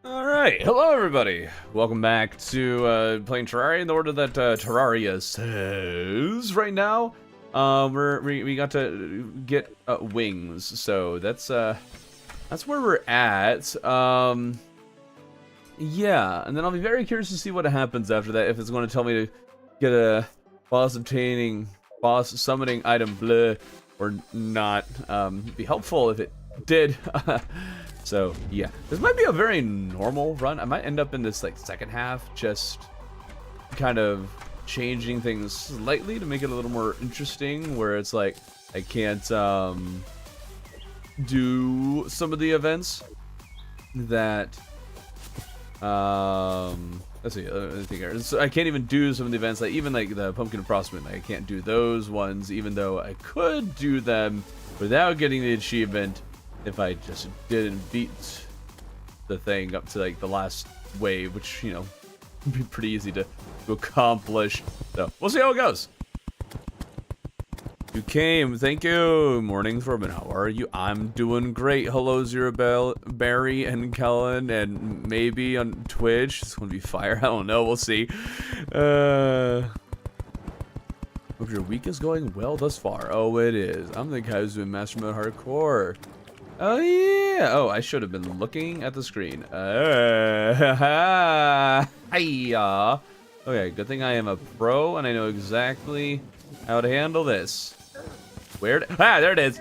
Alright, hello everybody! Welcome back to playing Terraria in the order that Terraria says. Right now, we got to get wings, so that's where we're at. Yeah, and then I'll be very curious to see what happens after that, if it's going to tell me to get a boss summoning item blah, or not. It'd be helpful if it did. So yeah, this might be a very normal run. I might end up in this like second half just kind of changing things slightly to make it a little more interesting, where it's like I can't do some of the events that let's see, I can't even do some of the events, like even like the pumpkin frostman, like I can't do those ones, even though I could do them without getting the achievement if I just didn't beat the thing up to like the last wave, which, you know, would be pretty easy to accomplish. So we'll see how it goes. You came, thank you. Morning, Thorben. How are you? I'm doing great. Hello, Zero Barry and Kellen, and maybe on Twitch. It's gonna be fire. I don't know. We'll see. Hope your week is going well thus far. Oh, it is. I'm the guy who's doing Master Mode Hardcore. Oh yeah! Oh, I should have been looking at the screen. Hiya! Okay, good thing I am a pro and I know exactly how to handle this. There it is!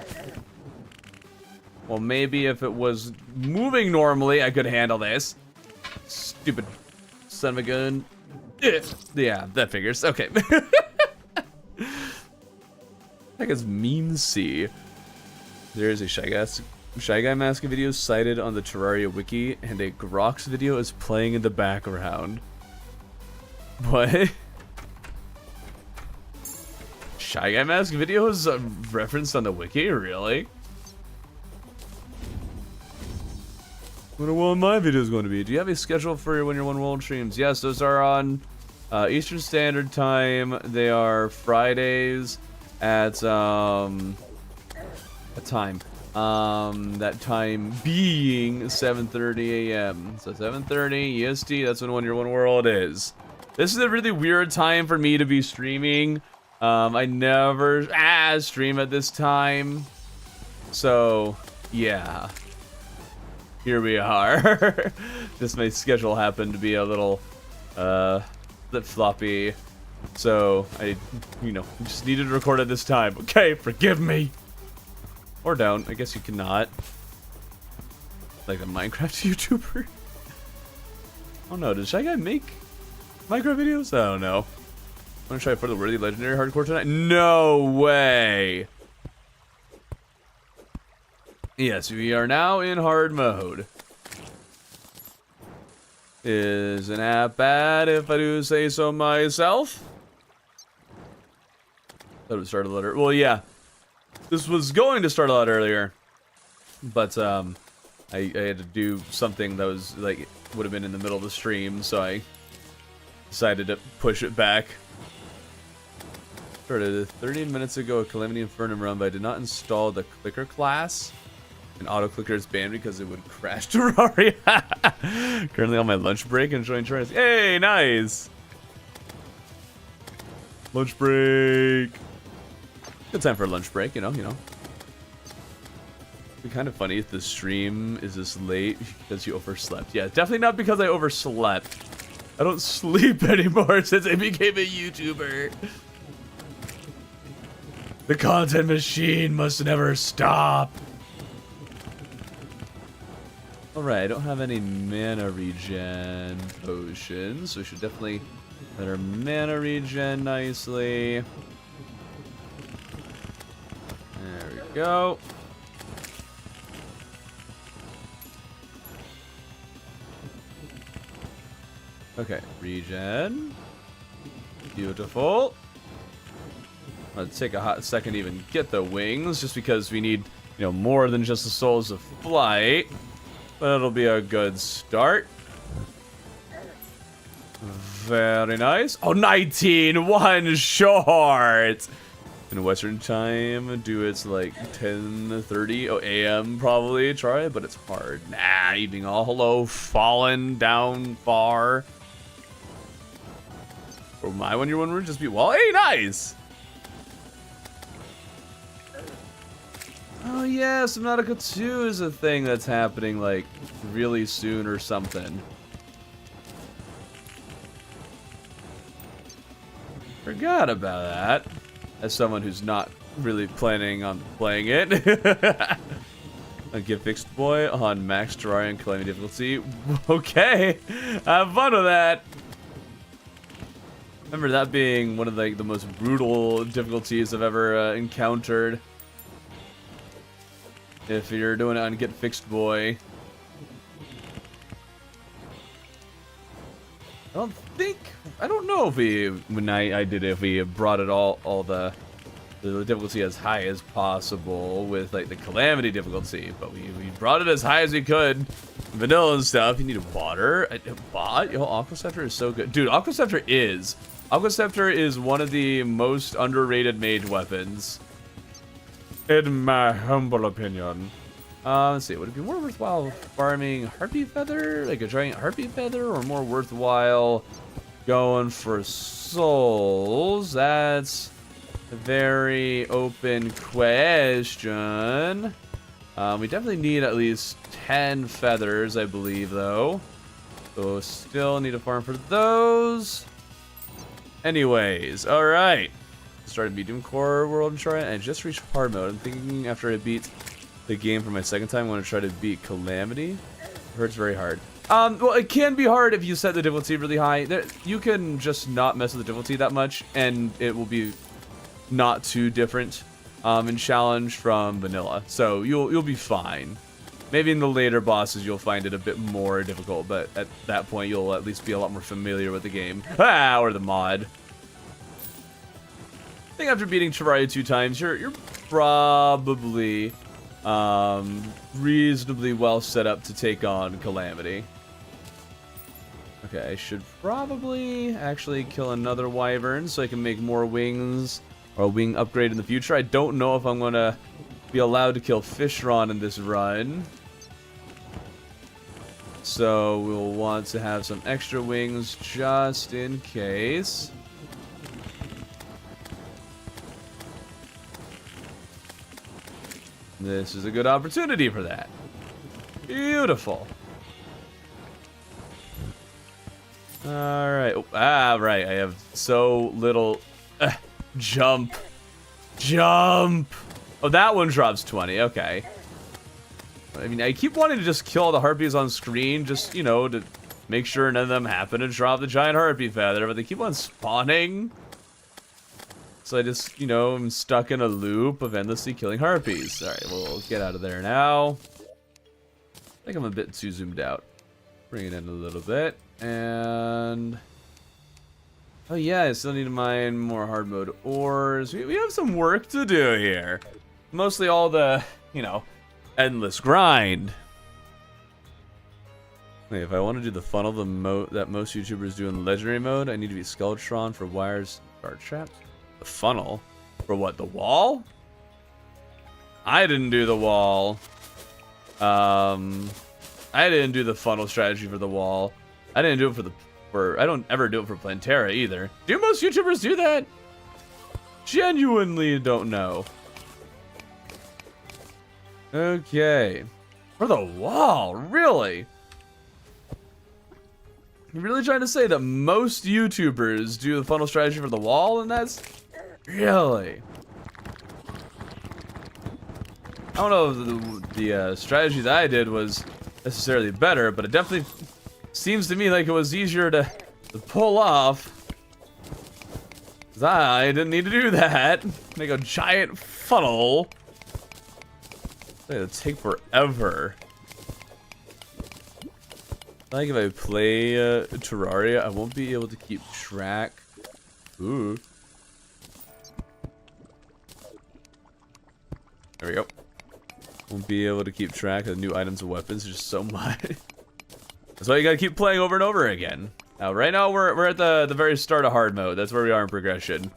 Well, maybe if it was moving normally, I could handle this. Stupid son of a gun. Yeah, that figures. Okay. Heck is meme C. There is a Shy Guy Mask video cited on the Terraria wiki, and a Grox video is playing in the background. What? Shy Guy Mask video is referenced on the wiki? Really? I wonder what my video is going to be. Do you have a schedule for when your One World streams? Yes, those are on Eastern Standard Time. They are Fridays at a time. That time being 7:30 a.m. So 7:30 EST, that's when your One World is. This is a really weird time for me to be streaming. I never stream at this time. So, yeah. Here we are. Just my schedule happened to be a little flip-floppy. So, I, just needed to record at this time. Okay, forgive me. Or don't. I guess you cannot. Like a Minecraft YouTuber. Oh no, does Shy Guy make Minecraft videos? I don't know. I'm gonna try for the worthy legendary hardcore tonight. No way! Yes, we are now in hard mode. Is an app bad if I do say so myself? That would start a letter. Well, yeah. This was going to start a lot earlier, but I had to do something that was like would have been in the middle of the stream, so I decided to push it back. Started 30 minutes ago a Calamity Infernum run, but I did not install the clicker class. And auto clicker is banned because it would crash Terraria. Currently on my lunch break and enjoying Terraria. Hey, nice! Lunch break! Good time for a lunch break, you know. It'd be kind of funny if the stream is this late because you overslept. Yeah, definitely not because I overslept. I don't sleep anymore since I became a YouTuber. The content machine must never stop. Alright, I don't have any mana regen potions, so we should definitely let our mana regen nicely. There we go. Okay, regen. Beautiful. Let's take a hot second to even get the wings, just because we need, more than just the souls of flight. But it'll be a good start. Very nice. Oh, 19! One short! in Western time. Do it's like 10:30 a.m. probably. Try it, but it's hard. Nah, evening all. Hello, fallen down far. Or my when you're one would just be well. Hey, nice. Oh yeah, Subnautica 2 is a thing that's happening like really soon or something. Forgot about that. As someone who's not really planning on playing it. A Get Fixed Boy on Max Terraria and Calamity difficulty. Okay, have fun with that. Remember that being one of the most brutal difficulties I've ever encountered. If you're doing it on Get Fixed Boy. I don't know if when I did it, if we brought it all the difficulty as high as possible with like the Calamity difficulty, but we brought it as high as we could. Vanilla and stuff, you need water. Aqua Scepter is so good. Dude, Aqua Scepter is one of the most underrated mage weapons. In my humble opinion. Let's see, would it be more worthwhile farming Harpy Feather? Like a giant Harpy Feather? Or more worthwhile going for souls? That's a very open question. We definitely need at least 10 feathers, I believe, though. So still need to farm for those. Anyways, alright. Started Medium Core World and try, and I just reached hard mode. I'm thinking after I beat the game for my second time, I'm going to try to beat Calamity. It hurts very hard. Well, it can be hard if you set the difficulty really high. You can just not mess with the difficulty that much, and it will be not too different in challenge from vanilla. So you'll be fine. Maybe in the later bosses you'll find it a bit more difficult, but at that point you'll at least be a lot more familiar with the game. Or the mod. I think after beating Terraria 2 times, you're probably reasonably well set up to take on Calamity. Okay, I should probably actually kill another wyvern so I can make more wings or a wing upgrade in the future. I don't know if I'm going to be allowed to kill Fishron in this run. So we'll want to have some extra wings just in case. This is a good opportunity for that. Beautiful. Alright. Right. I have so little... jump. Jump! Oh, that one drops 20. Okay. I mean, I keep wanting to just kill all the harpies on screen, just, you know, to make sure none of them happen to drop the giant harpy feather, but they keep on spawning. So I just, you know, I'm stuck in a loop of endlessly killing harpies. Alright, we'll get out of there now. I think I'm a bit too zoomed out. Bring it in a little bit. And... oh yeah, I still need to mine more hard mode ores. We have some work to do here. Mostly all the, you know, endless grind. Wait, if I want to do the funnel that most YouTubers do in legendary mode, I need to be Skeletron for wires and dart traps. The funnel? For what, the wall? I didn't do the wall. I didn't do the funnel strategy for the wall. I didn't do it for I don't ever do it for Plantera either. Do most YouTubers do that? Genuinely don't know. Okay. For the wall, really? You're really trying to say that most YouTubers do the funnel strategy for the wall, and that's... really? I don't know if the strategy that I did was necessarily better, but it definitely seems to me like it was easier to pull off. 'Cause I didn't need to do that. Make a giant funnel. It'll take forever. Like if I play Terraria, I won't be able to keep track. Ooh. There we go. Won't be able to keep track of new items and weapons. There's just so much. That's why you gotta keep playing over and over again. Now, right now we're at the very start of hard mode. That's where we are in progression.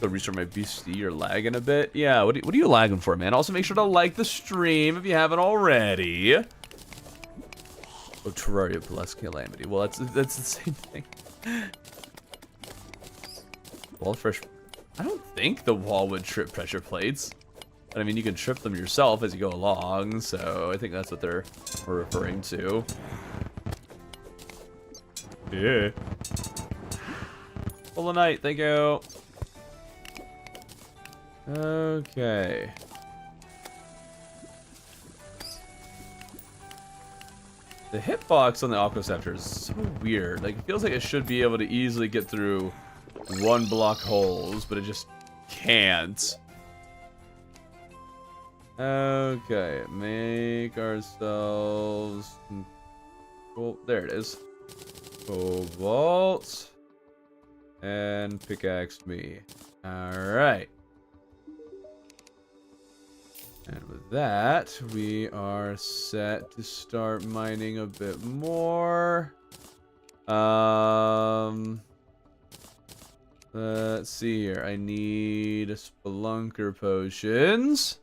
So restart my BC. You're lagging a bit. Yeah, what are you lagging for, man? Also, make sure to like the stream if you haven't already. Oh, Terraria plus Calamity. Well, that's the same thing. Wall fresh. I don't think the wall would trip pressure plates. But I mean, you can trip them yourself as you go along, so I think that's what they're referring to. Yeah. Full of night, thank you. Okay. The hitbox on the Aquascepter is so weird. Like, it feels like it should be able to easily get through one block holes, but it just can't. Okay, make ourselves... Well, there it is. Cobalt. And pickaxe me. Alright. And with that, we are set to start mining a bit more. Let's see here. I need spelunker potions.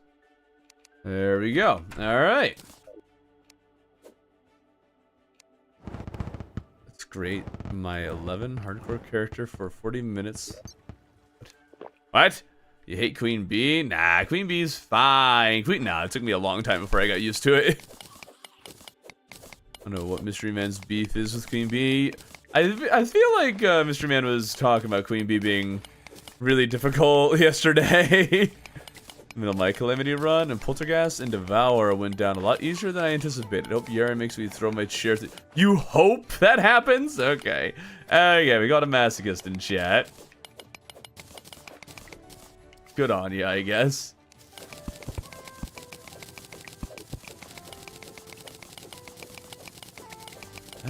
There we go. Alright. That's great. My 11 hardcore character for 40 minutes. What? You hate Queen Bee? Nah, Queen Bee's fine. Nah, it took me a long time before I got used to it. I don't know what Mystery Man's beef is with Queen Bee. I feel like Mystery Man was talking about Queen Bee being really difficult yesterday. Middle my Calamity run and Poltergeist and Devour went down a lot easier than I anticipated. Hope Yara makes me throw my chair. You hope that happens? Okay. Okay, we got a masochist in chat. Good on you, I guess.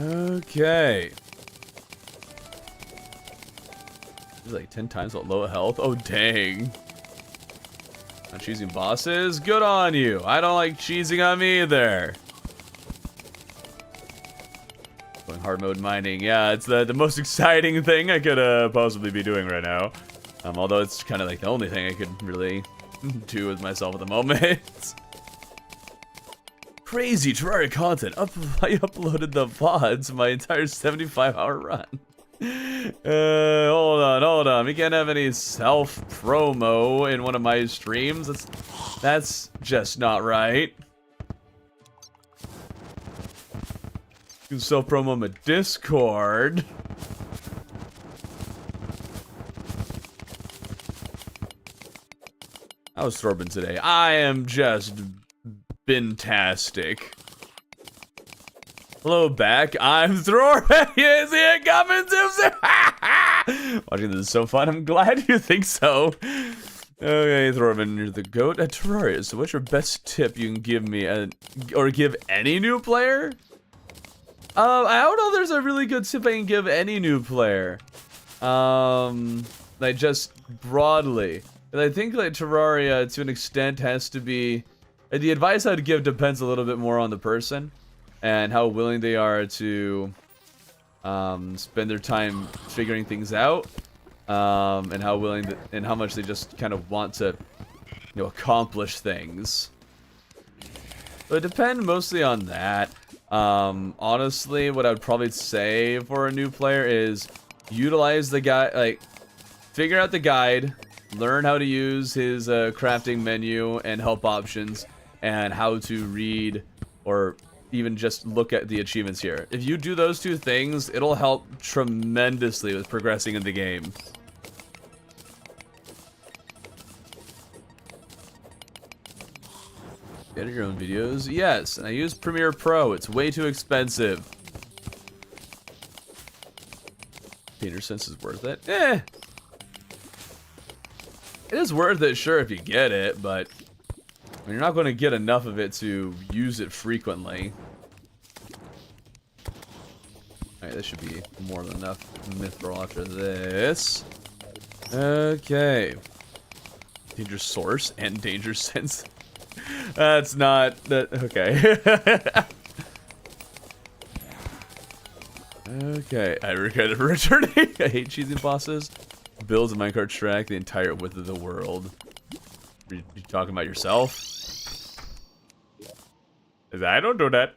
Okay. He's like 10 times what low health. Oh, dang. Not cheesing bosses? Good on you. I don't like cheesing on me either. Going hard mode mining. Yeah, it's the most exciting thing I could possibly be doing right now. Although it's kind of like the only thing I could really do with myself at the moment. Crazy Terraria content. I uploaded the VODs my entire 75-hour run. Hold on. We can't have any self-promo in one of my streams. That's just not right. You can self-promo my Discord. How's Thorben today? I am just bintastic. Hello back, I'm Thorben. Is it coming too soon? Watching this is so fun. I'm glad you think so. Okay, Thorben, you're the goat at Terraria. So what's your best tip you can give me, or give any new player? I don't know if there's a really good tip I can give any new player. Like just broadly. I think like Terraria, to an extent, has to be... The advice I'd give depends a little bit more on the person and how willing they are to spend their time figuring things out, and how willing and how much they just kind of want to, you know, accomplish things. But it depends mostly on that. Honestly, what I would probably say for a new player is utilize the guide, like figure out the guide. Learn how to use his crafting menu and help options, and how to read or even just look at the achievements here. If you do those two things, it'll help tremendously with progressing in the game. Edit your own videos? Yes, and I use Premiere Pro. It's way too expensive. Painter Sense is worth it? Eh. It is worth it, sure, if you get it, but you're not going to get enough of it to use it frequently. Alright, this should be more than enough mithril after this. Okay. Danger Source and Danger Sense. That's not... that. Okay. Okay, I regret returning. I hate cheesy bosses. builds a minecart track the entire width of the world. Are you talking about yourself? I don't do that.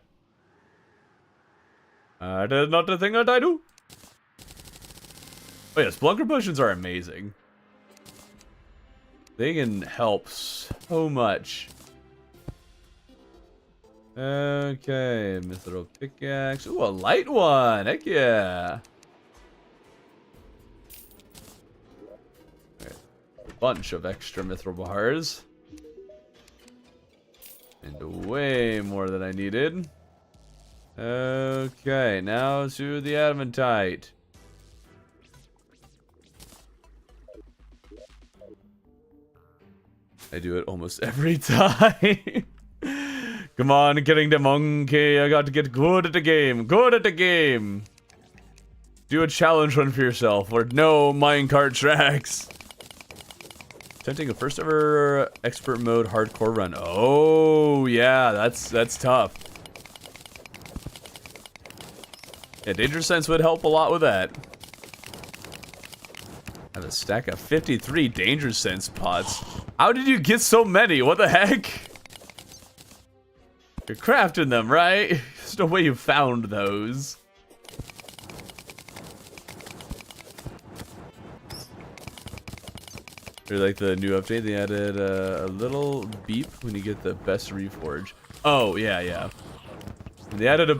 That is not the thing that I do. Oh yes, Blunker potions are amazing. They can help so much. Okay, mithril pickaxe. Ooh, a light one. Heck yeah. Right. A bunch of extra mithril bars. And way more than I needed. Okay, now to the adamantite. I do it almost every time. Come on, getting the monkey. I got to get good at the game. Good at the game. Do a challenge run for yourself, or no minecart tracks. Attempting a first ever expert mode hardcore run. Oh yeah, that's tough. Yeah, Danger Sense would help a lot with that. I have a stack of 53 Danger Sense pots. How did you get so many? What the heck? You're crafting them, right? There's no way you found those. Or like the new update, they added a little beep when you get the best reforge. Oh, yeah, yeah. And they added a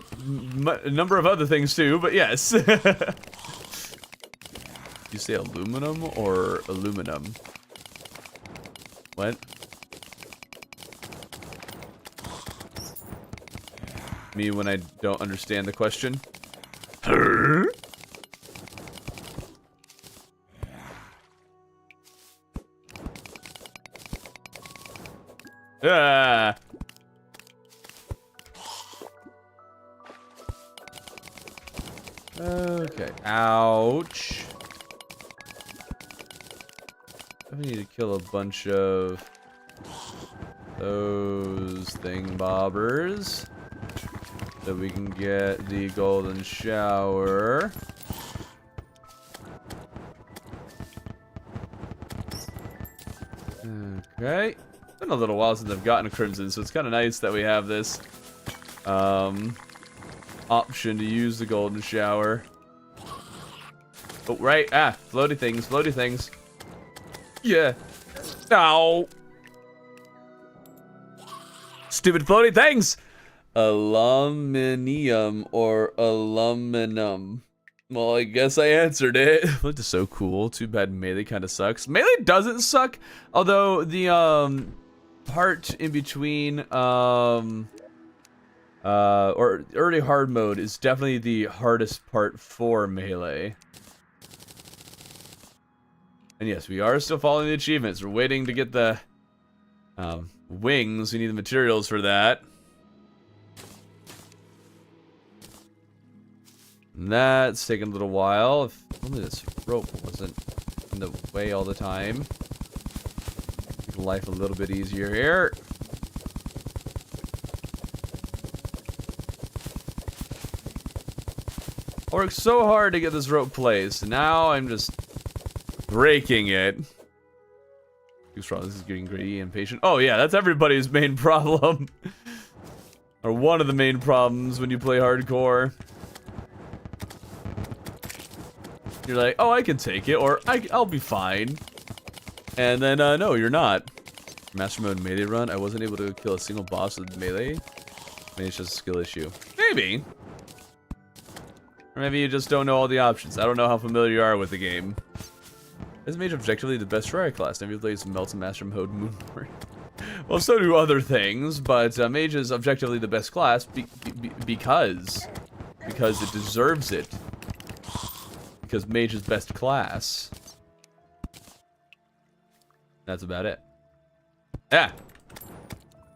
number of other things too, but yes. You say aluminum or aluminum? What? Me when I don't understand the question? Ah. Okay. Ouch. I need to kill a bunch of those thingbobbers so we can get the golden shower. Okay. It's been a little while since I've gotten a crimson, so it's kind of nice that we have this option to use the golden shower. Oh, right. Ah, floaty things, floaty things. Yeah. Ow. Stupid floaty things. Aluminium or aluminum. Well, I guess I answered it. Looked so cool. Too bad melee kind of sucks. Melee doesn't suck, although the part in between or early hard mode is definitely the hardest part for melee. And yes, we are still following the achievements. We're waiting to get the wings. We need the materials for that. And that's taking a little while. If only this rope wasn't in the way all the time. Make life a little bit easier here. I worked so hard to get this rope placed, and now I'm just breaking it. This is getting greedy and impatient. Oh yeah, that's everybody's main problem. Or one of the main problems when you play hardcore. You're like, oh, I can take it, or I'll be fine. And then, no, you're not. Master mode melee run, I wasn't able to kill a single boss with melee. Maybe it's just a skill issue. Maybe. Or maybe you just don't know all the options. I don't know how familiar you are with the game. Is Mage objectively the best Terraria class? Never plays Melt and Master Mode Moonlord. Well, so do other things, but Mage is objectively the best class because it deserves it. Because Mage is best class. That's about it. Yeah.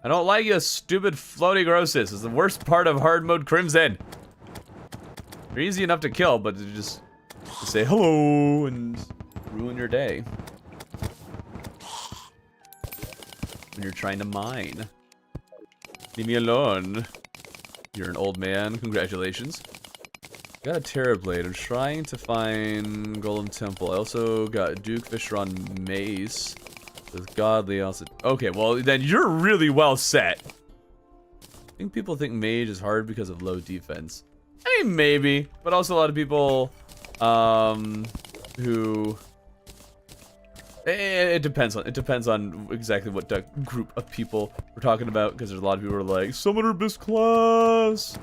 I don't like you, stupid floaty grosses. It's the worst part of hard mode Crimson. They're easy enough to kill, but to just say hello and ruin your day. When you're trying to mine. Leave me alone. You're an old man. Congratulations. Got a Terra Blade. I'm trying to find Golem Temple. I also got Duke Fisher on Mace. With Godly also. Okay, well, then you're really well set. I think people think Mage is hard because of low defense. I mean, maybe. But also a lot of people who... It depends on exactly what group of people we're talking about, because there's a lot of people who are like, Summoner Abyss class!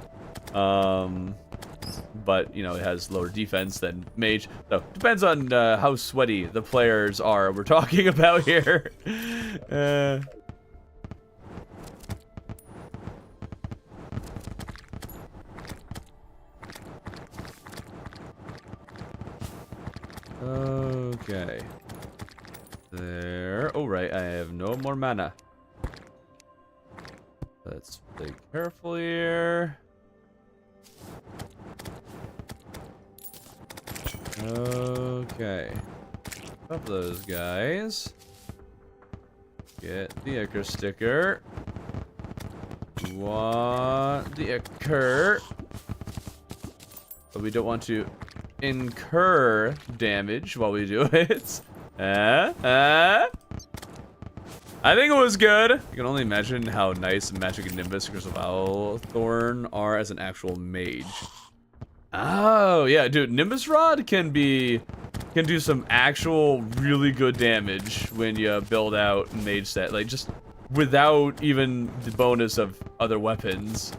But, you know, it has lower defense than Mage. So, depends on how sweaty the players are we're talking about here. Okay. There. Oh, right. I have no more mana. Let's play careful here. Okay. Up those guys. Get the Ichor sticker. Want the Ichor. But we don't want to incur damage while we do it. I think it was good. You can only imagine how nice Magic Nimbus and Crystal Valthorn are as an actual mage. Oh, yeah, dude, Nimbus Rod can do some actual really good damage when you build out mage set, like just without even the bonus of other weapons.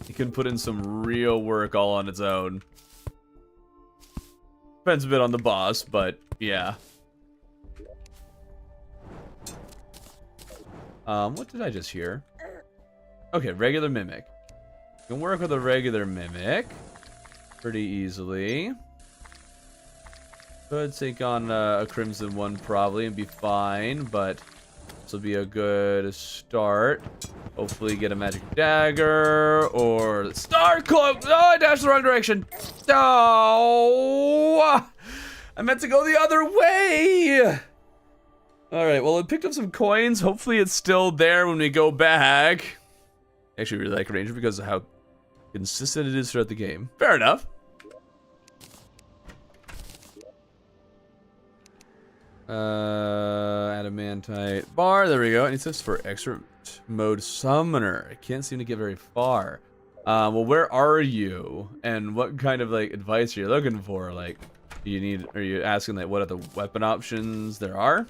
It can put in some real work all on its own. Depends a bit on the boss, but yeah. What did I just hear? Okay, regular Mimic. You can work with a regular Mimic pretty easily. Could take on a Crimson one probably and be fine, but this will be a good start. Hopefully get a Magic Dagger or Star Cloak. Oh, I dashed the wrong direction. Oh, I meant to go the other way. All right, well, I picked up some coins. Hopefully it's still there when we go back. I actually really like Ranger because of how consistent it is throughout the game. Fair enough. Adamantite bar. There we go. I need this for expert mode summoner. I can't seem to get very far. Well, where are you? And what kind of like advice are you looking for? Like, are you asking like what are the weapon options there are?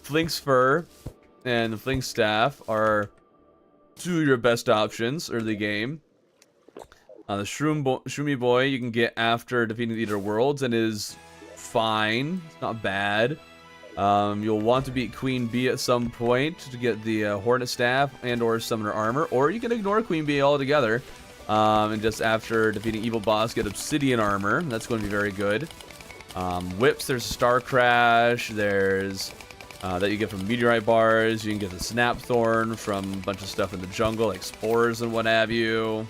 Flink's Fur and the Flink Staff are two of your best options early game. The Shroomy Boy you can get after defeating the Eater Worlds and is fine. It's not bad. You'll want to beat Queen Bee at some point to get the Hornet Staff and or Summoner Armor, or you can ignore Queen Bee altogether and just after defeating Evil Boss get Obsidian Armor. That's going to be very good. Whips, there's Star Crash, there's that you get from Meteorite Bars. You can get the Snapthorn from a bunch of stuff in the jungle like Spores and what have you.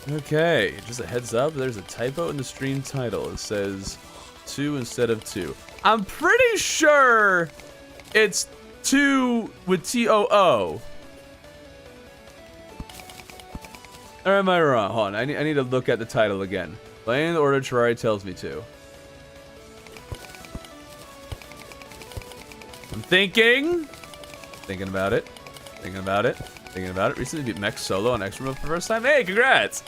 Okay, just a heads up, there's a typo in the stream title. It says 2 instead of 2. I'm pretty sure it's 2 with T-O-O. Or am I wrong? Hold on, I need to look at the title again. Playing the Order Terraria tells me to. I'm thinking about it. Recently beat Mech solo on Extra Mode for the first time. Hey, congrats!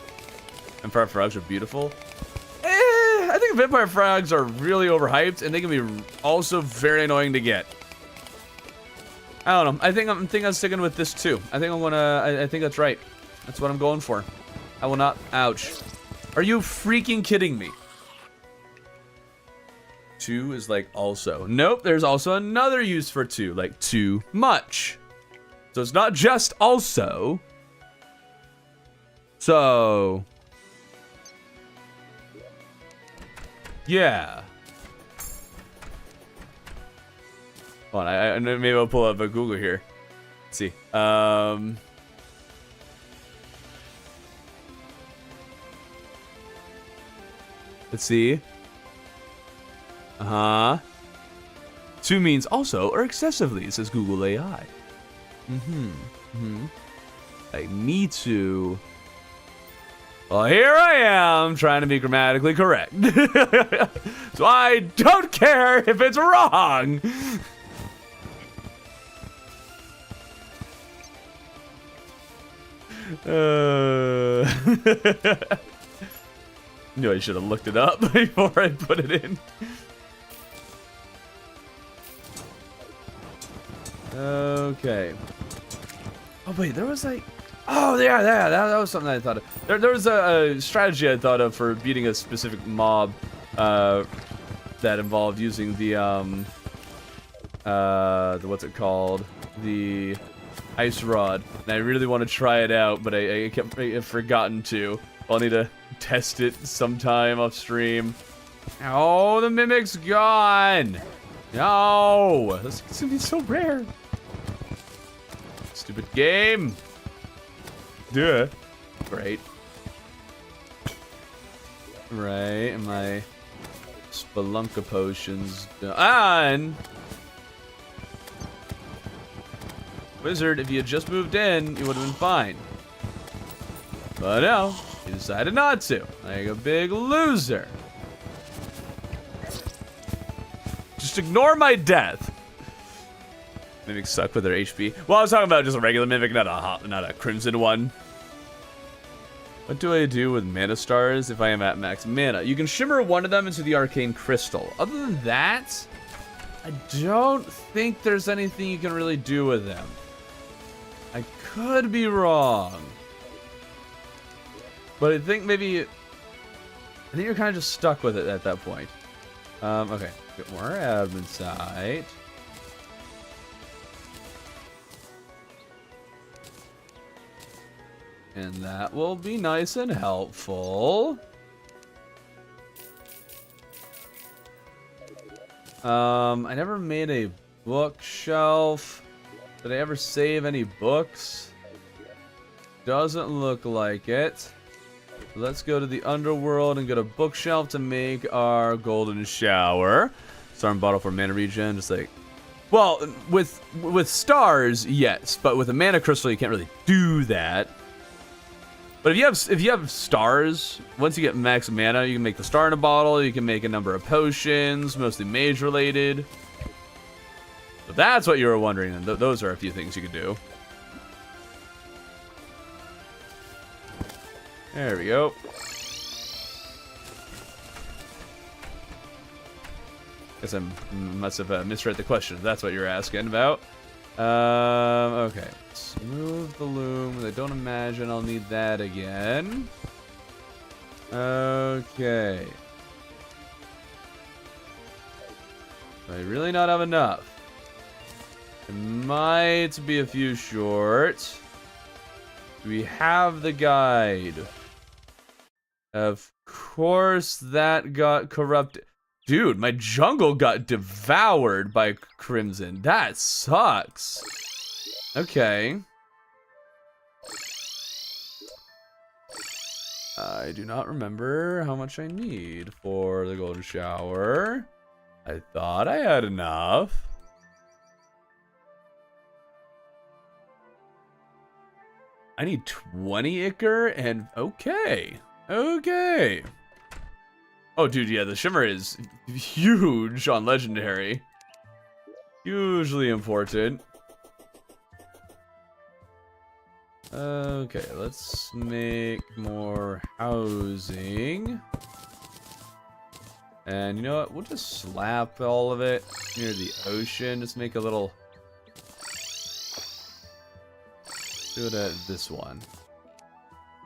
Vampire Frogs are beautiful. I think Vampire Frogs are really overhyped, and they can be also very annoying to get. I don't know. I think I'm sticking with this too. I think that's right. That's what I'm going for. I will not. Ouch. Are you freaking kidding me? 2 is like also. Nope. There's also another use for 2, like too much. So it's not just also. So yeah. Hold on, maybe I'll pull up a Google here. Let's see. Let's see. Too means also or excessively, says Google AI. Like, me too. Well, here I am trying to be grammatically correct. So I don't care if it's wrong. Knew I should have looked it up before I put it in. Okay. Oh wait, there was like, oh yeah, that was something I thought of. There was a strategy I thought of for beating a specific mob that involved using the what's it called, the ice rod, and I really want to try it out, but I have forgotten to. I'll need to test it sometime off stream. Oh, the mimic's gone. No, this is gonna be so rare. Stupid game. Duh. Great. Right, and my Spelunka potions done. Wizard, if you had just moved in, you would have been fine. But no, you decided not to. Like a big loser. Just ignore my death. Mimics suck with their HP. Well, I was talking about just a regular mimic, not a crimson one. What do I do with mana stars if I am at max mana? You can shimmer one of them into the arcane crystal. Other than that, I don't think there's anything you can really do with them. I could be wrong. But I think you're kind of just stuck with it at that point. Okay, get more admin site. And that will be nice and helpful. I never made a bookshelf. Did I ever save any books? Doesn't look like it. Let's go to the underworld and get a bookshelf to make our golden shower. Star and bottle for mana regen, just like, well, with stars, yes, but with a mana crystal, you can't really do that. But if you have stars, once you get max mana, you can make the star in a bottle. You can make a number of potions, mostly mage related. So that's what you were wondering, and those are a few things you can do. There we go. Guess I must have misread the question. If that's what you're asking about. Okay. Let's move the loom. I don't imagine I'll need that again. Okay. Do I really not have enough? It might be a few short. Do we have the guide? Of course that got corrupted. Dude, my jungle got devoured by Crimson. That sucks. Okay. I do not remember how much I need for the golden shower. I thought I had enough. I need 20 Ichor and okay. Okay. Oh, dude, yeah, the shimmer is huge on legendary. Hugely important. Okay, let's make more housing. And you know what? We'll just slap all of it near the ocean. Just make a little... Do it at this one.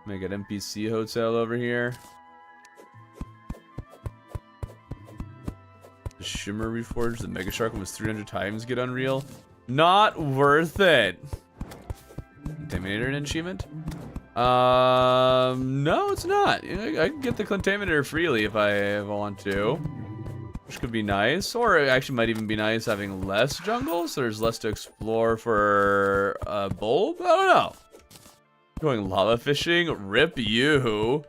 Make an NPC hotel over here. The Shimmer Reforged, the Mega Shark was 300 times get Unreal. Not worth it. Contaminator achievement? No, it's not. I can get the Contaminator freely if I want to. Which could be nice. Or it actually might even be nice having less jungle, so there's less to explore for a bulb? I don't know. Going lava fishing? Rip you.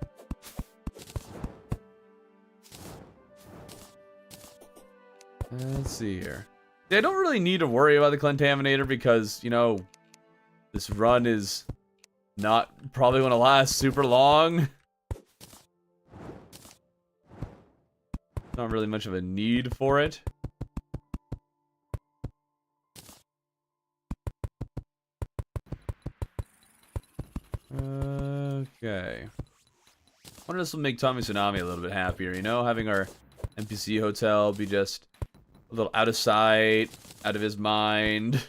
Let's see here. I don't really need to worry about the contaminator because, you know, this run is not probably going to last super long. Not really much of a need for it. Okay. I wonder if this will make Tommy Tsunami a little bit happier, you know? Having our NPC hotel be just a little out of sight, out of his mind.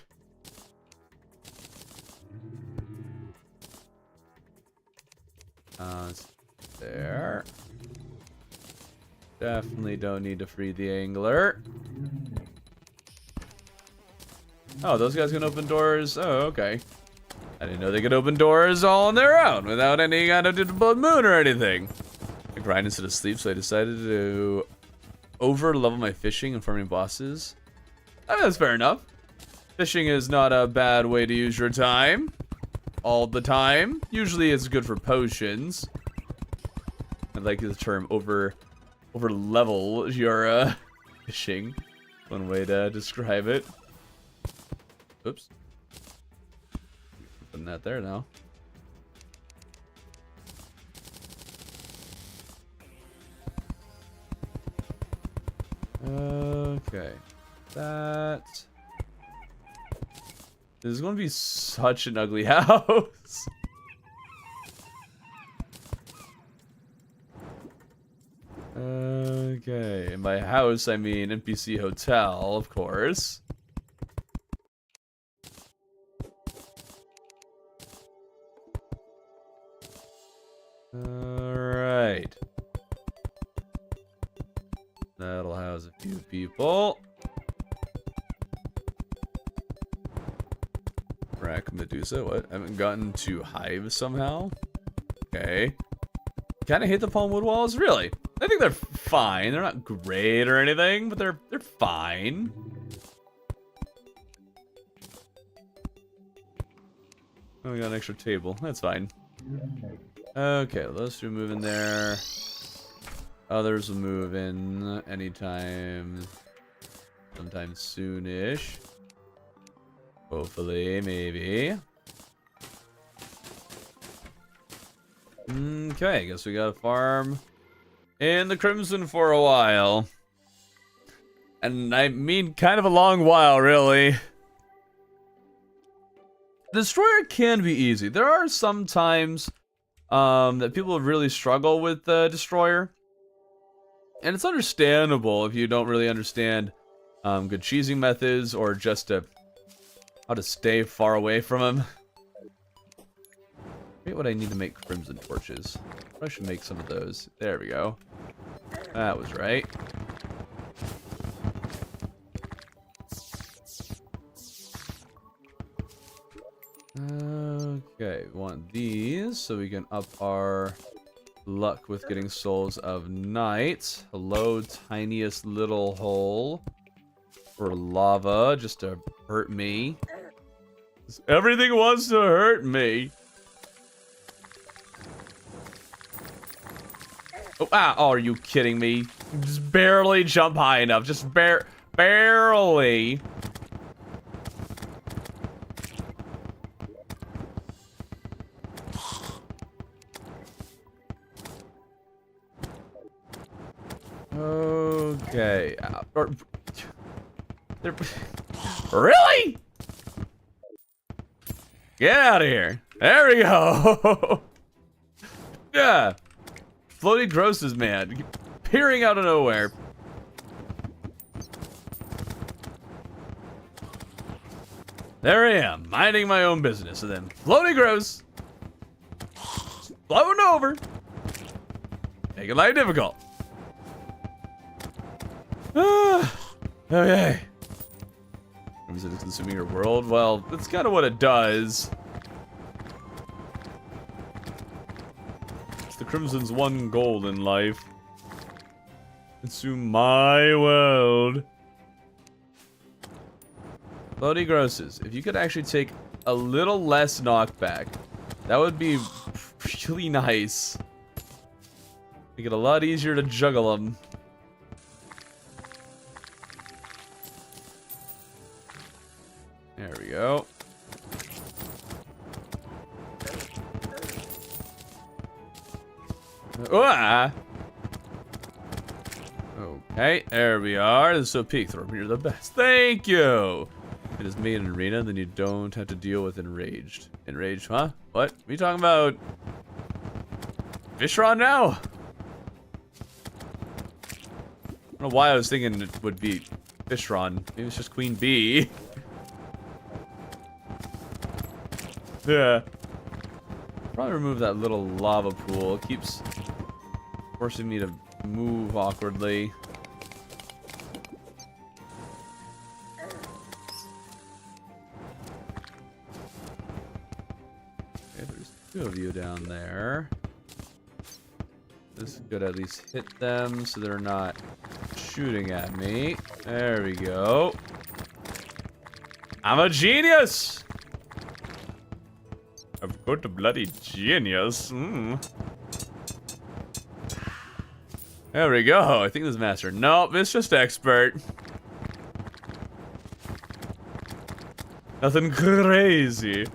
There. Definitely don't need to free the angler. Oh, those guys can open doors? Oh, okay. I didn't know they could open doors all on their own without any kind of blood moon or anything. I grind instead of sleep, so I decided to over-level my fishing and farming bosses. I mean, that's fair enough. Fishing is not a bad way to use your time. All the time. Usually it's good for potions. I like the term over-level your fishing. One way to describe it. Oops. Putting that there now. Okay. That. This is going to be such an ugly house. Okay. And by house, I mean NPC hotel, of course. Alright. That'll house a few people. Rack Medusa, what? I haven't gotten to Hive somehow? Okay. Kinda hate the palm wood walls? Really? I think they're fine. They're not great or anything, but they're fine. Oh, we got an extra table. That's fine. Okay, those two move in there. Others will move in anytime, sometime soonish. Hopefully, maybe. Okay, I guess we gotta farm in the Crimson for a while. And I mean kind of a long while, really. Destroyer can be easy. There are some times that people really struggle with the Destroyer. And it's understandable if you don't really understand good cheesing methods or just how to stay far away from him. Forget what I need to make crimson torches. I should make some of those. There we go. That was right. Okay, we want these so we can up our luck with getting souls of night. Hello, tiniest little hole for lava just to hurt me. Everything wants to hurt me. Oh, oh, are you kidding me? Just barely jump high enough. Just barely. Okay. Really? Get out of here. There we go. Yeah. Floaty grosses, man. Peering out of nowhere. There I am, minding my own business, and then floaty gross. Floating over. Making life difficult. Okay. Is it consuming your world? Well, that's kind of what it does. It's the Crimson's one goal in life. Consume my world. Bloody grosses. If you could actually take a little less knockback, that would be really nice. Make it a lot easier to juggle them. There we go. Ah! Okay, there we are. This is so peak. Throw me, you're the best. Thank you! It is made in arena, then you don't have to deal with enraged. Enraged, huh? What? What are you talking about? Fishron now? I don't know why I was thinking it would be Fishron. Maybe it's just Queen Bee. Yeah. Probably remove that little lava pool. It keeps forcing me to move awkwardly. Okay, there's two of you down there. This could at least hit them so they're not shooting at me. There we go. I'm a genius! I've got a bloody genius. There we go. I think this is master. Nope, it's just expert. Nothing crazy.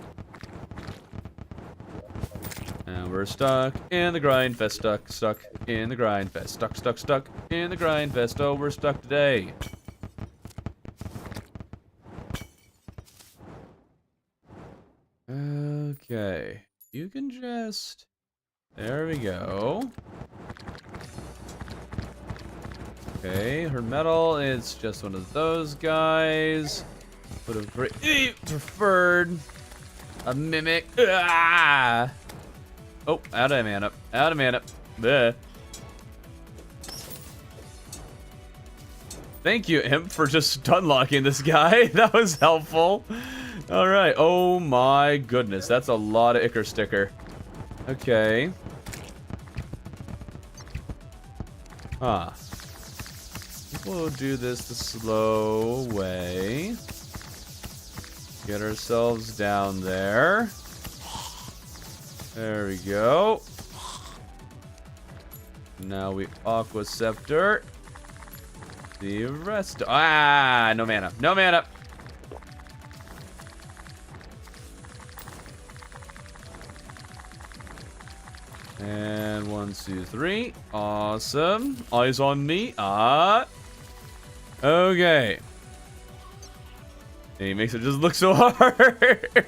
And we're stuck in the grind fest. Stuck in the grind fest. Stuck in the grind fest. Oh, we're stuck today. Okay. You can just... There we go. Okay, her metal is just one of those guys. Would have preferred a mimic. Ah! Oh, out of mana. Out of mana. Bleh. Thank you, Imp, for just stunlocking this guy. That was helpful. Alright. Oh my goodness. That's a lot of Icar sticker. Okay. Huh. We'll do this the slow way. Get ourselves down there. There we go. Now we Aqua Scepter. The rest. Ah, no mana. No mana. And 1, 2, 3. Awesome. Eyes on me. Ah. Okay. And he makes it just look so hard.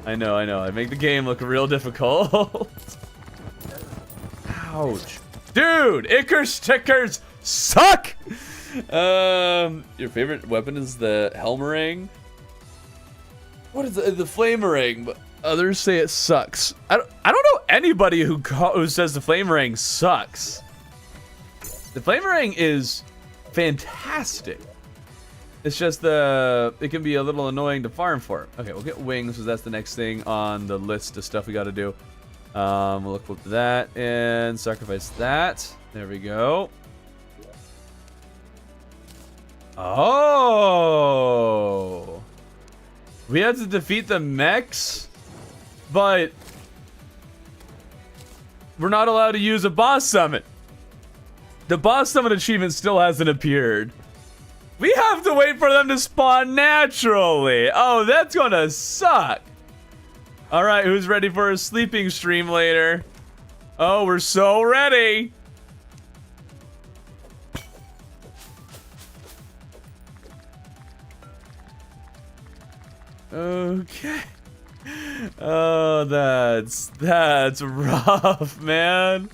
I know. I make the game look real difficult. Ouch. Dude, Icar stickers suck! Your favorite weapon is the Helmerang? What is the Flamerang? But others say it sucks. I don't know anybody who says the Flamerang sucks. The Flamerang is fantastic. It's just it can be a little annoying to farm for. Okay, we'll get wings, because that's the next thing on the list of stuff we got to do. We'll equip that and sacrifice that. There we go. Oh, we had to defeat the mechs, but we're not allowed to use a boss summon. The boss summon achievement still hasn't appeared. We have to wait for them to spawn naturally. Oh, that's gonna suck. All right, who's ready for a sleeping stream later? Oh, we're so ready. Okay. Oh, that's rough, man.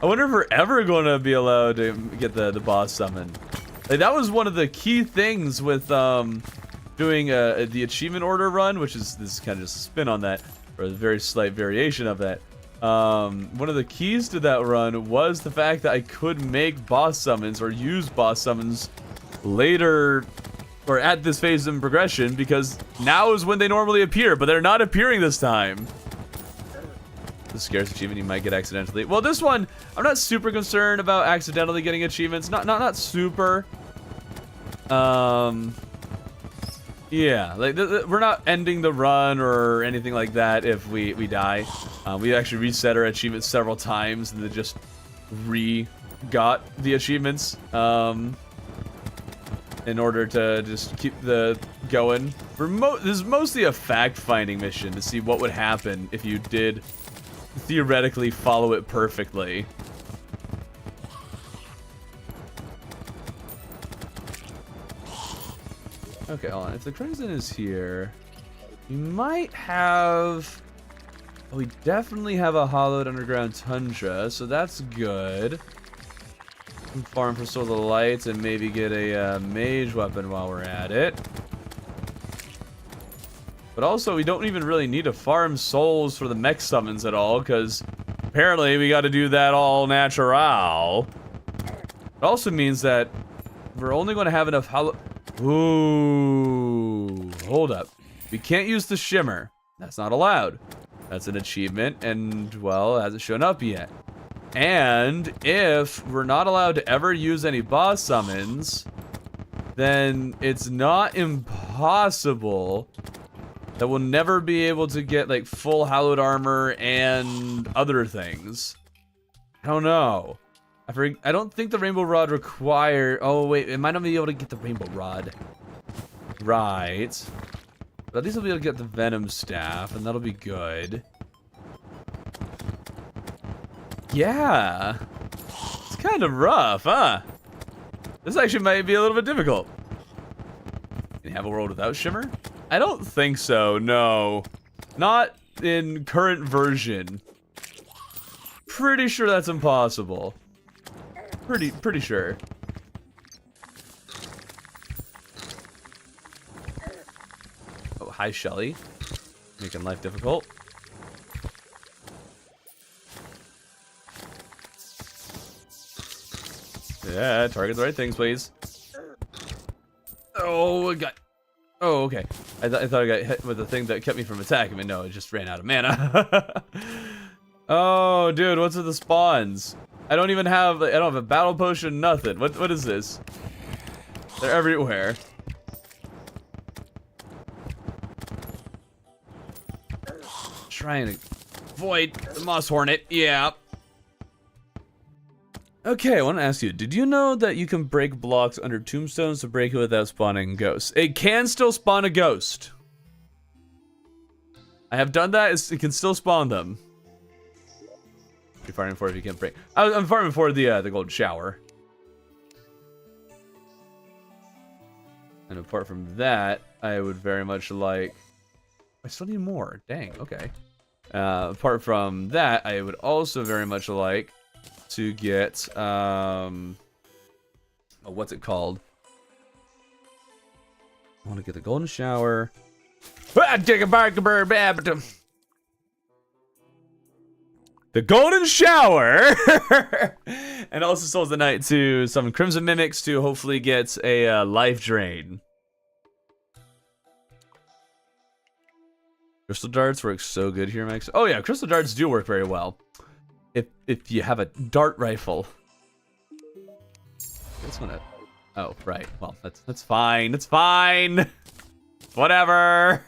I wonder if we're ever gonna be allowed to get the boss summon. Like, that was one of the key things with doing the achievement order run, which is this is kind of just a spin on that, or a very slight variation of that. One of the keys to that run was the fact that I could make boss summons or use boss summons later or at this phase in progression, because now is when they normally appear, but they're not appearing this time. The scarce achievement you might get accidentally. Well, this one, I'm not super concerned about accidentally getting achievements. Not super. Yeah, like we're not ending the run or anything like that if we die. We actually reset our achievements several times and then just got the achievements in order to just keep the going. This is mostly a fact-finding mission to see what would happen if you did theoretically follow it perfectly. Okay, hold on. If the crimson is here, we might have... Oh, we definitely have a hollowed underground tundra, so that's good. Can farm for solar lights and maybe get a mage weapon while we're at it. But also, we don't even really need to farm souls for the mech summons at all, because apparently we got to do that all natural. It also means that we're only going to have enough hollow... Ooh, hold up. We can't use the shimmer. That's not allowed. That's an achievement, and, well, it hasn't shown up yet. And if we're not allowed to ever use any boss summons, then it's not impossible that we'll never be able to get, like, full hallowed armor and other things. I don't know. I don't think the rainbow rod oh wait, it might not be able to get the rainbow rod. Right. But at least we'll be able to get the venom staff, and that'll be good. Yeah. It's kind of rough, huh? This actually might be a little bit difficult. Can you have a world without shimmer? I don't think so, no. Not in current version. Pretty sure that's impossible. Pretty sure. Oh, hi, Shelly. Making life difficult. Yeah, target the right things, please. Oh, I got... Oh, okay. I thought I got hit with the thing that kept me from attacking, but no, it just ran out of mana. Oh, dude, what's with the spawns? I don't have a battle potion, nothing. What is this? They're everywhere. Trying to avoid the moss hornet. Yeah. Okay, I want to ask you, did you know that you can break blocks under tombstones to break it without spawning ghosts? It can still spawn a ghost. I have done that. It can still spawn them. You're farming for it if you can't break. I'm farming for the golden shower. And apart from that, I would very much like... I still need more. Dang, okay. Apart from that, I would also very much like to get... oh, what's it called? I want to get the golden shower. The golden shower! And also Souls of the Night to summon Crimson Mimics to hopefully get a life drain. Crystal darts work so good here, Max. Oh yeah, crystal darts do work very well. If you have a dart rifle. This one. Oh, right. Well, that's fine. It's fine. Whatever.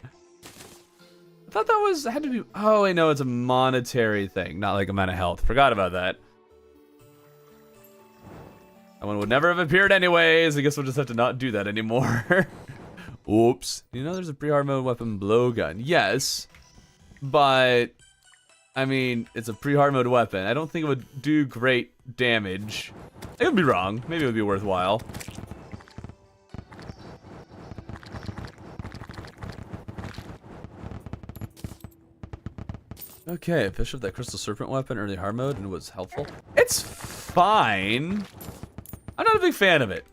I thought that had to be... Oh, I know, it's a monetary thing, not like amount of health. Forgot about that. That one would never have appeared anyways. I guess we'll just have to not do that anymore. Oops. You know there's a pre-hard mode weapon blowgun. Yes. But, I mean, it's a pre-hard mode weapon. I don't think it would do great damage. I could be wrong. Maybe it would be worthwhile. Okay, I fished up that crystal serpent weapon early hard mode and it was helpful. It's fine. I'm not a big fan of it.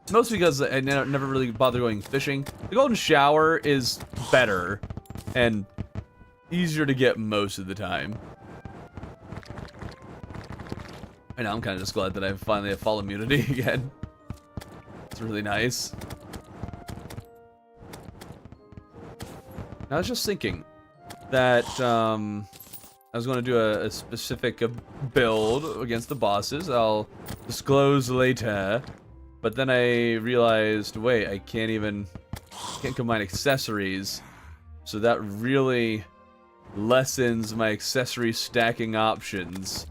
Mostly because I never really bother going fishing. The golden shower is better and easier to get most of the time. I know, I'm kind of just glad that I finally have fall immunity again. It's really nice. I was just thinking that I was going to do a specific build against the bosses. I'll disclose later. But then I realized, wait, I can't combine accessories. So that really lessens my accessory stacking options.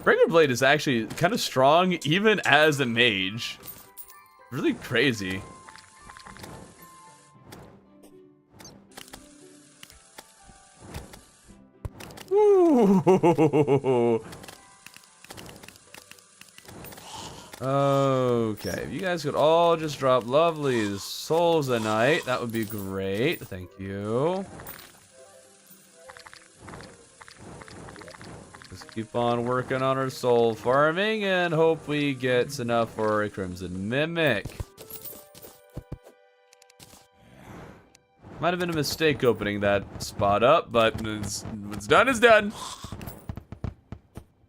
Regular Blade is actually kind of strong, even as a mage. Really crazy. Ooh. Okay, if you guys could all just drop lovely souls a night, that would be great. Thank you. Just keep on working on our soul farming and hope we get enough for a Crimson Mimic. Might have been a mistake opening that spot up, but what's done is done.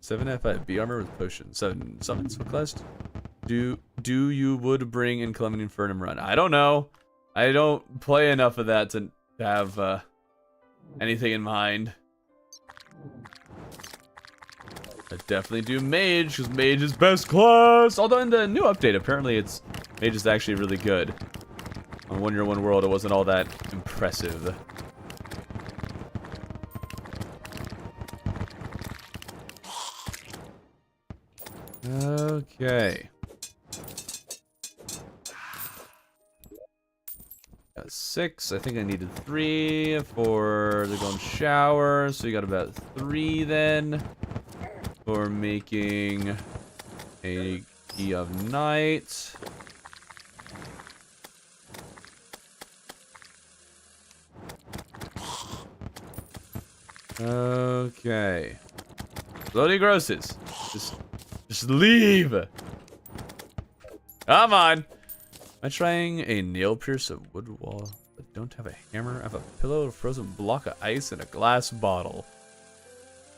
7 F5 B armor with potion. 7 summons. What class? Do you would bring in Calamity Infernum run? I don't know. I don't play enough of that to have anything in mind. I definitely do mage, because mage is best class. Although in the new update, apparently mage is actually really good. On One Year One World, it wasn't all that impressive. Okay. Got 6. I think I needed 3 for the golden shower. So you got about 3 then for making a key of night. Okay. Bloody grosses. Just leave. Come on. Am I trying a nail pierce of wood wall but don't have a hammer? I have a pillow, a frozen block of ice, and a glass bottle.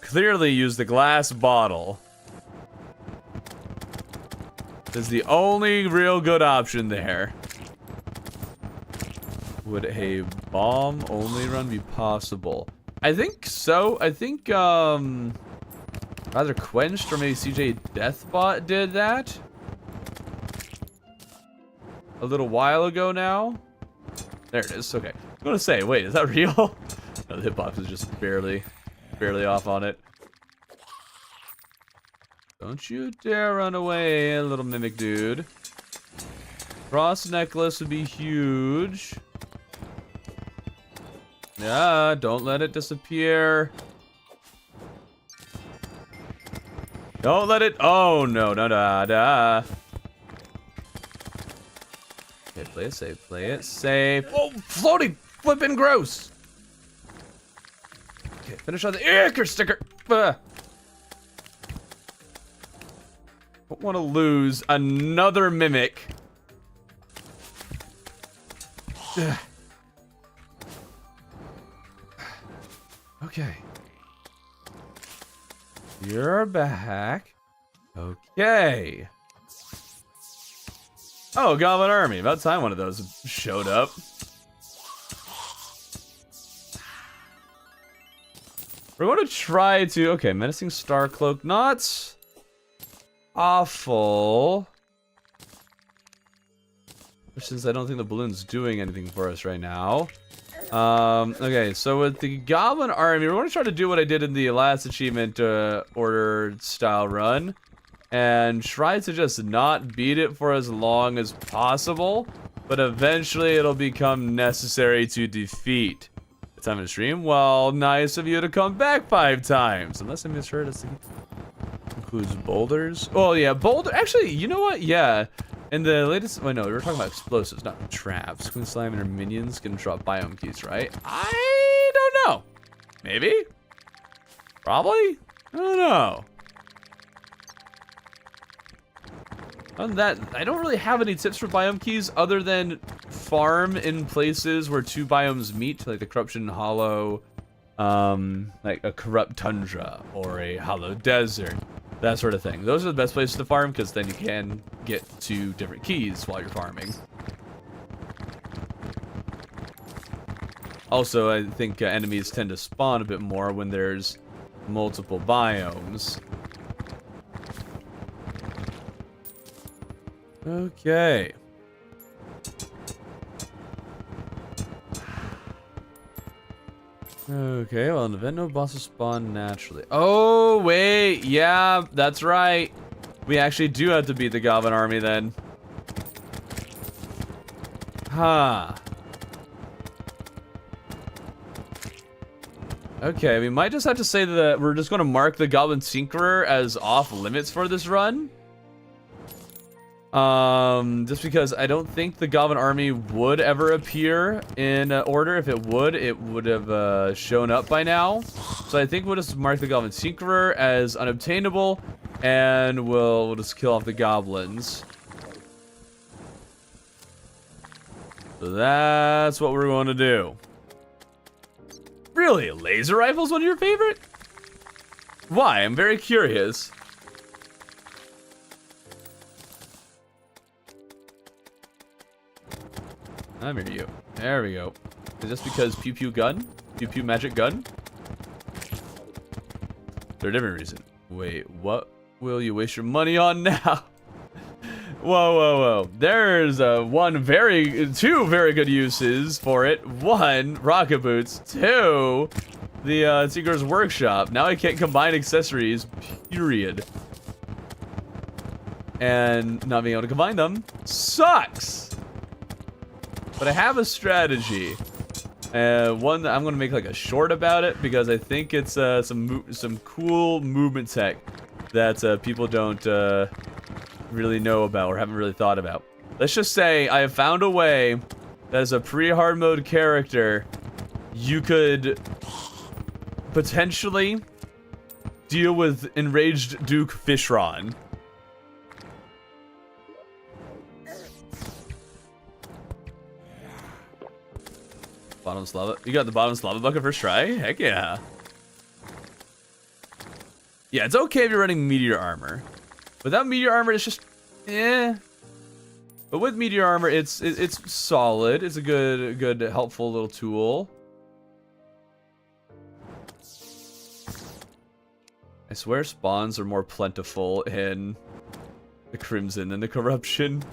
Clearly use the glass bottle. That's the only real good option there. Would a bomb only run be possible? I think so. I think Rather Quenched or maybe CJ Deathbot did that a little while ago now. There it is. Okay. I'm gonna say, wait, is that real? No, the hitbox is just barely off on it. Don't you dare run away, little mimic dude. Cross necklace would be huge. Yeah, don't let it disappear. Don't let it. Oh no, no, da. Okay, play it safe. Play it safe. Oh, floating, flipping gross. Okay, finish on the anchor sticker. Don't want to lose another mimic. Okay. You're back. Okay. Oh, Goblin Army. About time one of those showed up. We're going to try to... Okay, Menacing Starcloak. Not awful. Since I don't think the balloon's doing anything for us right now. Okay, so with the Goblin Army, we're going to try to do what I did in the last achievement order style run. And try to just not beat it for as long as possible. But eventually it'll become necessary to defeat. The time of stream? Well, nice of you to come back 5 times. Unless I misheard, it includes boulders. Oh yeah, boulder. Actually, you know what? Yeah. In the latest, wait, no, we were talking about explosives, not traps. Queen Slime and her minions can drop biome keys, right? I don't know. Maybe? Probably? I don't know. Other than that, I don't really have any tips for biome keys other than farm in places where 2 biomes meet, like the Corruption Hollow, like a Corrupt Tundra or a Hollow Desert. That sort of thing. Those are the best places to farm because then you can get 2 different keys while you're farming. Also, I think enemies tend to spawn a bit more when there's multiple biomes. Okay. Okay, well, an event no bosses spawn naturally. Oh, wait. Yeah, that's right. We actually do have to beat the Goblin army then. Huh. Okay, we might just have to say that we're just going to mark the Goblin Tinkerer as off limits for this run. Just because I don't think the Goblin army would ever appear in Order. If it would have shown up by now. So I think we'll just mark the Goblin Tinkerer as unobtainable, and we'll just kill off the goblins. So that's what we're going to do. Really? Laser rifle's one of your favorite? Why? I'm very curious. I'm here, you. There we go. Is this because pew pew gun? Pew pew magic gun? For a different reason. Wait, what will you waste your money on now? Whoa, whoa, whoa. There's two very good uses for it. One, rocket boots. Two, the Seeker's Workshop. Now I can't combine accessories, period. And not being able to combine them sucks. But I have a strategy. One that I'm gonna make like a short about it because I think it's some cool movement tech that people don't really know about or haven't really thought about. Let's just say I have found a way that as a pre-hard mode character, you could potentially deal with Enraged Duke Fishron. Bottomless lava. You got the bottomless lava bucket first try? Heck yeah. Yeah, it's okay if you're running meteor armor. Without meteor armor, it's just But with meteor armor, it's solid. It's a good helpful little tool. I swear spawns are more plentiful in the Crimson than the Corruption.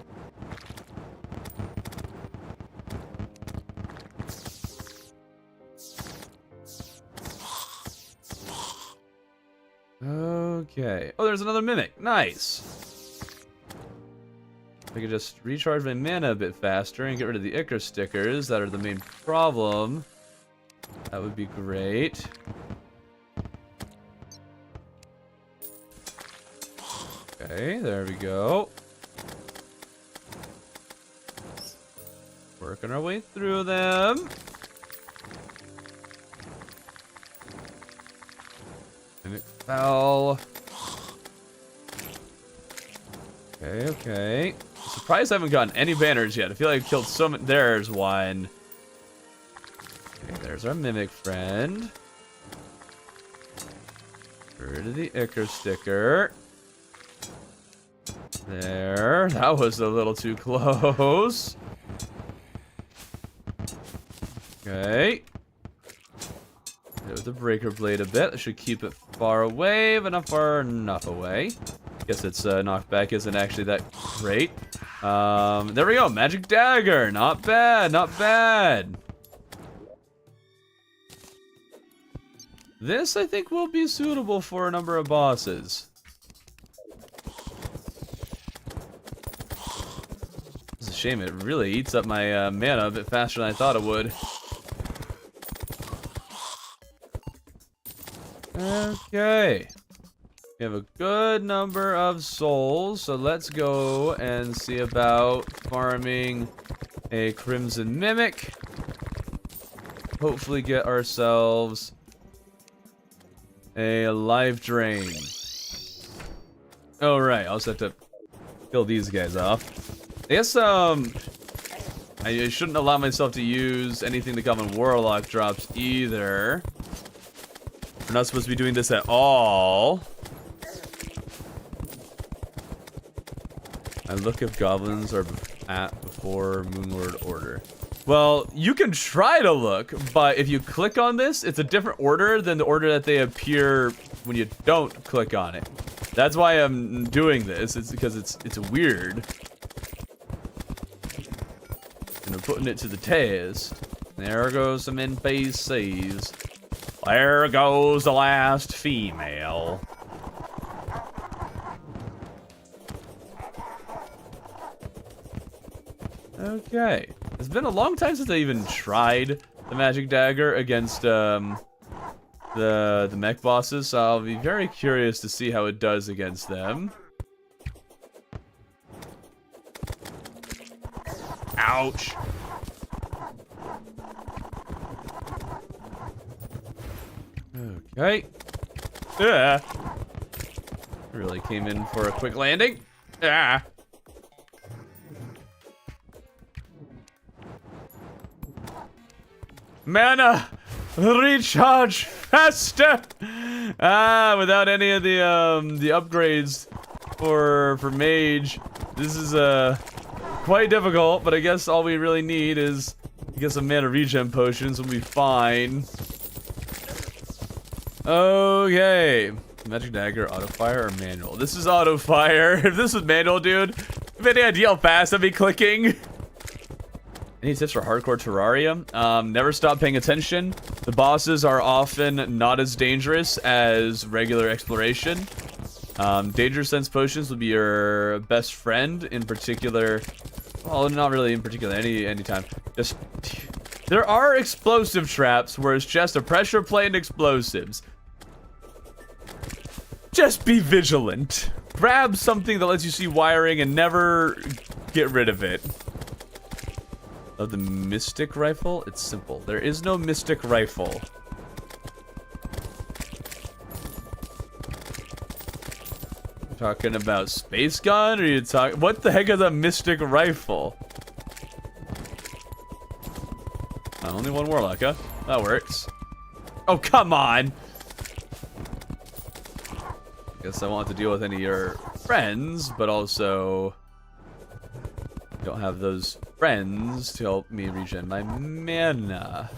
Okay. Oh, there's another mimic. Nice. I could just recharge my mana a bit faster and get rid of the Ichor stickers that are the main problem. That would be great. Okay, there we go. Working our way through them. And it fell. Okay, okay. Surprised I haven't gotten any banners yet. I feel like I've killed so many. There's one. Okay, there's our mimic friend. Get rid of the Ichor sticker. There. That was a little too close. Okay. Hit with the breaker blade a bit. That should keep it far away, but not far enough away. Guess its knockback isn't actually that great. There we go. Magic dagger. Not bad. Not bad. This, I think, will be suitable for a number of bosses. It's a shame. It really eats up my mana a bit faster than I thought it would. Okay. We have a good number of souls, so let's go and see about farming a Crimson Mimic. Hopefully get ourselves a life drain. Oh, right. I also have to kill these guys off. I guess, I shouldn't allow myself to use anything the Common Warlock drops either. We're not supposed to be doing this at all. I look if goblins are at before Moonlord Order. Well, you can try to look, but if you click on this, it's a different order than the order that they appear when you don't click on it. That's why I'm doing this. It's because it's weird. putting it to the test. There goes some NPCs. There goes the last female. Okay. It's been a long time since I even tried the magic dagger against the mech bosses, so I'll be very curious to see how it does against them. Ouch. Okay. Yeah. Really came in for a quick landing. Ah. Mana, recharge faster. Without any of the upgrades for mage, this is quite difficult. But I guess all we really need is get some mana regen potions. We'll be fine. Okay. Magic dagger, auto fire, or manual? This is auto fire. If this was manual, dude, have any idea how fast I'd be clicking? Any tips for hardcore Terraria? Never stop paying attention. The bosses are often not as dangerous as regular exploration. Danger sense potions would be your best friend in particular. Well, not really in particular, any time. Just there are explosive traps where it's just a pressure plate and explosives. Just be vigilant. Grab something that lets you see wiring and never get rid of it. Of the mystic rifle? It's simple. There is no mystic rifle. Talking about space gun, or are you talking? What the heck is a mystic rifle? Only one warlock, huh? That works. Oh, come on! Guess I won't have to deal with any of your friends, but also don't have those friends to help me regen my mana.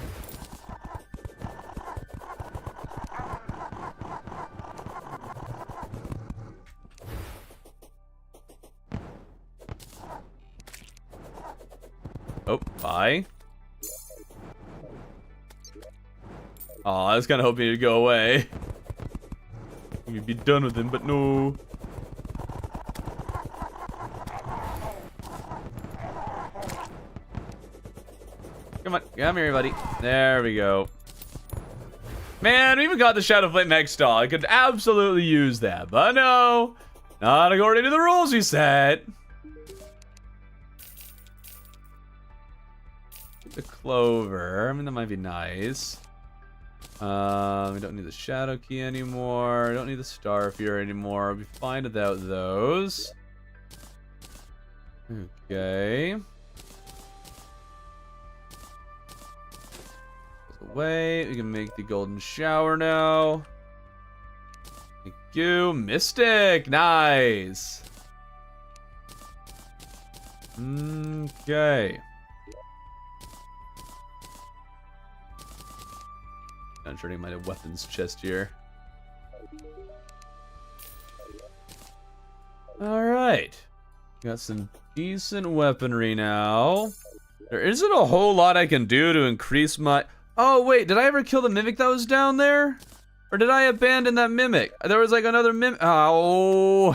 Oh, bye. Oh, I was kind of hoping he'd go away. We'd be done with him, but no. Come on, come here, buddy. There we go. Man, we even got the Shadowflame Hextall. I could absolutely use that, but no. Not according to the rules we set. The clover. I mean, that might be nice. We don't need the shadow key anymore. Don't need the star fear anymore. We'll be fine without those. Okay. Away. We can make the golden shower now. Thank you. Mystic. Nice. Okay. I'm turning my weapons chest here. Alright. Got some decent weaponry now. There isn't a whole lot I can do to increase my... Oh, wait. Did I ever kill the mimic that was down there? Or did I abandon that mimic? There was like another mimic... Oh.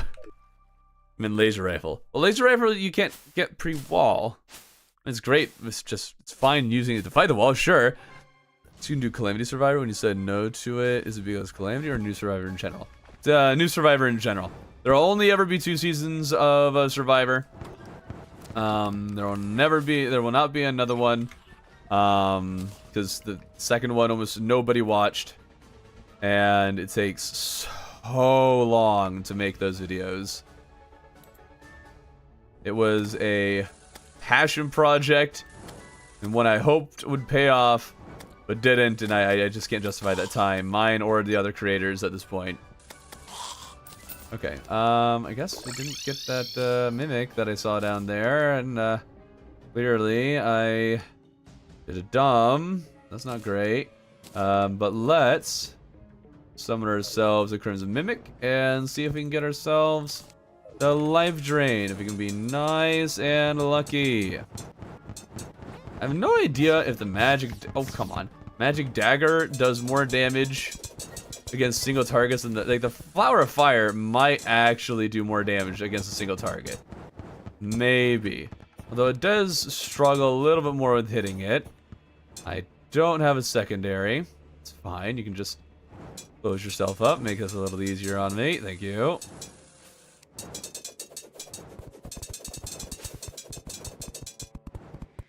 I'm in laser rifle. Well, laser rifle you can't get pre-wall. It's great. It's fine using it to fight the wall, sure. So you can do Calamity Survivor when you said no to it. Is it because Calamity or New Survivor in general? It's New Survivor in general. There will only ever be 2 seasons of Survivor. There will not be another one. Because the second one almost nobody watched. And it takes so long to make those videos. It was a passion project. And one I hoped would pay off. But didn't, and I just can't justify that time. Mine or the other creators at this point. Okay, I guess I didn't get that mimic that I saw down there, and clearly I did a dumb. That's not great. But let's summon ourselves a Crimson Mimic and see if we can get ourselves the Life Drain. If we can be nice and lucky. I have no idea if the magic... Oh, come on. Magic dagger does more damage against single targets than the flower of fire might actually do more damage against a single target. Maybe. Although it does struggle a little bit more with hitting it. I don't have a secondary. It's fine. You can just close yourself up. Make this a little easier on me. Thank you.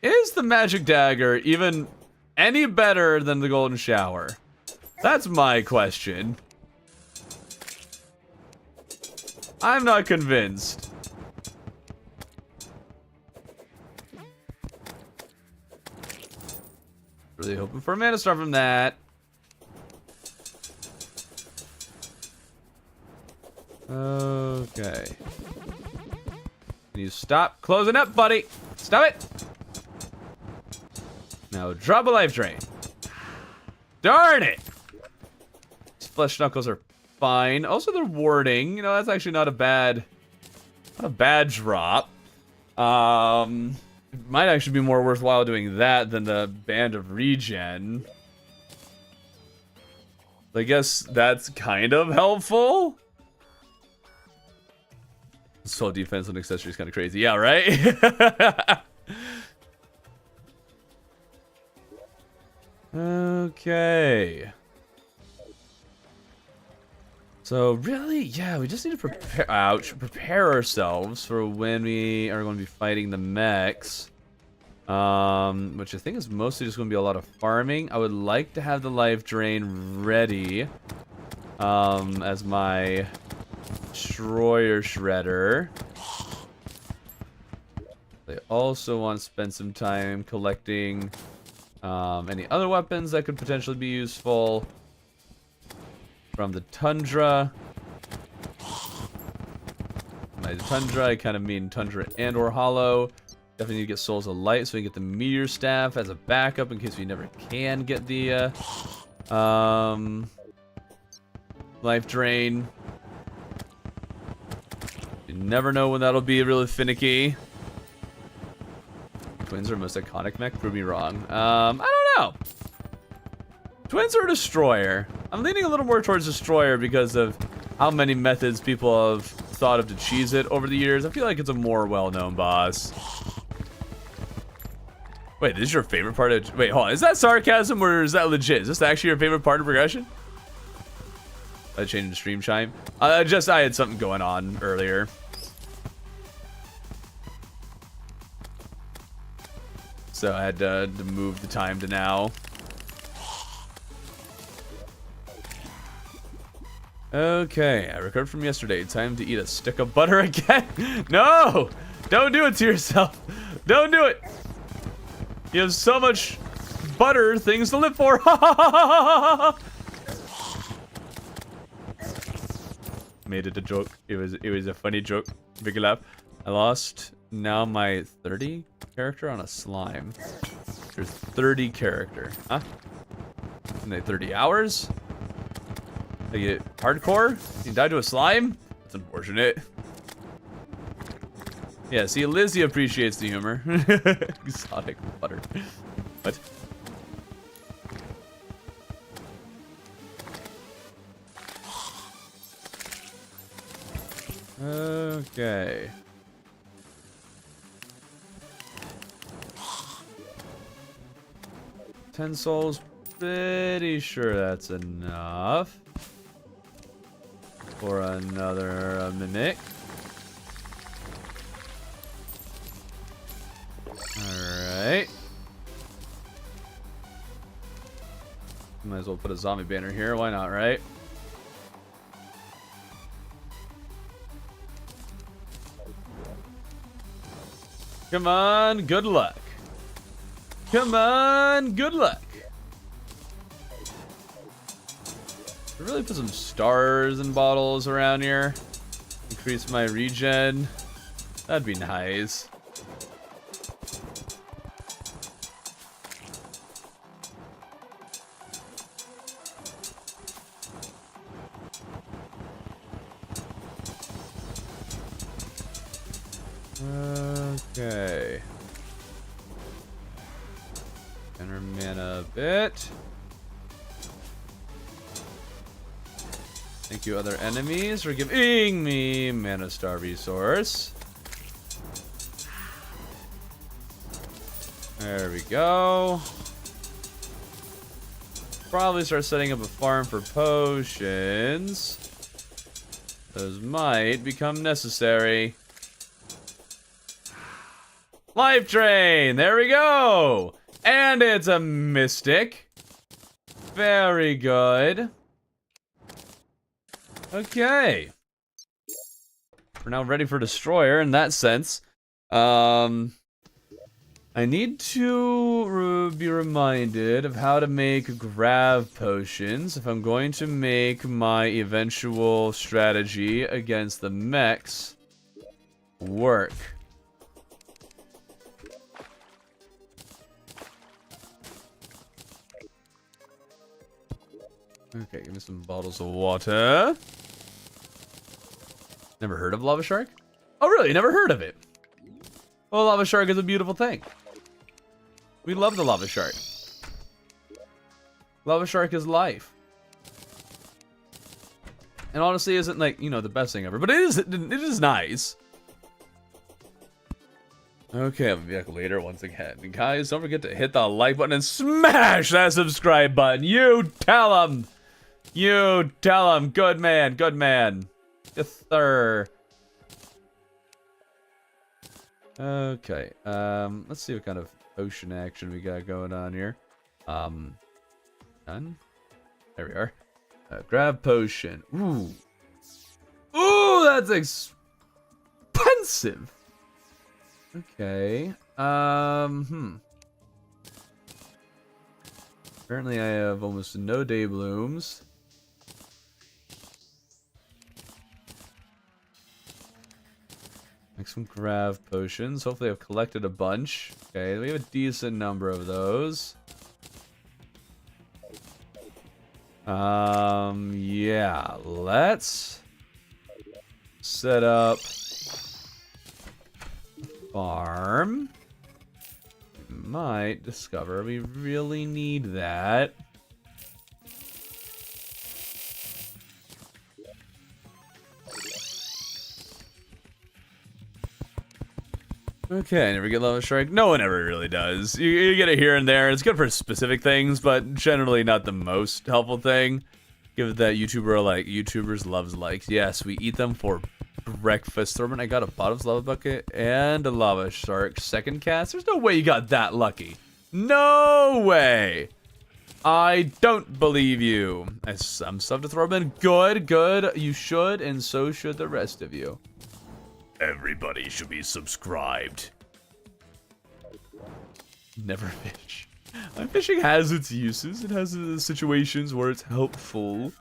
Is the magic dagger even any better than the golden shower? That's my question. I'm not convinced. Really hoping for a mana star from that. Okay. Can you stop closing up, buddy? Stop it! Now drop a life drain. Darn it! These flesh knuckles are fine. Also, they're warding. You know, that's actually not a bad drop. It might actually be more worthwhile doing that than the Band of Regen. I guess that's kind of helpful. Soul defense and accessory is kind of crazy. Yeah, right? Okay. So really, yeah, we just need to prepare ourselves for when we are going to be fighting the mechs. Which I think is mostly just going to be a lot of farming. I would like to have the life drain ready as my destroyer shredder. I also want to spend some time collecting any other weapons that could potentially be useful from the tundra. By the tundra, I kind of mean tundra and or hollow. Definitely need to get souls of light so we can get the meteor staff as a backup in case we never can get the life drain. You never know when that'll be really finicky. Twins are most iconic mech? Prove me wrong. I don't know. Twins or Destroyer? I'm leaning a little more towards Destroyer because of how many methods people have thought of to cheese it over the years. I feel like it's a more well-known boss. Wait, this is your favorite part of... Wait, hold on. Is that sarcasm or is that legit? Is this actually your favorite part of progression? I changed the stream chime. I had something going on earlier. So I had to move the time to now. Okay, I recovered from yesterday. Time to eat a stick of butter again. No! Don't do it to yourself. Don't do it. You have so much butter things to live for. Made it a joke. It was a funny joke. Big laugh. I lost now my 30 character on a slime. There's 30 character. Huh? And they 30 hours? They get hardcore? You died to a slime? That's unfortunate. Yeah, see, Lizzie appreciates the humor. Exotic butter. What? Okay. 10 souls. Pretty sure that's enough for another mimic. Alright. Might as well put a zombie banner here. Why not, right? Come on, good luck. Come on, good luck. Should really put some stars and bottles around here. Increase my regen. That'd be nice. Okay. And her mana a bit. Thank you, other enemies, for giving me mana star resource. There we go. Probably start setting up a farm for potions. Those might become necessary. Life Drain! There we go! And it's a Mystic. Very good. Okay. We're now ready for Destroyer in that sense. I need to be reminded of how to make grav potions if I'm going to make my eventual strategy against the mechs work. Okay, give me some bottles of water. Never heard of Lava Shark? Oh, really? Never heard of it? Well, Lava Shark is a beautiful thing. We love the Lava Shark. Lava Shark is life. And honestly, isn't like, you know, the best thing ever, but it is nice. Okay, I'll be back later once again. And guys, don't forget to hit the like button and smash that subscribe button. You tell them. You tell them. Good man. Good man. Yes, sir. Okay. Let's see what kind of potion action we got going on here. Done. There we are. Grab potion. Ooh. Ooh, that's expensive. Okay. Apparently I have almost no day blooms. Make some grav potions. Hopefully I've collected a bunch. Okay, we have a decent number of those. Yeah, let's set up farm. We might discover we really need that. Okay, never get Lava Strike. No one ever really does. You get it here and there. It's good for specific things, but generally not the most helpful thing. Give it that YouTubers loves likes. Yes, we eat them for breakfast. Thorman, I got a bottom's lava bucket and a lava shark second cast. There's no way you got that lucky. No way. I don't believe you. I'm subbed to Thorman. Good, good. You should, and so should the rest of you. Everybody should be subscribed. Never fish. Fishing has its uses. It has situations where it's helpful.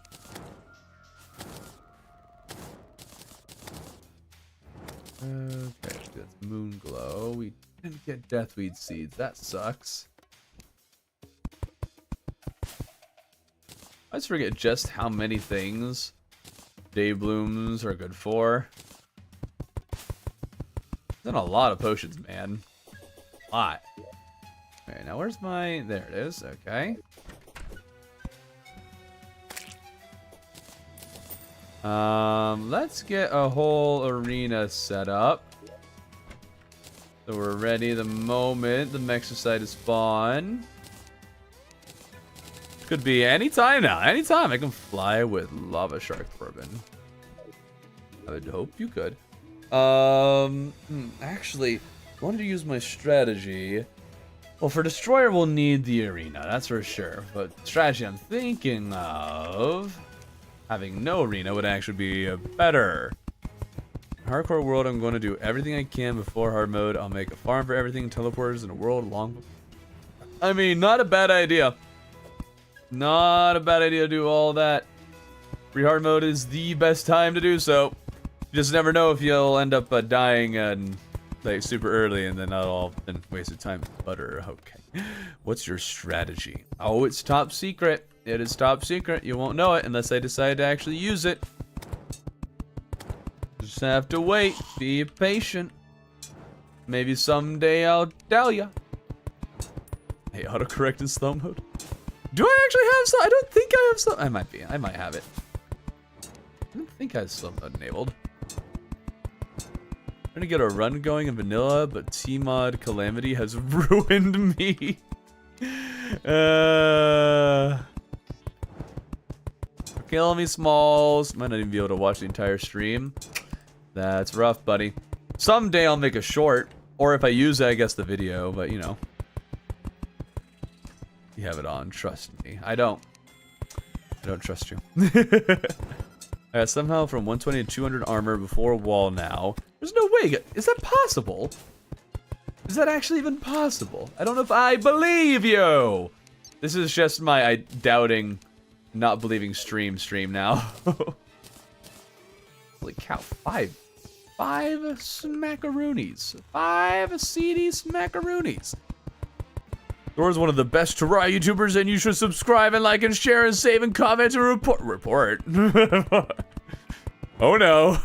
Okay, that's moon glow. We didn't get deathweed seeds. That sucks. I just forget just how many things day blooms are good for. Done a lot of potions, man. A lot. Okay, now where's my... There it is. Okay. Let's get a whole arena set up. So we're ready the moment the mechs decide to spawn. Could be any time now. Anytime I can fly with Lava Shark Bourbon. I would hope you could. Actually, I wanted to use my strategy. Well, for Destroyer, we'll need the arena, that's for sure. But the strategy I'm thinking of, having no arena would actually be better. In Hardcore World, I'm going to do everything I can before hard mode. I'll make a farm for everything, teleporters in a world long. I mean, not a bad idea. Not a bad idea to do all that. Pre-hard mode is the best time to do so. You just never know if you'll end up dying like super early and then not all been wasted time. Butter, okay. What's your strategy? Oh, it's top secret. It is top secret. You won't know it unless I decide to actually use it. Just have to wait. Be patient. Maybe someday I'll tell ya. Hey, autocorrect in slow mode. Do I actually have slow? I don't think I have slow. I might be. I might have it. I don't think I have slow mode enabled. I'm gonna get a run going in vanilla, but Tmod Calamity has ruined me. Kill me, Smalls. Might not even be able to watch the entire stream. That's rough, buddy. Someday I'll make a short, or if I use it, I guess the video, but you know. You have it on, trust me. I don't trust you. Somehow from 120 to 200 armor before wall now. There's no way. Is that possible? Is that actually even possible? I don't know if I believe you. This is just my doubting, not believing stream now. Holy cow, five smackaroonies. 5 seedy smackaroonies. Thor's one of the best Terraria YouTubers, and you should subscribe and like and share and save and comment and report. Oh no.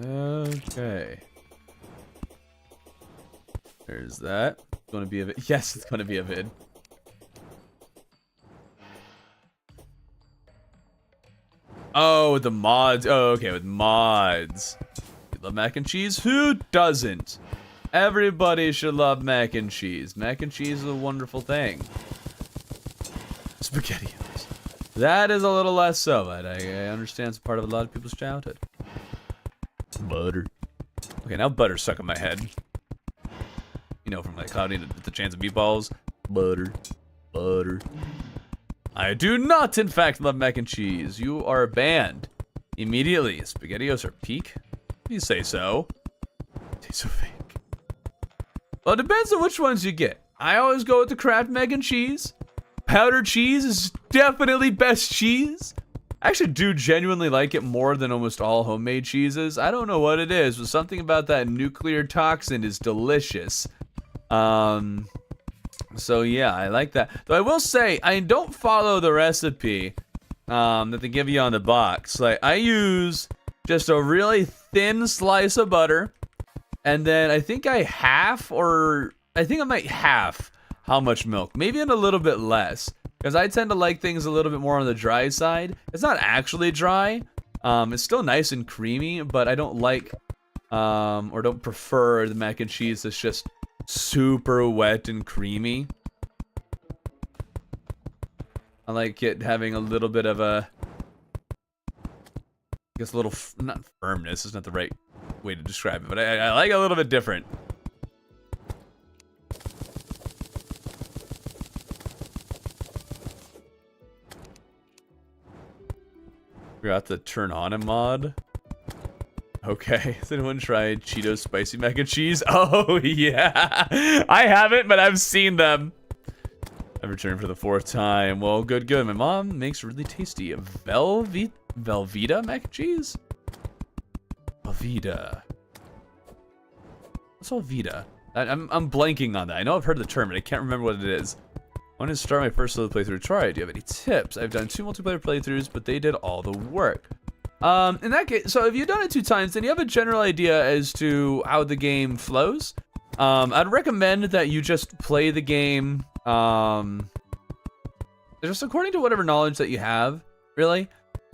Okay. There's that. It's gonna be a vid. Yes, it's gonna be a vid. Oh, with the mods. Oh, okay, with mods. You love mac and cheese? Who doesn't? Everybody should love mac and cheese. Mac and cheese is a wonderful thing. SpaghettiOs. That is a little less so, but I understand it's part of a lot of people's childhood. Butter. Okay, now butter's stuck in my head. You know, from like Cloudy with the Chance of Meatballs. Butter. Butter. I do not, in fact, love mac and cheese. You are banned. Immediately. SpaghettiOs are peak? You say so. Tastes so fake. Well, it depends on which ones you get. I always go with the Kraft mac and cheese. Powdered cheese is definitely best cheese. I actually do genuinely like it more than almost all homemade cheeses. I don't know what it is, but something about that nuclear toxin is delicious. So yeah, I like that. Though I will say, I don't follow the recipe that they give you on the box. Like, I use just a really thin slice of butter, and then I think I might half how much milk. Maybe a little bit less. Because I tend to like things a little bit more on the dry side. It's not actually dry. It's still nice and creamy, but I don't like, or don't prefer the mac and cheese that's just super wet and creamy. I like it having a little bit of a, I guess a little, not firmness is not the right way to describe it, but I like it a little bit different. Forgot to turn on a mod. Okay, has anyone tried Cheetos spicy mac and cheese? Oh yeah, I haven't, but I've seen them. I've returned for the 4th time. Well, good. My mom makes really tasty Velveeta mac and cheese. Velveeta. What's Velveeta? I'm blanking on that. I know I've heard the term, but I can't remember what it is. I want to start my first solo playthrough. Try. Do you have any tips? I've done 2 multiplayer playthroughs, but they did all the work. In that case, so if you've done it 2 times, then you have a general idea as to how the game flows. I'd recommend that you just play the game, just according to whatever knowledge that you have, really.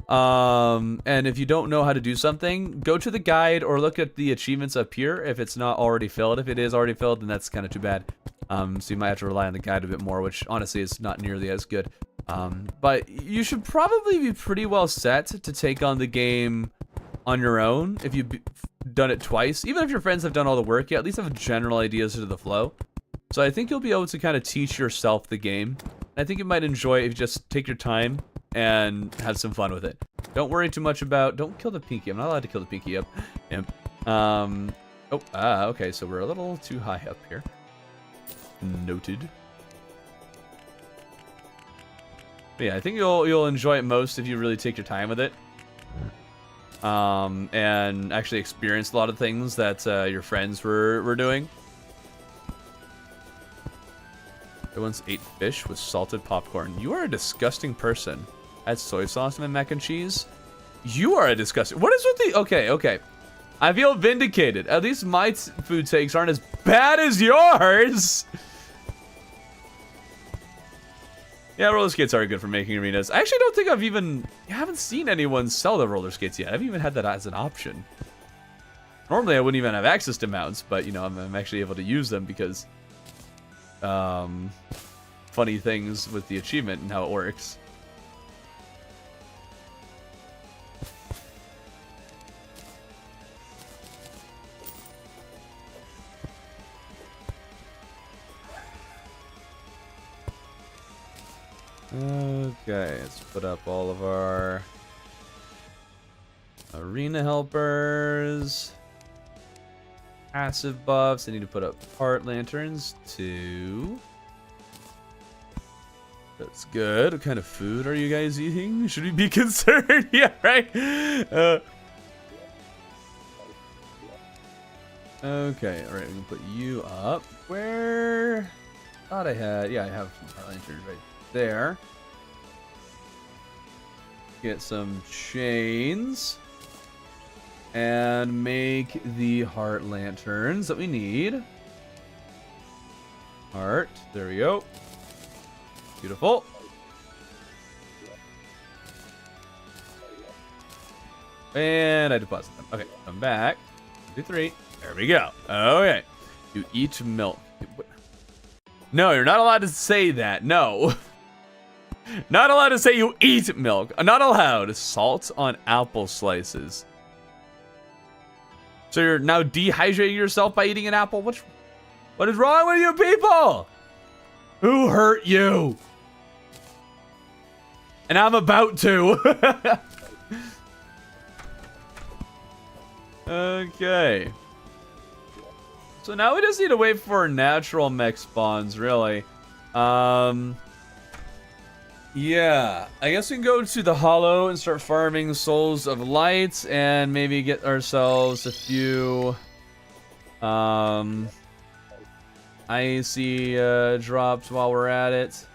And if you don't know how to do something, go to the guide or look at the achievements up here if it's not already filled. If it is already filled, then that's kind of too bad. So you might have to rely on the guide a bit more, which honestly is not nearly as good. But you should probably be pretty well set to take on the game on your own if you've done it twice. Even if your friends have done all the work, you at least have a general idea as to the flow. So I think you'll be able to kind of teach yourself the game. I think you might enjoy it if you just take your time and have some fun with it. Don't worry too much about... Don't kill the pinky. I'm not allowed to kill the pinky. Yep. Okay, so we're a little too high up here. Noted. But yeah, I think you'll enjoy it most if you really take your time with it. And actually experience a lot of things that your friends were doing. I once ate fish with salted popcorn. You are a disgusting person. Add soy sauce in my mac and cheese. You are a disgusting... What is with the... Okay. I feel vindicated. At least my food takes aren't as bad as yours. Yeah, roller skates are good for making arenas. I actually don't think I haven't seen anyone sell the roller skates yet. I haven't even had that as an option. Normally, I wouldn't even have access to mounts, but, you know, I'm actually able to use them because, funny things with the achievement and how it works. Okay, let's put up all of our arena helpers. Passive buffs. I need to put up heart lanterns too. That's good. What kind of food are you guys eating? Should we be concerned? Yeah, right? Okay, alright, we can put you up. Where? Thought I had. Yeah, I have some heart lanterns right there. Get some chains. And make the heart lanterns that we need. Heart. There we go. Beautiful. And I deposit them. Okay, come back. 1, 2, 3. There we go. Okay. You eat milk. No, you're not allowed to say that. No. Not allowed to say you eat milk. Not allowed. Salt on apple slices. So you're now dehydrating yourself by eating an apple? What is wrong with you people? Who hurt you? And I'm about to. Okay. So now we just need to wait for natural mech spawns, really. Yeah, I guess we can go to the Hollow and start farming Souls of Light and maybe get ourselves a few icy drops while we're at it.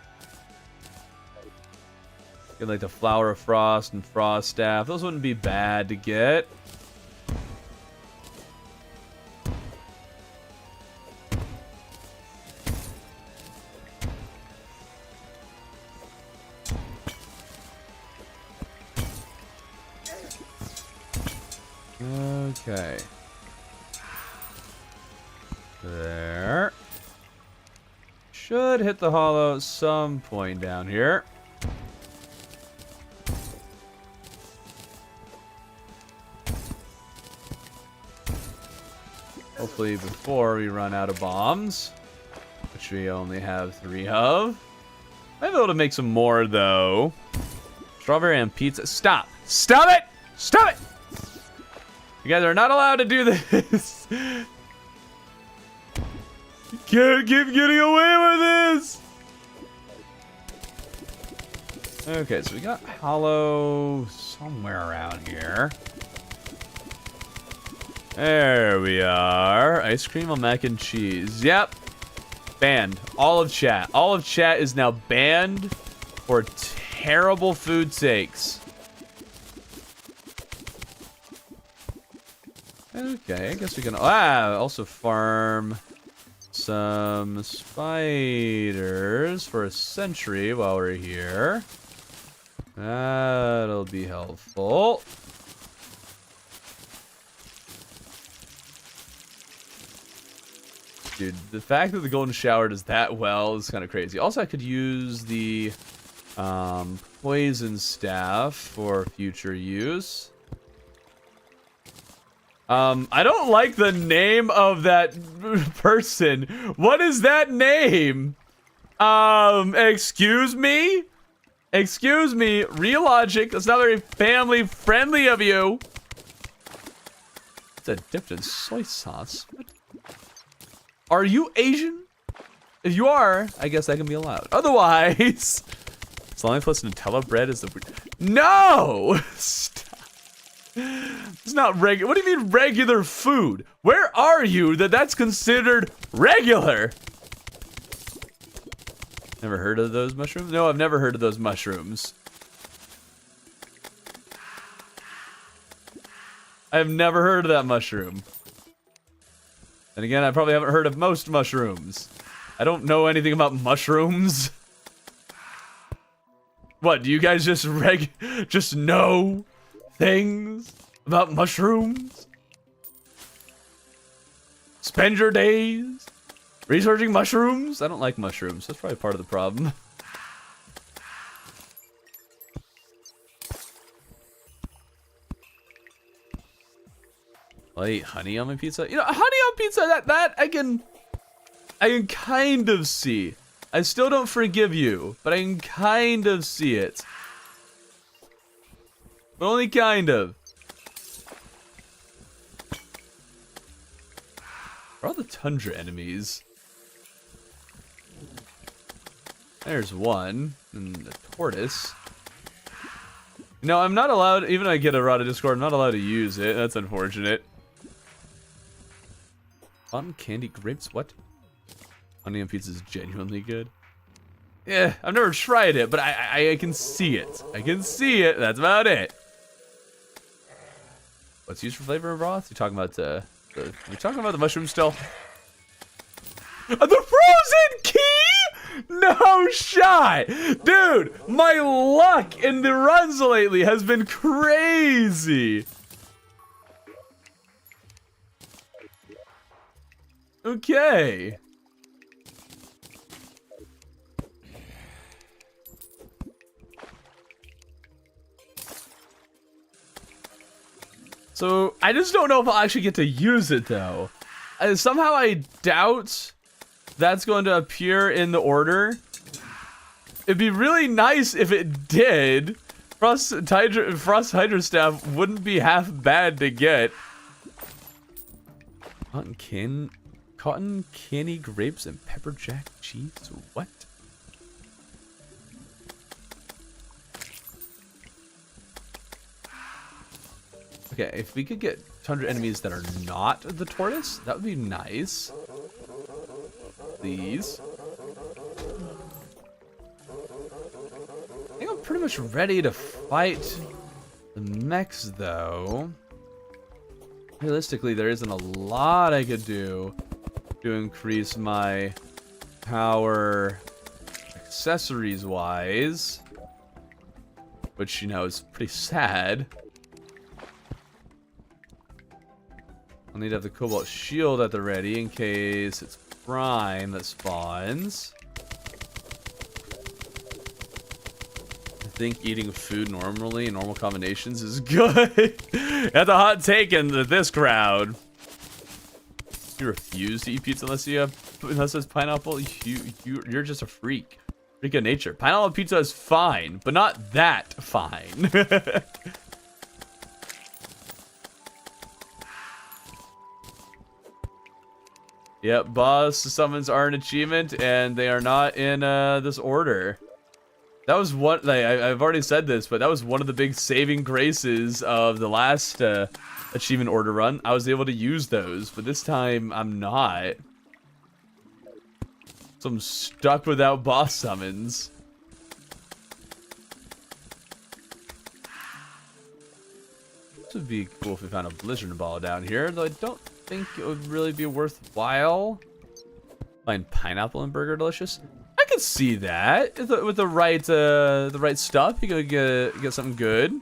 Get like the Flower of Frost and Frost Staff. Those wouldn't be bad to get. Okay. There. Should hit the hollow at some point down here. Hopefully before we run out of bombs, which we only have 3 of. Might be able to make some more though. Strawberry and pizza. Stop! Stop it! Stop it! You guys are not allowed to do this. You can't keep getting away with this. Okay, so we got hollow somewhere around here. There we are. Ice cream on mac and cheese. Yep. Banned. All of chat. All of chat is now banned for terrible food sakes. Okay, I guess we can also farm some spiders for a sentry while we're here. That'll be helpful. Dude, the fact that the golden shower does that well is kind of crazy. Also, I could use the poison staff for future use. I don't like the name of that person. What is that name? Excuse me? Excuse me. Real logic. That's not very family friendly of you. It's a dipped in soy sauce. What? Are you Asian? If you are, I guess that can be allowed. Otherwise, salami plus Nutella bread is the... No! Stop. It's not regular. What do you mean regular food? Where are you that's considered regular? Never heard of those mushrooms? No, I've never heard of those mushrooms. I have never heard of that mushroom. And again, I probably haven't heard of most mushrooms. I don't know anything about mushrooms. What, do you guys just know things about mushrooms? Spend your days researching mushrooms? I don't like mushrooms. That's probably part of the problem. I eat honey on my pizza. You know, honey on pizza, that I can kind of see. I still don't forgive you, but I can kind of see it. But only kind of. Where are all the tundra enemies? There's one, and the tortoise. No, I'm not allowed, even though I get a rod of Discord, I'm not allowed to use it. That's unfortunate. Cotton candy grapes, what? Honey on pizza is genuinely good. Yeah, I've never tried it, but I can see it. I can see it, that's about it. What's used for flavor in broth? You're talking about we're talking about the mushroom still? The frozen key? No shot! Dude, my luck in the runs lately has been crazy. Okay. So, I just don't know if I'll actually get to use it, though. Somehow I doubt that's going to appear in the order. It'd be really nice if it did. Frost Hydra Staff wouldn't be half bad to get. Cotton candy grapes and pepper jack cheese? What? Okay, if we could get tundra enemies that are not the tortoise, that would be nice. Please. I think I'm pretty much ready to fight the mechs, though. Realistically, there isn't a lot I could do to increase my power accessories-wise. Which, you know, is pretty sad. I'll need to have the Cobalt Shield at the ready in case it's Prime that spawns. I think eating food normally in normal combinations is good. That's a hot take in this crowd. You refuse to eat pizza unless it's pineapple. You're just a freak. Freak of nature. Pineapple pizza is fine, but not that fine. Yep, boss summons are an achievement, and they are not in this order. That was what, like, I've already said this, but that was one of the big saving graces of the last achievement order run. I was able to use those, but this time I'm not. So I'm stuck without boss summons. This would be cool if we found a blizzard ball down here, though I don't think it would really be worthwhile. Find pineapple and burger delicious. I could see that with the right stuff. You could get something good.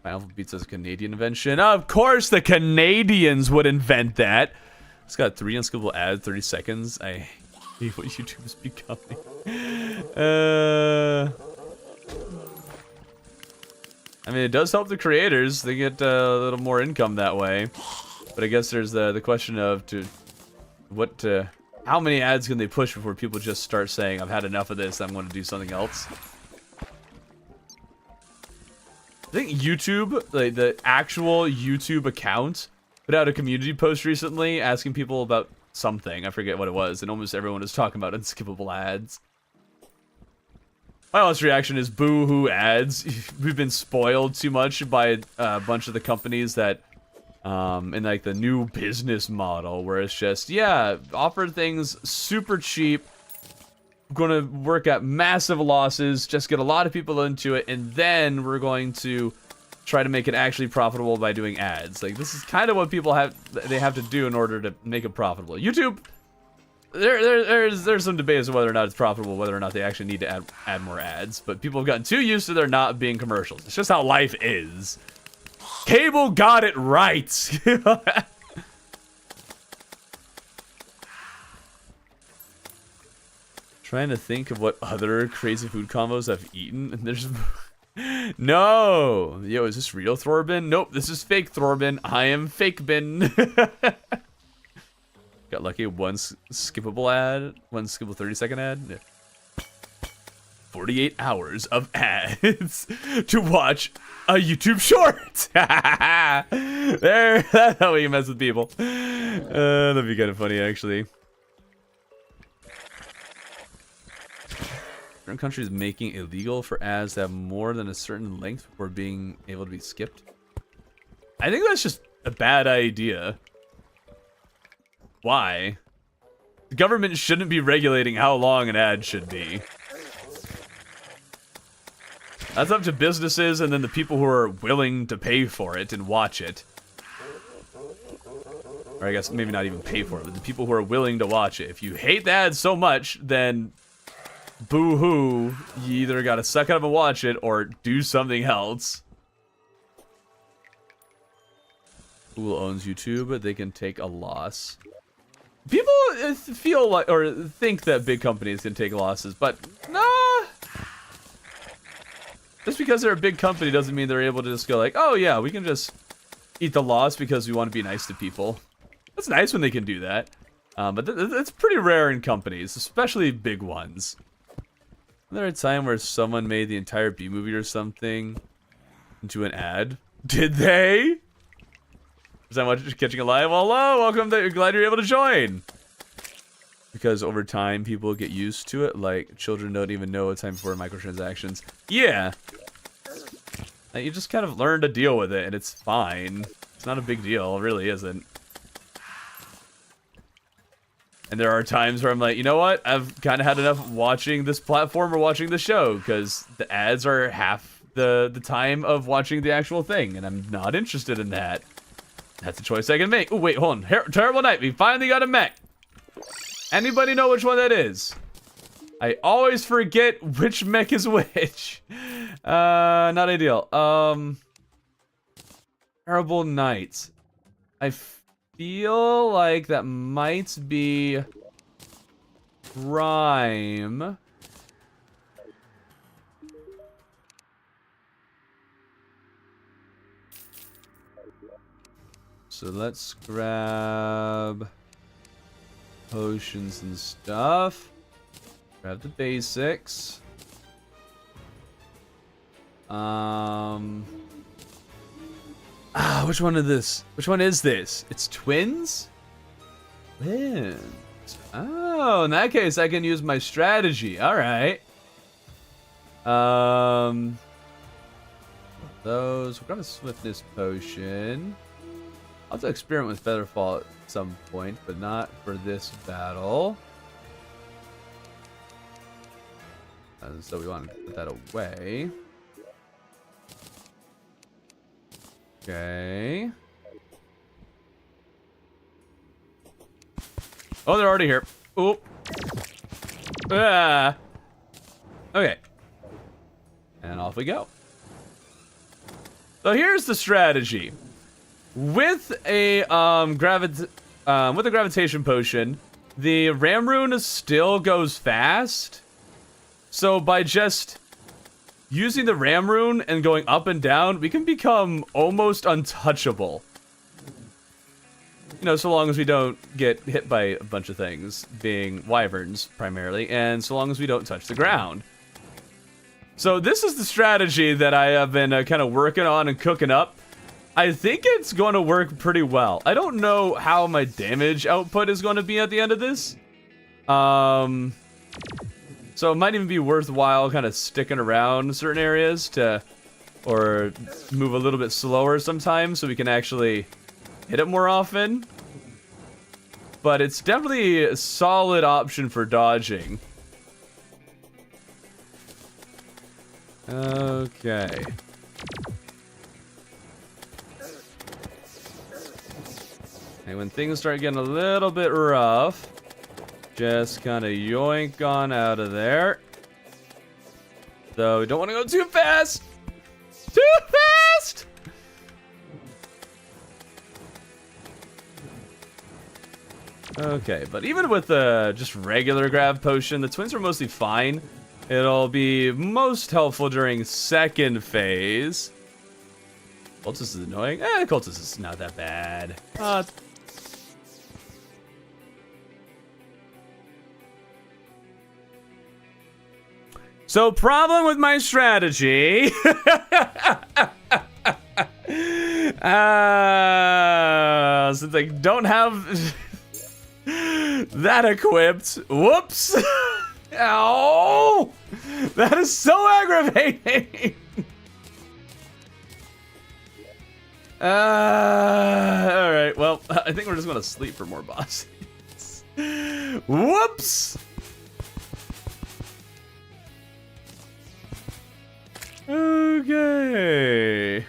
Pineapple pizza's a Canadian invention. Of course, the Canadians would invent that. It's got 3 unskippable ads, 30 seconds. I hate what YouTube is becoming. I mean, it does help the creators. They get a little more income that way. But I guess there's the question of how many ads can they push before people just start saying, I've had enough of this, I'm going to do something else. I think YouTube, like the actual YouTube account, put out a community post recently asking people about something. I forget what it was, and almost everyone was talking about unskippable ads. My honest reaction is boo-hoo ads. We've been spoiled too much by a bunch of the companies that, in like the new business model, where it's just, yeah, offer things super cheap, gonna work at massive losses, just get a lot of people into it, and then we're going to try to make it actually profitable by doing ads. Like, this is kind of what people have to do in order to make it profitable. YouTube, there's some debate as to whether or not it's profitable, whether or not they actually need to add more ads, but people have gotten too used to there not being commercials. It's just how life is. Cable got it right. Trying to think of what other crazy food combos I've eaten, and there's no. Yo, is this real Thorbin? Nope, this is fake Thorbin. I am fake bin. Got lucky. One skippable ad, one skippable 30-second ad. Yeah. 48 hours of ads to watch a YouTube short. There, that's how we mess with people. That'd be kind of funny, actually. Certain countries making illegal for ads that have more than a certain length before being able to be skipped. I think that's just a bad idea. Why? The government shouldn't be regulating how long an ad should be. That's up to businesses and then the people who are willing to pay for it and watch it. Or I guess maybe not even pay for it, but the people who are willing to watch it. If you hate the ad so much, then boo-hoo, you either gotta suck it up and watch it or do something else. Google owns YouTube, but they can take a loss. People feel like, or think that big companies can take losses, but nah. Just because they're a big company doesn't mean they're able to just go like, oh yeah, we can just eat the loss because we want to be nice to people. That's nice when they can do that. But it's pretty rare in companies, especially big ones. Wasn't there a time where someone made the entire B movie or something into an ad? Did they? Is that much catching a live? Well, hello, welcome. Glad you're able to join. Because over time, people get used to it. Like, children don't even know it's time for microtransactions. Yeah. Like, you just kind of learn to deal with it, and it's fine. It's not a big deal. It really isn't. And there are times where I'm like, you know what? I've kind of had enough watching this platform or watching the show, because the ads are half the time of watching the actual thing, and I'm not interested in that. That's a choice I can make. Oh, wait, hold on. Terrible night. We finally got a mech. Anybody know which one that is? I always forget which mech is which. Not ideal. Terrible night. I feel like that might be Prime. So let's grab potions and stuff. Grab the basics. Which one is this? Which one is this? It's twins? Twins. Oh, in that case, I can use my strategy. All right. Those. We're gonna swiftness potion. I'll have to experiment with Featherfall at some point, but not for this battle. So we want to put that away. Okay. Oh, they're already here. Oop. Ah. Okay. And off we go. So here's the strategy. With a gravitation potion, the ram rune still goes fast. So by just using the ram rune and going up and down, we can become almost untouchable. You know, so long as we don't get hit by a bunch of things, being wyverns primarily, and so long as we don't touch the ground. So this is the strategy that I have been kind of working on and cooking up. I think it's going to work pretty well. I don't know how my damage output is going to be at the end of this. So it might even be worthwhile kind of sticking around certain areas to, or move a little bit slower sometimes so we can actually hit it more often. But it's definitely a solid option for dodging. Okay. And when things start getting a little bit rough, just kind of yoink on out of there. Though we don't want to go too fast. Too fast! Okay, but even with just regular grav potion, the twins are mostly fine. It'll be most helpful during second phase. Cultist is annoying. Cultist is not that bad. So problem with my strategy. Since I don't have that equipped. Whoops. Ow. That is so aggravating. Alright, well, I think we're just gonna sleep for more bosses. Whoops! Okay.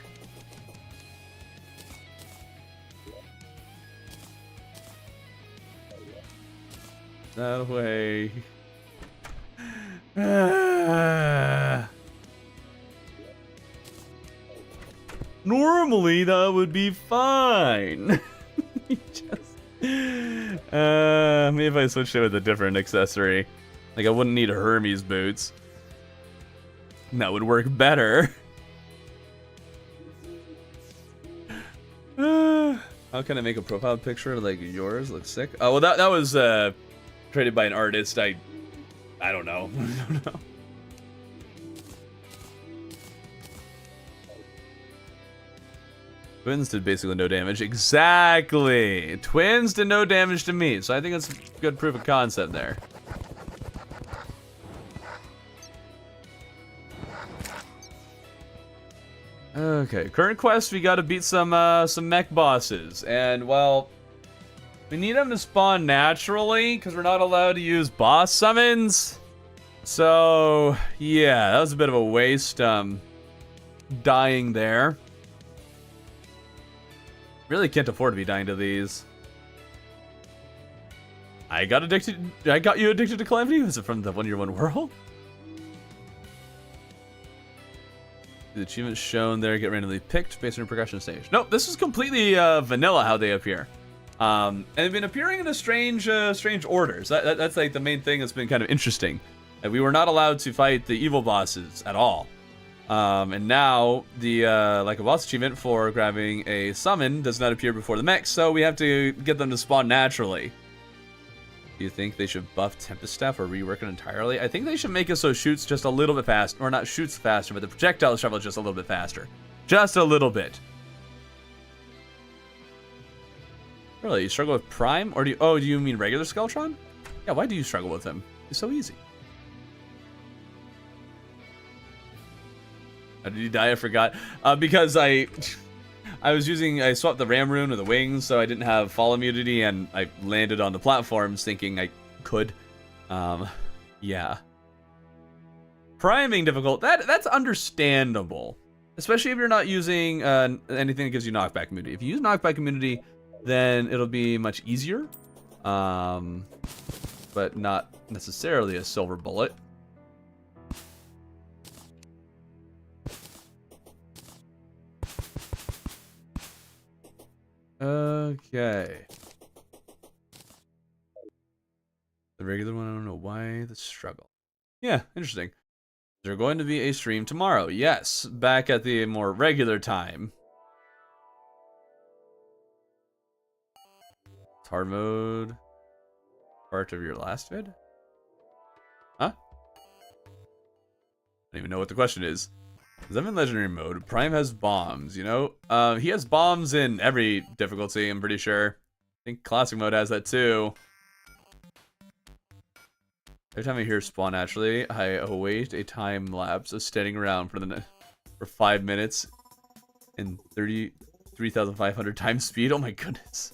That way. Normally that would be fine. Maybe if I switched it with a different accessory, like I wouldn't need Hermes boots. That would work better. How can I make a profile picture like yours? Looks sick. Oh well, that was created by an artist. I don't know. I don't know. Twins did basically no damage. Exactly. Twins did no damage to me, so I think that's a good proof of concept there. Okay, current quest, we gotta beat some mech bosses, and well, we need them to spawn naturally because we're not allowed to use boss summons. So yeah, that was a bit of a waste. Dying there. Really can't afford to be dying to these. I got you addicted to Calamity? Was it from the 1 Year 1 World? The achievements shown there get randomly picked based on your progression stage. Nope, this is completely vanilla how they appear. And they've been appearing in a strange orders. That's like the main thing that's been kind of interesting. And we were not allowed to fight the evil bosses at all. And now the like a boss achievement for grabbing a summon does not appear before the mechs, so we have to get them to spawn naturally. Do you think they should buff Tempest Staff or rework it entirely? I think they should make it so shoots just a little bit faster, or not shoots faster, but the projectiles travel just a little bit faster. Just a little bit. Really, you struggle with Prime? Or do you mean regular Skeletron? Yeah, why do you struggle with him? He's so easy. How did he die? I forgot. Because I swapped the Ram Rune with the wings, so I didn't have fall immunity, and I landed on the platforms thinking I could. Yeah. Prime being difficult, that's understandable. Especially if you're not using anything that gives you knockback immunity. If you use knockback immunity, then it'll be much easier. But not necessarily a silver bullet. Okay. The regular one, I don't know why the struggle. Yeah, interesting. There's going to be a stream tomorrow. Yes, back at the more regular time. It's hard mode. Part of your last vid? Huh? I don't even know what the question is. Because I'm in legendary mode. Prime has bombs, you know? He has bombs in every difficulty, I'm pretty sure. I think classic mode has that too. Every time I hear spawn naturally, I await a time lapse of standing around for 5 minutes and 33,500 times speed. Oh my goodness.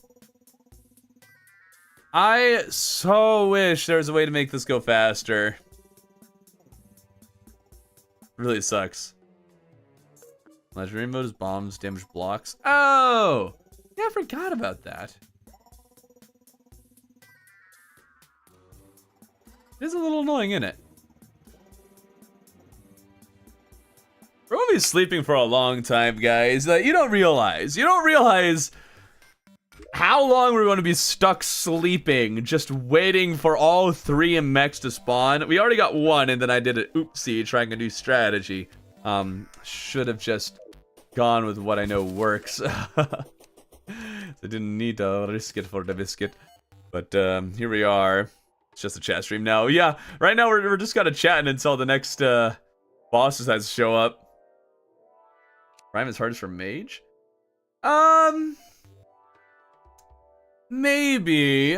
I so wish there was a way to make this go faster. Really sucks. Legendary mode is bombs, damage blocks. Oh! Yeah, I forgot about that. It's a little annoying, isn't it? We're gonna be sleeping for a long time, guys. You don't realize how long we're going to be stuck sleeping, just waiting for all 3 mechs to spawn. We already got 1, and then I did an oopsie trying a new strategy. Should have just gone with what I know works. I didn't need to risk it for the biscuit. But here we are. It's just a chat stream now. Yeah, right now we're just kind of chatting until the next boss decides to show up. Prime is hardest for mage? Maybe.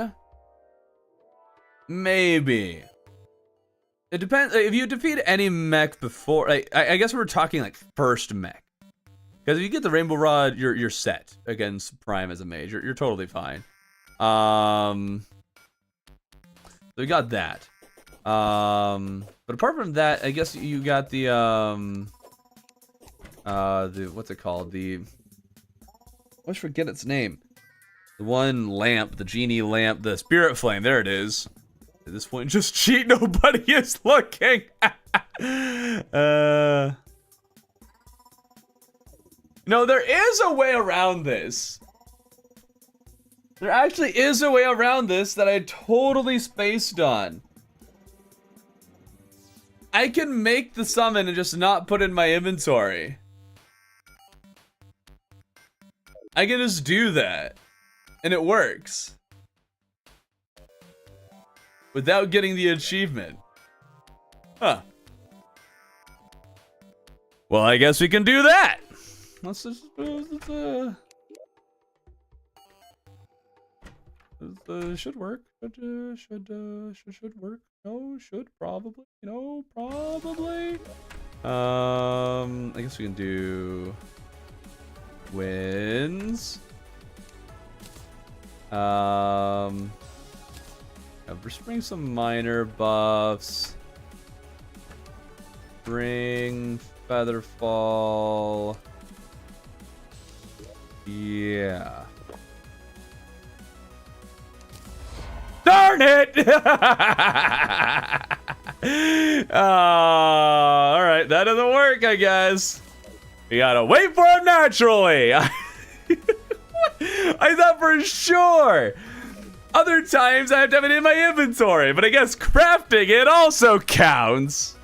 It depends. If you defeat any mech before, I guess we're talking like first mech. Because if you get the Rainbow Rod, you're set against Prime as a mage. You're totally fine. So we got that. But apart from that, I guess you got the what's it called? I always forget its name. The one lamp, the genie lamp, the spirit flame. There it is. At this point, just cheat. Nobody is looking. No, there is a way around this. There actually is a way around this that I totally spaced on. I can make the summon and just not put it in my inventory. I can just do that. And it works. Without getting the achievement. Huh. Well, I guess we can do that. Let's just... should work. Should work. No, should probably. No, probably. I guess we can do wins. Bring some minor buffs. Bring Featherfall. Yeah. Darn it! Alright, that doesn't work, I guess. We gotta wait for him naturally. I thought for sure. Other times I have to have it in my inventory, but I guess crafting it also counts.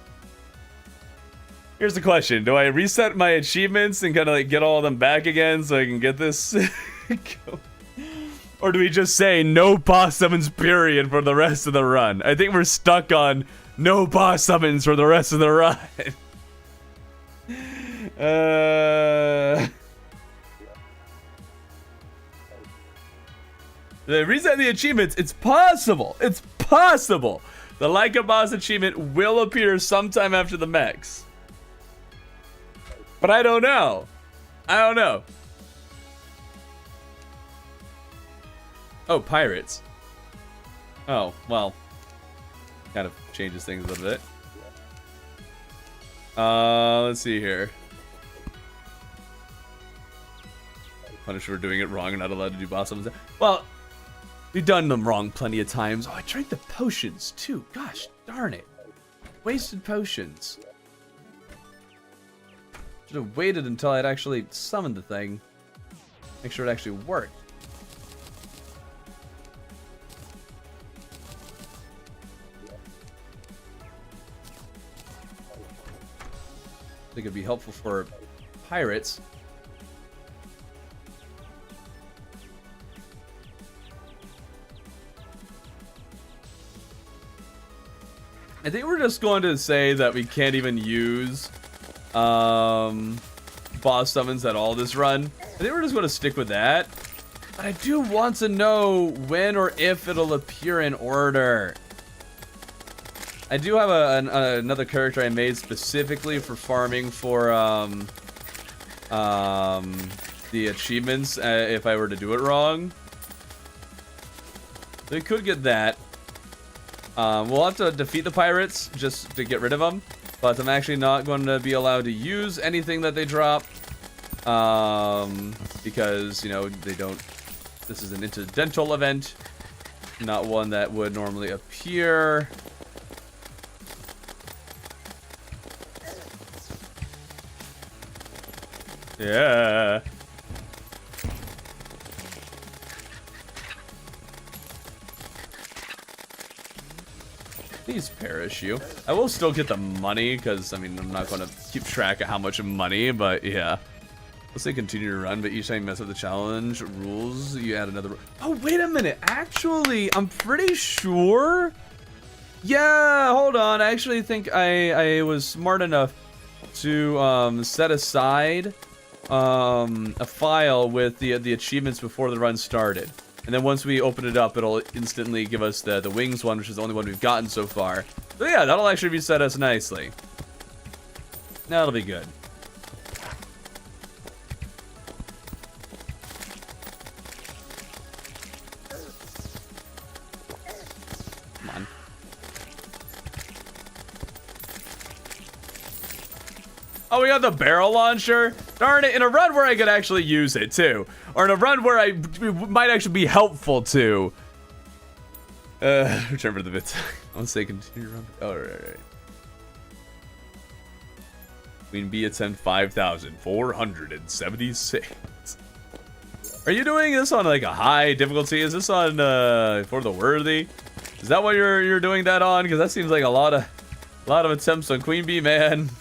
Here's the question. Do I reset my achievements and kind of like get all of them back again so I can get this? Or do we just say no boss summons period for the rest of the run? I think we're stuck on no boss summons for the rest of the run. Reset the achievements. It's possible. It's possible. The like a boss achievement will appear sometime after the mechs. But I don't know. I don't know. Oh, pirates. Oh, well. Kind of changes things a little bit. Let's see here. Punish for doing it wrong and not allowed to do boss summons. Well, we've done them wrong plenty of times. Oh, I drank the potions too. Gosh darn it. Wasted potions. Should have waited until I'd actually summoned the thing. Make sure it actually worked. I think it'd be helpful for pirates. I think we're just going to say that we can't even use boss summons at all this run. I think we're just going to stick with that. But I do want to know when or if it'll appear in order. I do have another character I made specifically for farming for the achievements if I were to do it wrong. So we could get that. We'll have to defeat the pirates just to get rid of them, but I'm actually not going to be allowed to use anything that they drop because, you know, they don't. This is an incidental event, not one that would normally appear. Yeah. Please perish you. I will still get the money, because, I mean, I'm not going to keep track of how much money, but yeah. Let's say continue to run, but each time you mess up the challenge rules, you add another... Oh, wait a minute. Actually, I'm pretty sure... Yeah, hold on. I actually think I was smart enough to set aside a file with the achievements before the run started. And then once we open it up, it'll instantly give us the wings one, which is the only one we've gotten so far. So yeah, that'll actually reset us nicely. That'll be good. Come on. Oh, we got the barrel launcher? Darn it, in a run where I could actually use it, too. Or in a run where it might actually be helpful, too. Return for the bits. I'll say continue run. Oh, right. Queen Bee attempt 5,476. Are you doing this on, like, a high difficulty? Is this on, for the worthy? Is that what you're doing that on? Because that seems like a lot of attempts on Queen Bee, man.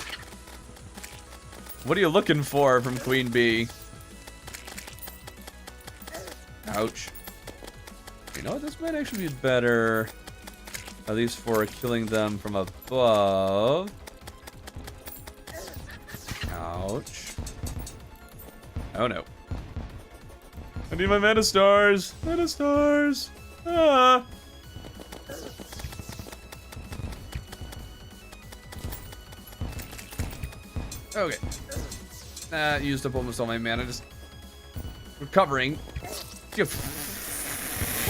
What are you looking for from Queen Bee? Ouch. You know what? This might actually be better. At least for killing them from above. Ouch. Oh no. I need my mana stars. Mana stars. Ah. Okay. Used up almost all my mana. Just recovering.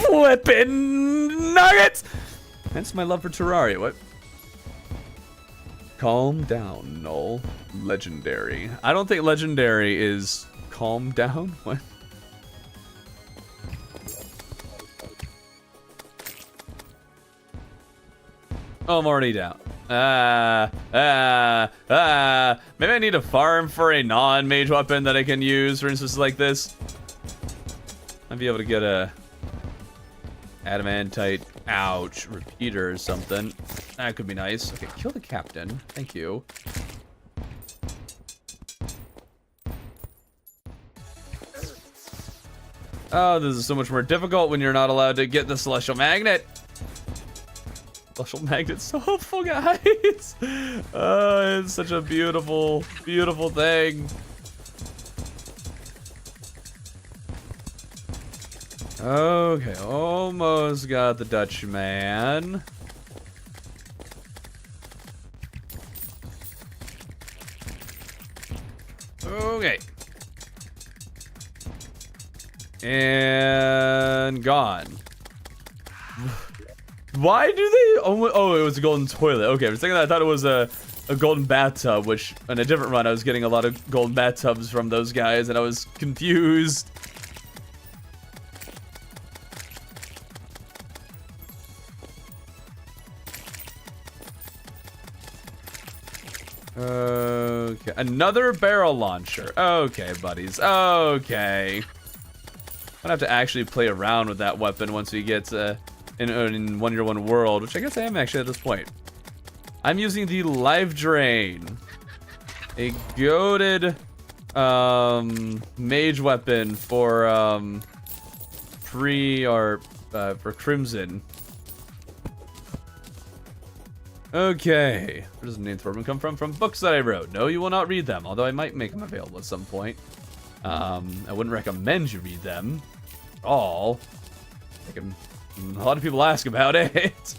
Flippin' nuggets! Hence my love for Terraria. What? Calm down, Null. Legendary. I don't think legendary is calm down. What? Oh, I'm already down. Maybe I need to farm for a non-mage weapon that I can use, for instance, like this. I'd be able to get a adamantite, ouch, repeater or something. That could be nice. Okay, kill the captain. Thank you. Oh, this is so much more difficult when you're not allowed to get the celestial magnet. Celestial magnet's so helpful, guys. It's such a beautiful, beautiful thing. Okay, almost got the Dutchman. Okay. And gone. Why do they... Oh, it was a golden toilet. Okay, I was thinking that. I thought it was a golden bathtub, which in a different run I was getting a lot of golden bathtubs from those guys, and I was confused. Okay, another barrel launcher. Okay, buddies. Okay. I'm gonna have to actually play around with that weapon once we get in One Year One World, which I guess I am actually at this point. I'm using the Life Drain, a goated mage weapon for for Crimson. Okay, where does the name Thorburn come from? From books that I wrote. No, you will not read them, although I might make them available at some point. I wouldn't recommend you read them at all. A lot of people ask about it.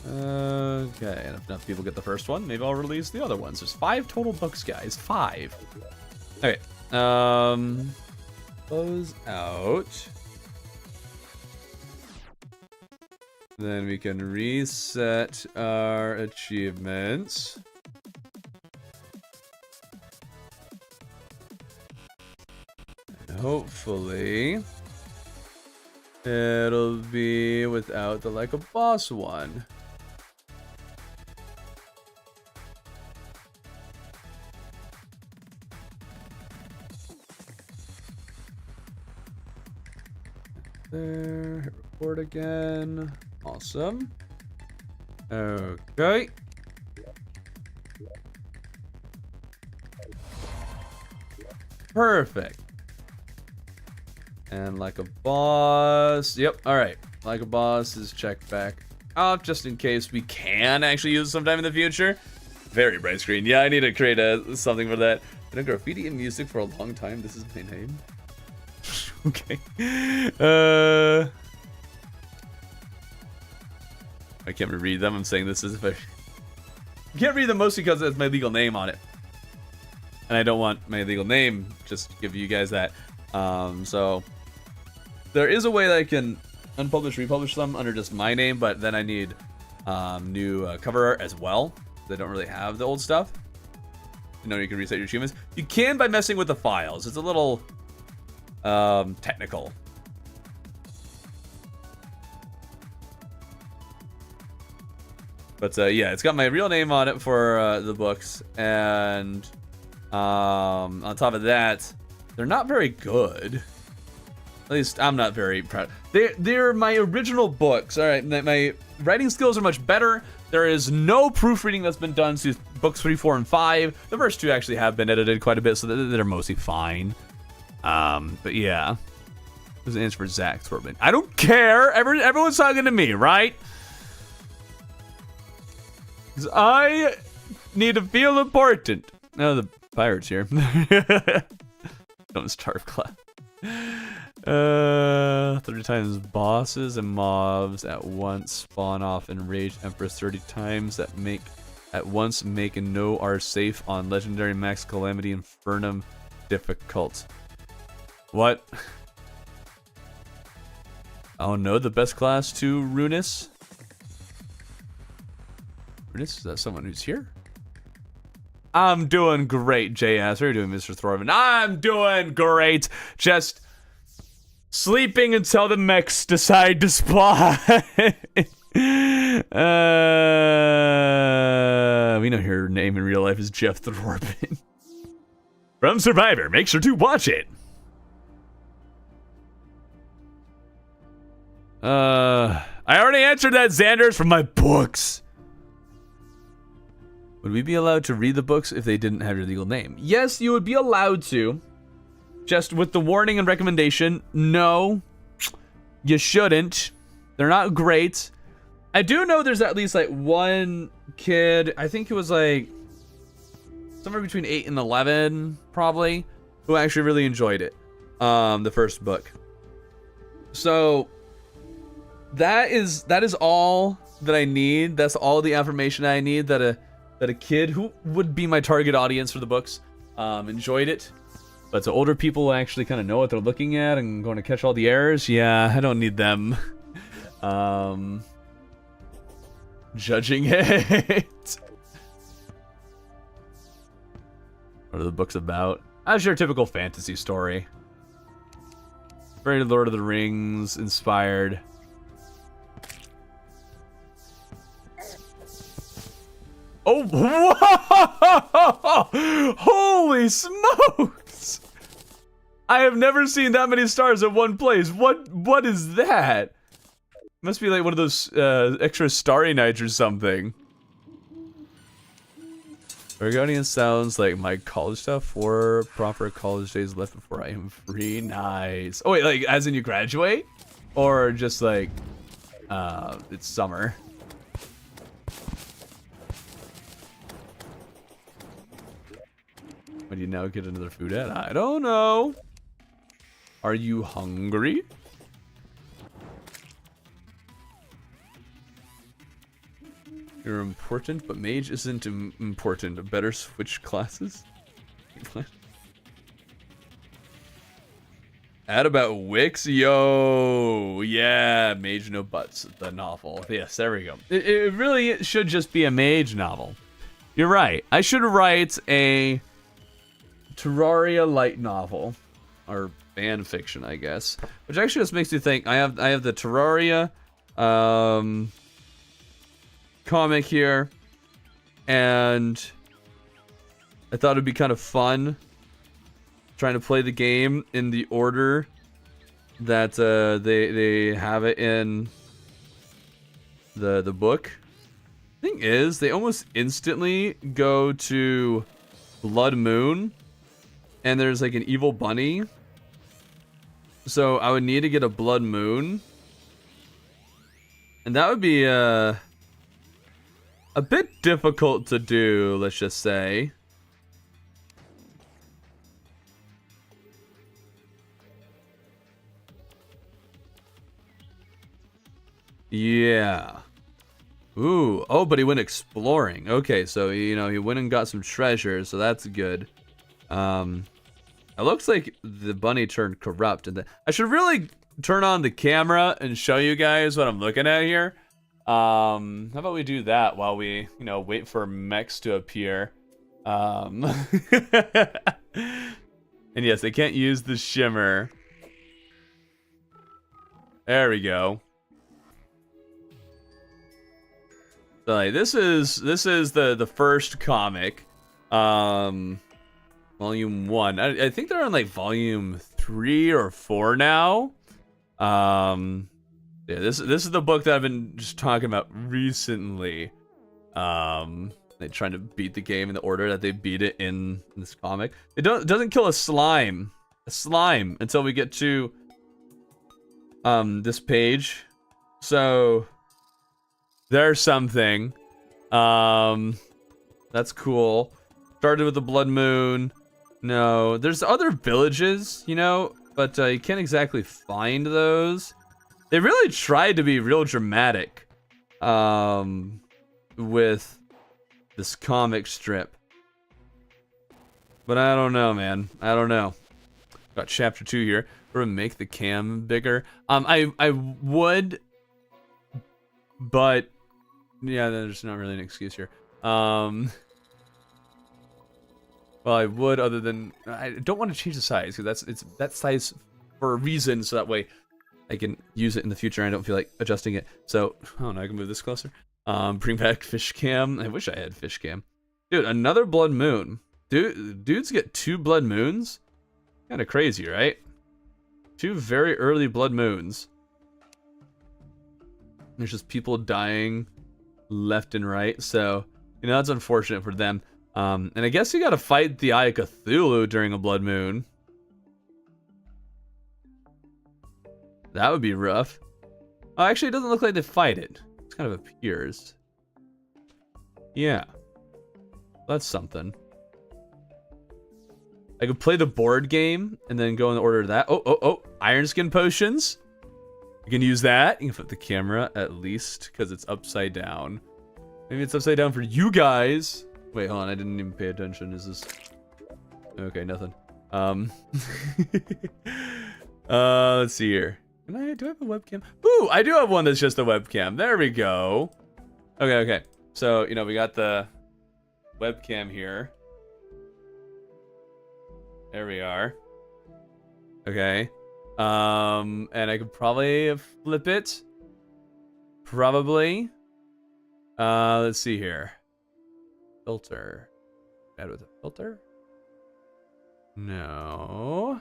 Okay, and if enough people get the first one, maybe I'll release the other ones. There's 5 total books, guys. 5. Okay, close out. Then we can reset our achievements. And hopefully, it'll be without the like a boss one. there. Hit record again. Awesome. Okay. Perfect. And like a boss. Yep. All right. Like a boss is checked back off just in case we can actually use it sometime in the future. Very bright screen. Yeah, I need to create something for that. Been a graffiti and music for a long time. This is my name. Okay. I can't read them. I'm saying this as if I can't read them mostly because it's my legal name on it. And I don't want my legal name just to give you guys that. So there is a way that I can unpublish, republish them under just my name, but then I need new cover art as well. They don't really have the old stuff. You know, you can reset your achievements. You can by messing with the files. It's a little technical. But yeah, it's got my real name on it for the books, and on top of that, they're not very good. At least I'm not very proud. They're my original books. All right, my writing skills are much better. There is no proofreading that's been done to books 3, 4, and 5. The first 2 actually have been edited quite a bit, so they're mostly fine. But yeah, there's an answer for Zach Torben. I don't care. Everyone's talking to me, right? 'Cause I need to feel important. No, the pirate's here. Don't starve class. 30 times bosses and mobs at once spawn off enraged empress 30 times that make at once make and know are safe on legendary max calamity infernum difficult. What? Oh no, the best class to Runis. Runis, is that someone who's here? I'm doing great, JS. How are you doing, Mr. Thorvin? I'm doing great. Just sleeping until the mechs decide to spawn. We know your name in real life is Jeff Thorvin. From Survivor. Make sure to watch it. I already answered that, Xanders, from my books. Would we be allowed to read the books if they didn't have your legal name? Yes, you would be allowed to. Just with the warning and recommendation, no, you shouldn't. They're not great. I do know there's at least like one kid, I think it was like somewhere between 8 and 11 probably, who actually really enjoyed it. The first book. So that is all that I need. That's all the information I need that a kid who would be my target audience for the books enjoyed it. But so older people actually kind of know what they're looking at and going to catch all the errors. Yeah, I don't need them judging it. What are the books about? As your typical fantasy story. Very Lord of the Rings inspired. Oh, whoa! Holy smokes! I have never seen that many stars at one place. What is that? Must be like one of those extra starry nights or something. Oregonian sounds like my college stuff. 4 proper college days left before I am free. Nice. Oh wait, like as in you graduate? Or just like it's summer? When do you now get another food at? I don't know. Are you hungry? You're important, but mage isn't important. Better switch classes? Add about Wix? Yo! Yeah, Mage No Butts, the novel. Yes, there we go. It really should just be a mage novel. You're right. I should write a Terraria light novel. Or fan fiction, I guess. Which actually just makes me think, I have the Terraria comic here, and I thought it'd be kind of fun trying to play the game in the Order that they have it in the book. Thing is, they almost instantly go to Blood Moon, and there's like an evil bunny. So I would need to get a Blood Moon, and that would be a bit difficult to do, let's just say. Yeah. Ooh. Oh, but he went exploring. Okay, so, you know, he went and got some treasure, so that's good. It looks like the bunny turned corrupt. And I should really turn on the camera and show you guys what I'm looking at here. How about we do that while we, you know, wait for mechs to appear. And yes, they can't use the shimmer. There we go. So like, this is the first comic, volume 1. I think they're on like volume 3 or 4 now. Yeah, this is the book that I've been just talking about recently. They trying to beat the game in the order that they beat it in this comic. It doesn't kill a slime until we get to this page. So there's something. That's cool. Started with the Blood Moon. No, there's other villages, you know, but you can't exactly find those. They really tried to be real dramatic with this comic strip. But I don't know, man. I don't know. Got chapter 2 here. We're gonna make the cam bigger. I would, but yeah, there's not really an excuse here. Well, I would, other than I don't want to change the size because it's that size for a reason, so that way I can use it in the future. And I don't feel like adjusting it. So, oh no, I can move this closer. Bring back fish cam. I wish I had fish cam. Dude, another Blood Moon. Dudes get 2 Blood Moons. Kind of crazy, right? 2 very early Blood Moons. There's just people dying left and right. So, you know, that's unfortunate for them. And I guess you gotta fight the Eye of Cthulhu during a Blood Moon. That would be rough. Oh, actually, it doesn't look like they fight it. It kind of appears. Yeah. That's something. I could play the board game and then go in the order of that. Oh. Iron Skin potions. You can use that. You can flip the camera at least because it's upside down. Maybe it's upside down for you guys. Wait, hold on. I didn't even pay attention. Is this... Okay, nothing. Let's see here. Do I have a webcam? Ooh, I do have one that's just a webcam. There we go. Okay. So, you know, we got the webcam here. There we are. Okay. And I could probably flip it. Probably. Let's see here. Filter. Add with a filter? No.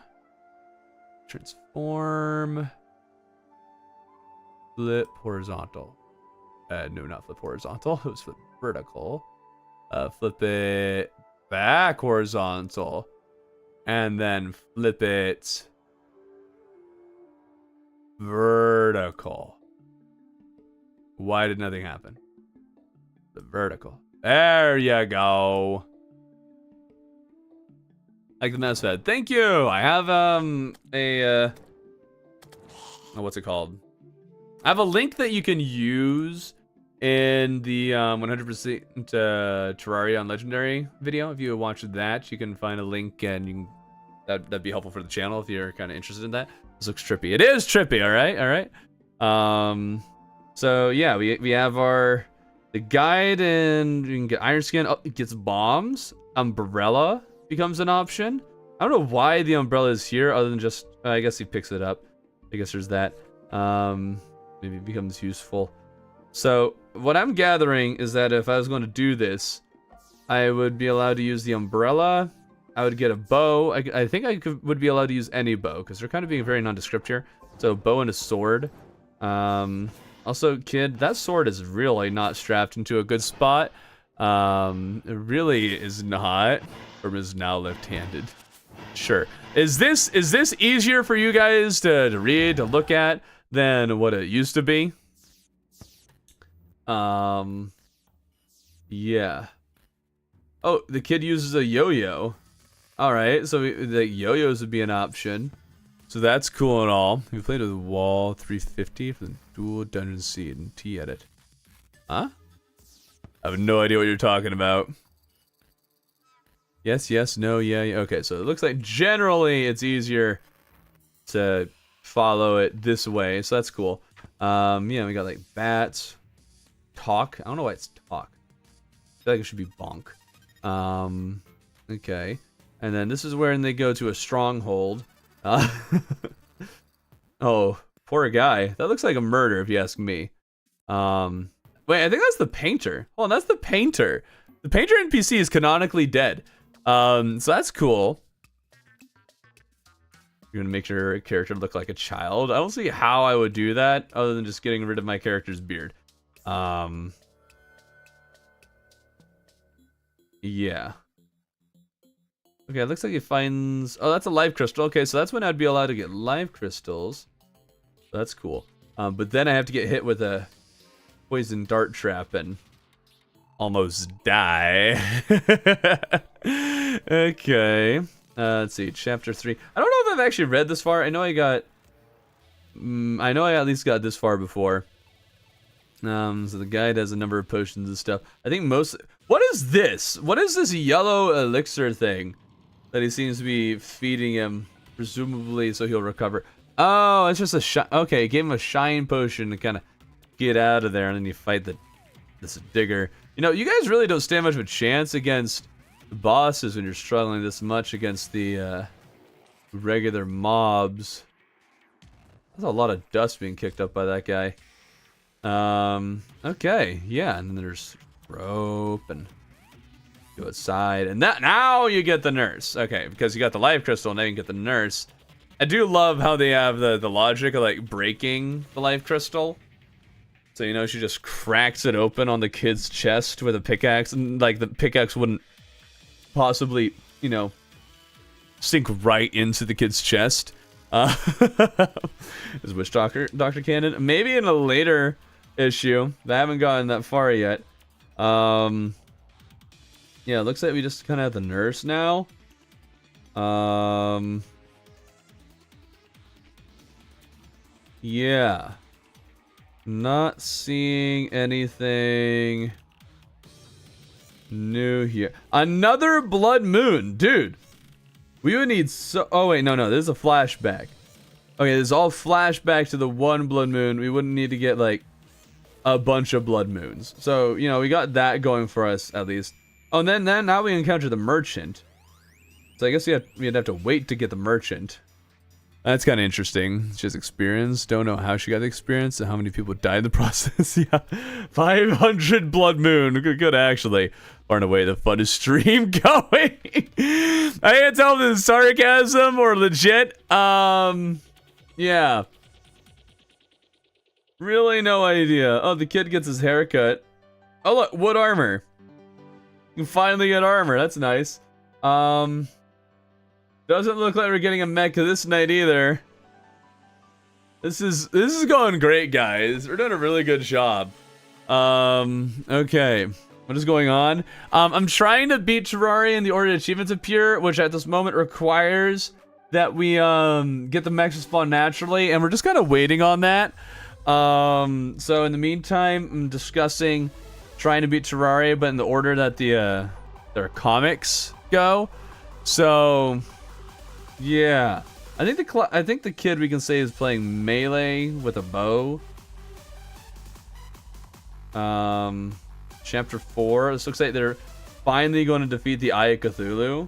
Transform. Flip horizontal. No, not flip horizontal. It was flip vertical. Flip it back horizontal. And then flip it vertical. Why did nothing happen? The vertical. There you go. Like the mouse pad. Thank you. I have what's it called? I have a link that you can use in the 100% Terraria on Legendary video. If you watched that, you can find a link and you can, that'd be helpful for the channel if you're kind of interested in that. This looks trippy. It is trippy. All right. So yeah, we have the guide, and you can get Iron Skin. Oh, it gets bombs. Umbrella becomes an option. I don't know why the umbrella is here, other than just I guess he picks it up. I guess there's that. Maybe it becomes useful. So what I'm gathering is that if I was going to do this, I would be allowed to use the umbrella. I would get a bow. I think I would be allowed to use any bow because they're kind of being very nondescript here. So bow and a sword. Also, kid, that sword is really not strapped into a good spot. It really is not. Or is now left-handed. Sure. Is this easier for you guys to read, to look at, than what it used to be? Yeah. Oh, the kid uses a yo-yo. Alright, so the yo-yos would be an option. So that's cool and all. We played with Wall 350 for the dual dungeon seed and T-edit. Huh? I have no idea what you're talking about. Yes, yes, no, yeah, yeah. Okay, so it looks like generally it's easier to follow it this way, so that's cool. Yeah, we got like bats, talk. I don't know why it's talk. I feel like it should be bonk. Okay. And then this is where they go to a stronghold. Oh, poor guy. That looks like a murder if you ask me. Wait, I think that's the painter. Oh, that's the painter. The painter NPC is canonically dead. So that's cool. You're gonna make your character look like a child. I don't see how I would do that other than just getting rid of my character's beard. Yeah. Okay, it looks like he finds... Oh, that's a life crystal. Okay, so that's when I'd be allowed to get life crystals. That's cool. But then I have to get hit with a poison dart trap and almost die. Okay. Let's see, chapter 3. I don't know if I've actually read this far. I know I got... I know I at least got this far before. So the guide has a number of potions and stuff. I think most... What is this? What is this yellow elixir thing that he seems to be feeding him, presumably so he'll recover? Oh, it's just a shine. Okay, he gave him a shine potion to kind of get out of there, and then you fight this digger. You know, you guys really don't stand much of a chance against the bosses when you're struggling this much against the regular mobs. There's a lot of dust being kicked up by that guy. Okay, yeah, and then there's rope and go outside, and that now you get the nurse. Okay, because you got the life crystal, now you can get the nurse. I do love how they have the logic of like breaking the life crystal. So you know she just cracks it open on the kid's chest with a pickaxe, and like the pickaxe wouldn't possibly, you know, sink right into the kid's chest. Is Witch Doctor canon? Maybe in a later issue. I haven't gotten that far yet. Yeah, it looks like we just kind of have the nurse now. Yeah. Not seeing anything new here. Another blood moon, dude. We would need so... Oh, wait, no, this is a flashback. Okay, this is all flashback to the one blood moon. We wouldn't need to get, like, a bunch of blood moons. So, you know, we got that going for us, at least. Oh, and then now we encounter the merchant. So I guess we'd have to wait to get the merchant. That's kind of interesting. She has experience. Don't know how she got the experience and how many people died in the process. Yeah, 500 blood moon. Good, actually. Far and away the funnest stream going. I can't tell if this is sarcasm or legit. Yeah. Really no idea. Oh, the kid gets his haircut. Oh, look, wood armor. You can finally get armor. That's nice. Doesn't look like we're getting a mecha this night either. This is going great, guys. We're doing a really good job. Okay. What is going on? I'm trying to beat Terraria and the Order achievements appear, which at this moment requires that we get the mechs to spawn naturally, and we're just kind of waiting on that. So in the meantime, I'm discussing trying to beat Terraria, but in the order that their comics go. So yeah, I think the kid we can say is playing melee with a bow. Chapter 4. This looks like they're finally going to defeat the Eye of Cthulhu.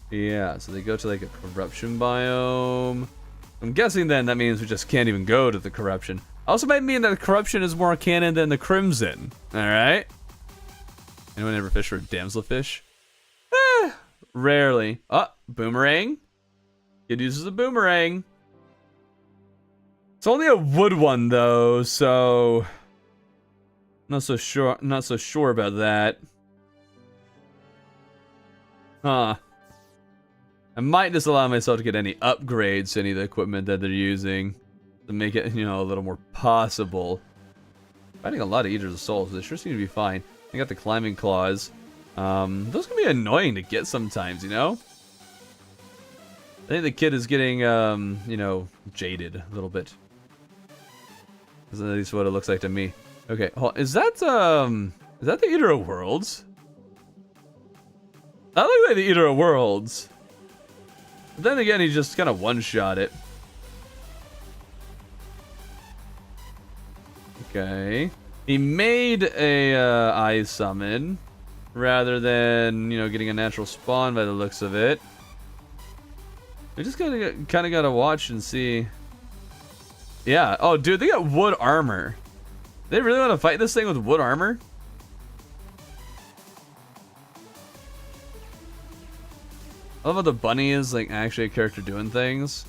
Yeah, so they go to like a corruption biome. I'm guessing then that means we just can't even go to the corruption. Also might mean that the corruption is more canon than the crimson. Alright? Anyone ever fish for a damselfish? Rarely. Oh, boomerang. Kid uses a boomerang. It's only a wood one though, so not so sure about that. Huh. I might just allow myself to get any upgrades to any of the equipment that they're using to make it, you know, a little more possible. Finding a lot of Eaters of Souls, they sure seem to be fine. I got the climbing claws. Those can be annoying to get sometimes, you know? I think the kid is getting, you know, jaded a little bit. That's at least what it looks like to me. Okay, is that the Eater of Worlds? That looks like the Eater of Worlds. But then again, he just kind of one-shot it. Okay. He made a eye summon rather than, you know, getting a natural spawn by the looks of it. We just kind of gotta watch and see. Yeah. Oh, dude, they got wood armor. They really want to fight this thing with wood armor? I love how the bunny is like actually a character doing things.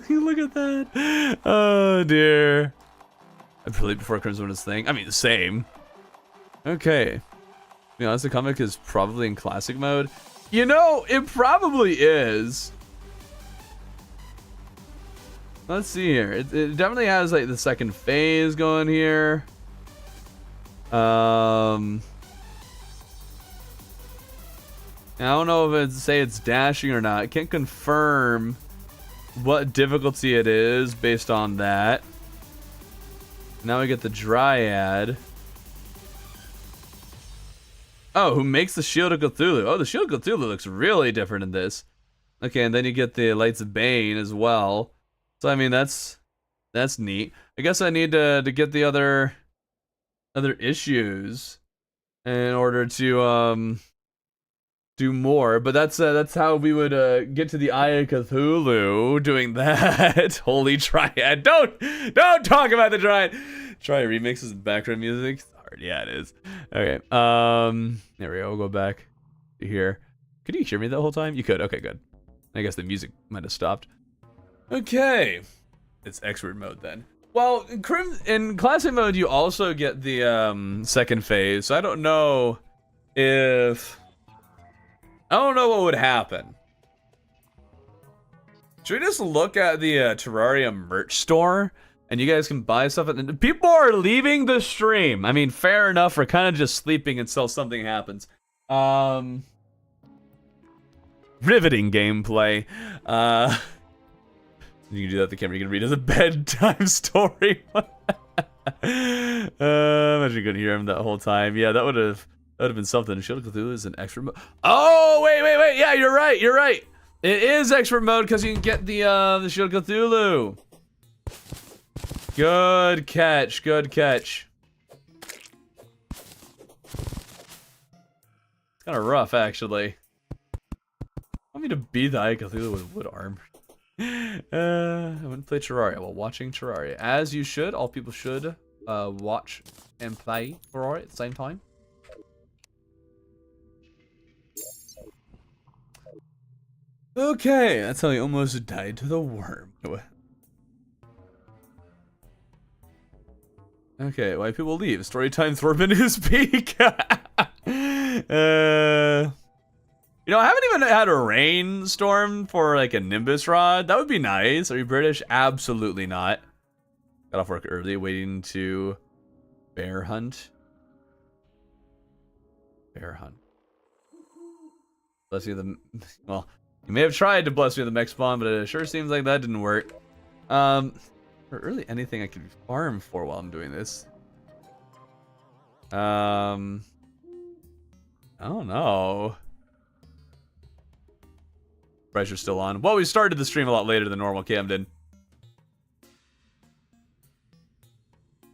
Look at that. Oh dear. I played before Crimson was thing. I mean, the same. Okay. You know, the comic is probably in classic mode. You know, it probably is. Let's see here. It definitely has like the second phase going here. I don't know if it's dashing or not. I can't confirm what difficulty it is based on that. Now we get the Dryad. Oh, who makes the Shield of Cthulhu? Oh, the Shield of Cthulhu looks really different in this. Okay, and then you get the Lights of Bane as well. So I mean that's neat. I guess I need to get the other issues in order to do more, but that's how we would get to the Eye of Cthulhu doing that. Holy Triad. Don't talk about the Triad. Try remixes and background music. It's hard. Yeah, it is. Okay. There we go. We'll go back to here. Could you hear me the whole time? You could. Okay, good. I guess the music might have stopped. Okay. It's expert mode then. Well, in classic mode you also get the second phase. So I don't know what would happen. Should we just look at the Terraria merch store? And you guys can buy stuff. And people are leaving the stream. I mean, fair enough. We're kind of just sleeping until something happens. Riveting gameplay. You can do that at the camera. You can read as a bedtime story. Imagine you couldn't hear him that whole time. Yeah, that would have been something. Shield of Cthulhu is an expert mode. Oh, wait. Yeah, you're right. It is expert mode because you can get the Shield of Cthulhu. Good catch. It's kind of rough, actually. I want me to be the Eye of Cthulhu with wood armor. I wouldn't play Terraria while watching Terraria. As you should. All people should watch and play Terraria at the same time. Okay, that's how he almost died to the worm. Okay, why people leave? Storytime Thorben is peak. You know, I haven't even had a rainstorm for like a Nimbus rod. That would be nice. Are you British? Absolutely not. Got off work early, waiting to bear hunt. Bless you well, you may have tried to bless me with the mech spawn, but it sure seems like that didn't work. Or really anything I could farm for while I'm doing this. I don't know. Pressure's still on. Well, we started the stream a lot later than normal. Cam did.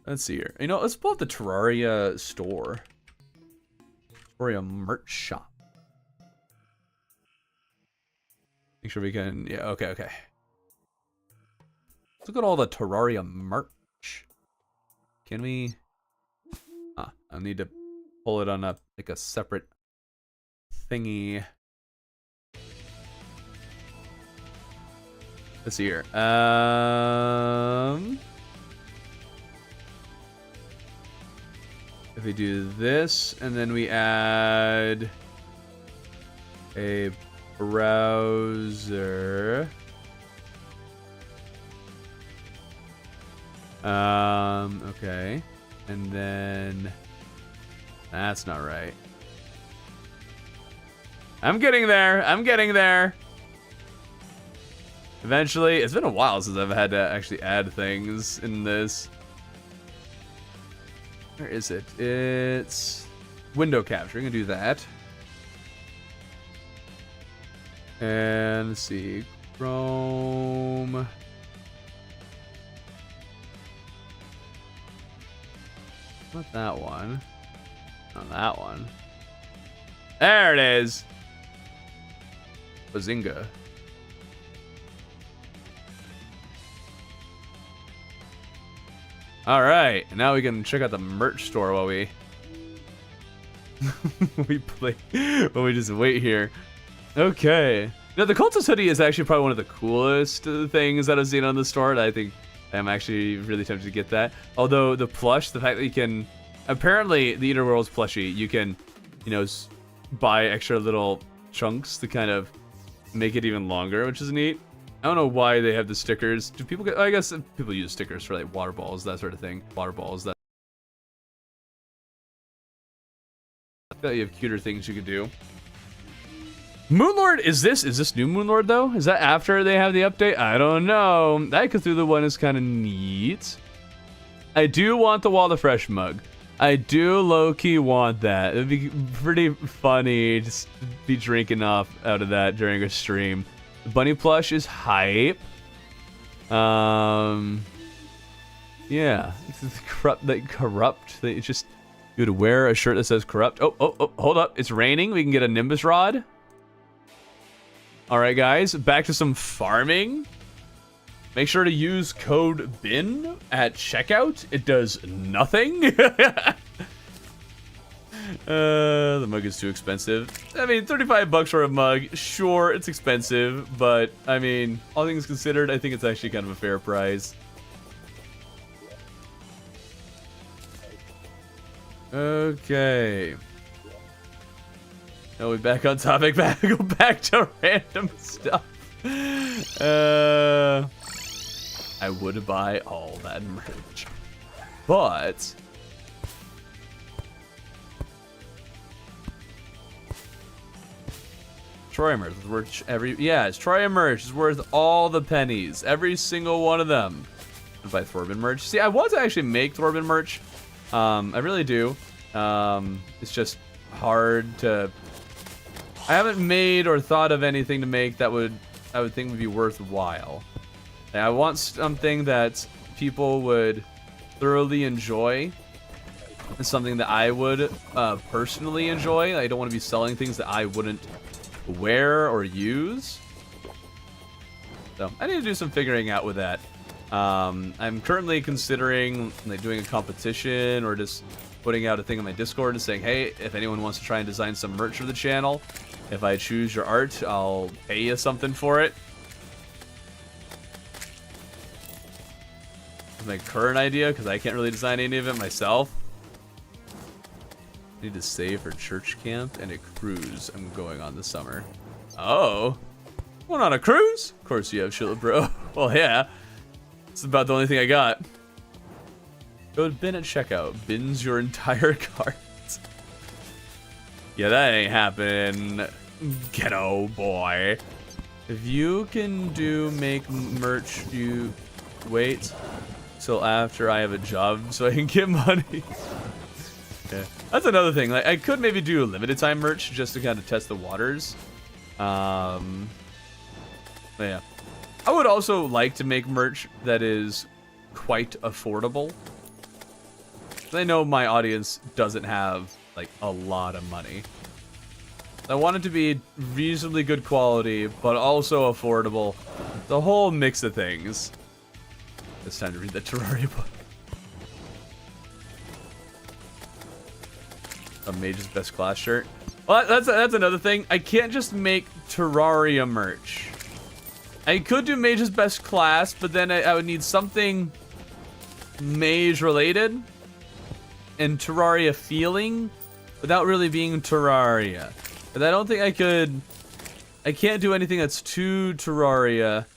Let's see here. You know, let's pull up the Terraria store. Terraria merch shop. Make sure we can. Yeah, okay. Let's look at all the Terraria merch. Can we? I need to pull it on like a separate thingy. Let's see here. If we do this, and then we add a browser. Okay. And then that's not right. I'm getting there. I'm getting there. Eventually, it's been a while since I've had to actually add things in this. Where is it? It's window capturing. I do that. And let's see, Chrome. Not that one. Not that one. There it is. Bazinga. All right, now we can check out the merch store while we while we just wait here. Okay. Now the Cultist hoodie is actually probably one of the coolest things that I've seen on the store. I think I'm actually really tempted to get that. Although the plush, the fact that you can, apparently the Eater Worlds plushie, you can, you know, buy extra little chunks to kind of make it even longer, which is neat. I don't know why they have the stickers. Do people get, I guess people use stickers for like water balls, that sort of thing. Water balls, that. I bet you have cuter things you could do. Moonlord, is this new Moonlord though? Is that after they have the update? I don't know. That Cthulhu one is kind of neat. I do want the Wall of Fresh mug. I do low-key want that. It'd be pretty funny just to be drinking out of that during a stream. The bunny plush is hype. Yeah, it's corrupt. That it's just you would wear a shirt that says corrupt. Oh, hold up! It's raining. We can get a Nimbus rod. All right, guys, back to some farming. Make sure to use code BIN at checkout. It does nothing. The mug is too expensive. I mean, 35 bucks for a mug. Sure, it's expensive, but I mean, all things considered, I think it's actually kind of a fair price. Okay. Now we're back on topic. Go back to random stuff. I would buy all that merch, but Troy merch is worth it's Troy merch is worth all the pennies, every single one of them. I'd buy Thorbin merch. See, I want to actually make Thorbin merch. I really do. It's just hard to. I haven't made or thought of anything to make that I would think would be worthwhile. And I want something that people would thoroughly enjoy. And something that I would personally enjoy. I don't want to be selling things that I wouldn't wear or use. So I need to do some figuring out with that. I'm currently considering like doing a competition or just putting out a thing on my Discord and saying, hey, if anyone wants to try and design some merch for the channel, if I choose your art, I'll pay you something for it. That's my current idea, because I can't really design any of it myself. I need to save for church camp and a cruise I'm going on this summer. Oh, going on a cruise? Of course you have, Shilla Bro. Well, yeah. It's about the only thing I got. Go to bin at checkout. Bins your entire cart. Yeah, that ain't happening, ghetto boy. If you can make merch, you wait till after I have a job so I can get money. Yeah, that's another thing. Like, I could maybe do a limited time merch just to kind of test the waters. But yeah, I would also like to make merch that is quite affordable. I know my audience doesn't have like a lot of money. I want it to be reasonably good quality, but also affordable. The whole mix of things. It's time to read the Terraria book. A Mage's Best Class shirt. Well, that's another thing. I can't just make Terraria merch. I could do mage's best class, but then I would need something mage related and Terraria feeling without really being Terraria. But I don't think I could. I can't do anything that's too Terraria,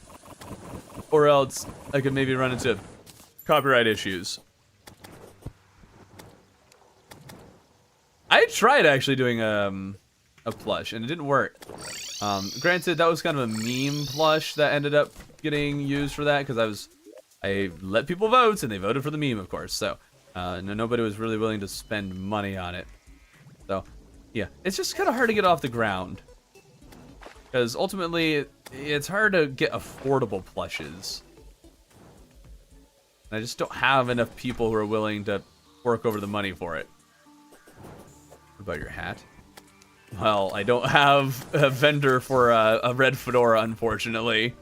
or else I could maybe run into copyright issues. I tried actually doing a plush and it didn't work. Granted, that was kind of a meme plush that ended up getting used for that because I let people vote and they voted for the meme, of course. So nobody was really willing to spend money on it. So yeah, it's just kind of hard to get off the ground because ultimately it's hard to get affordable plushes. And I just don't have enough people who are willing to fork over the money for it. What about your hat? Well, I don't have a vendor for a red fedora, unfortunately.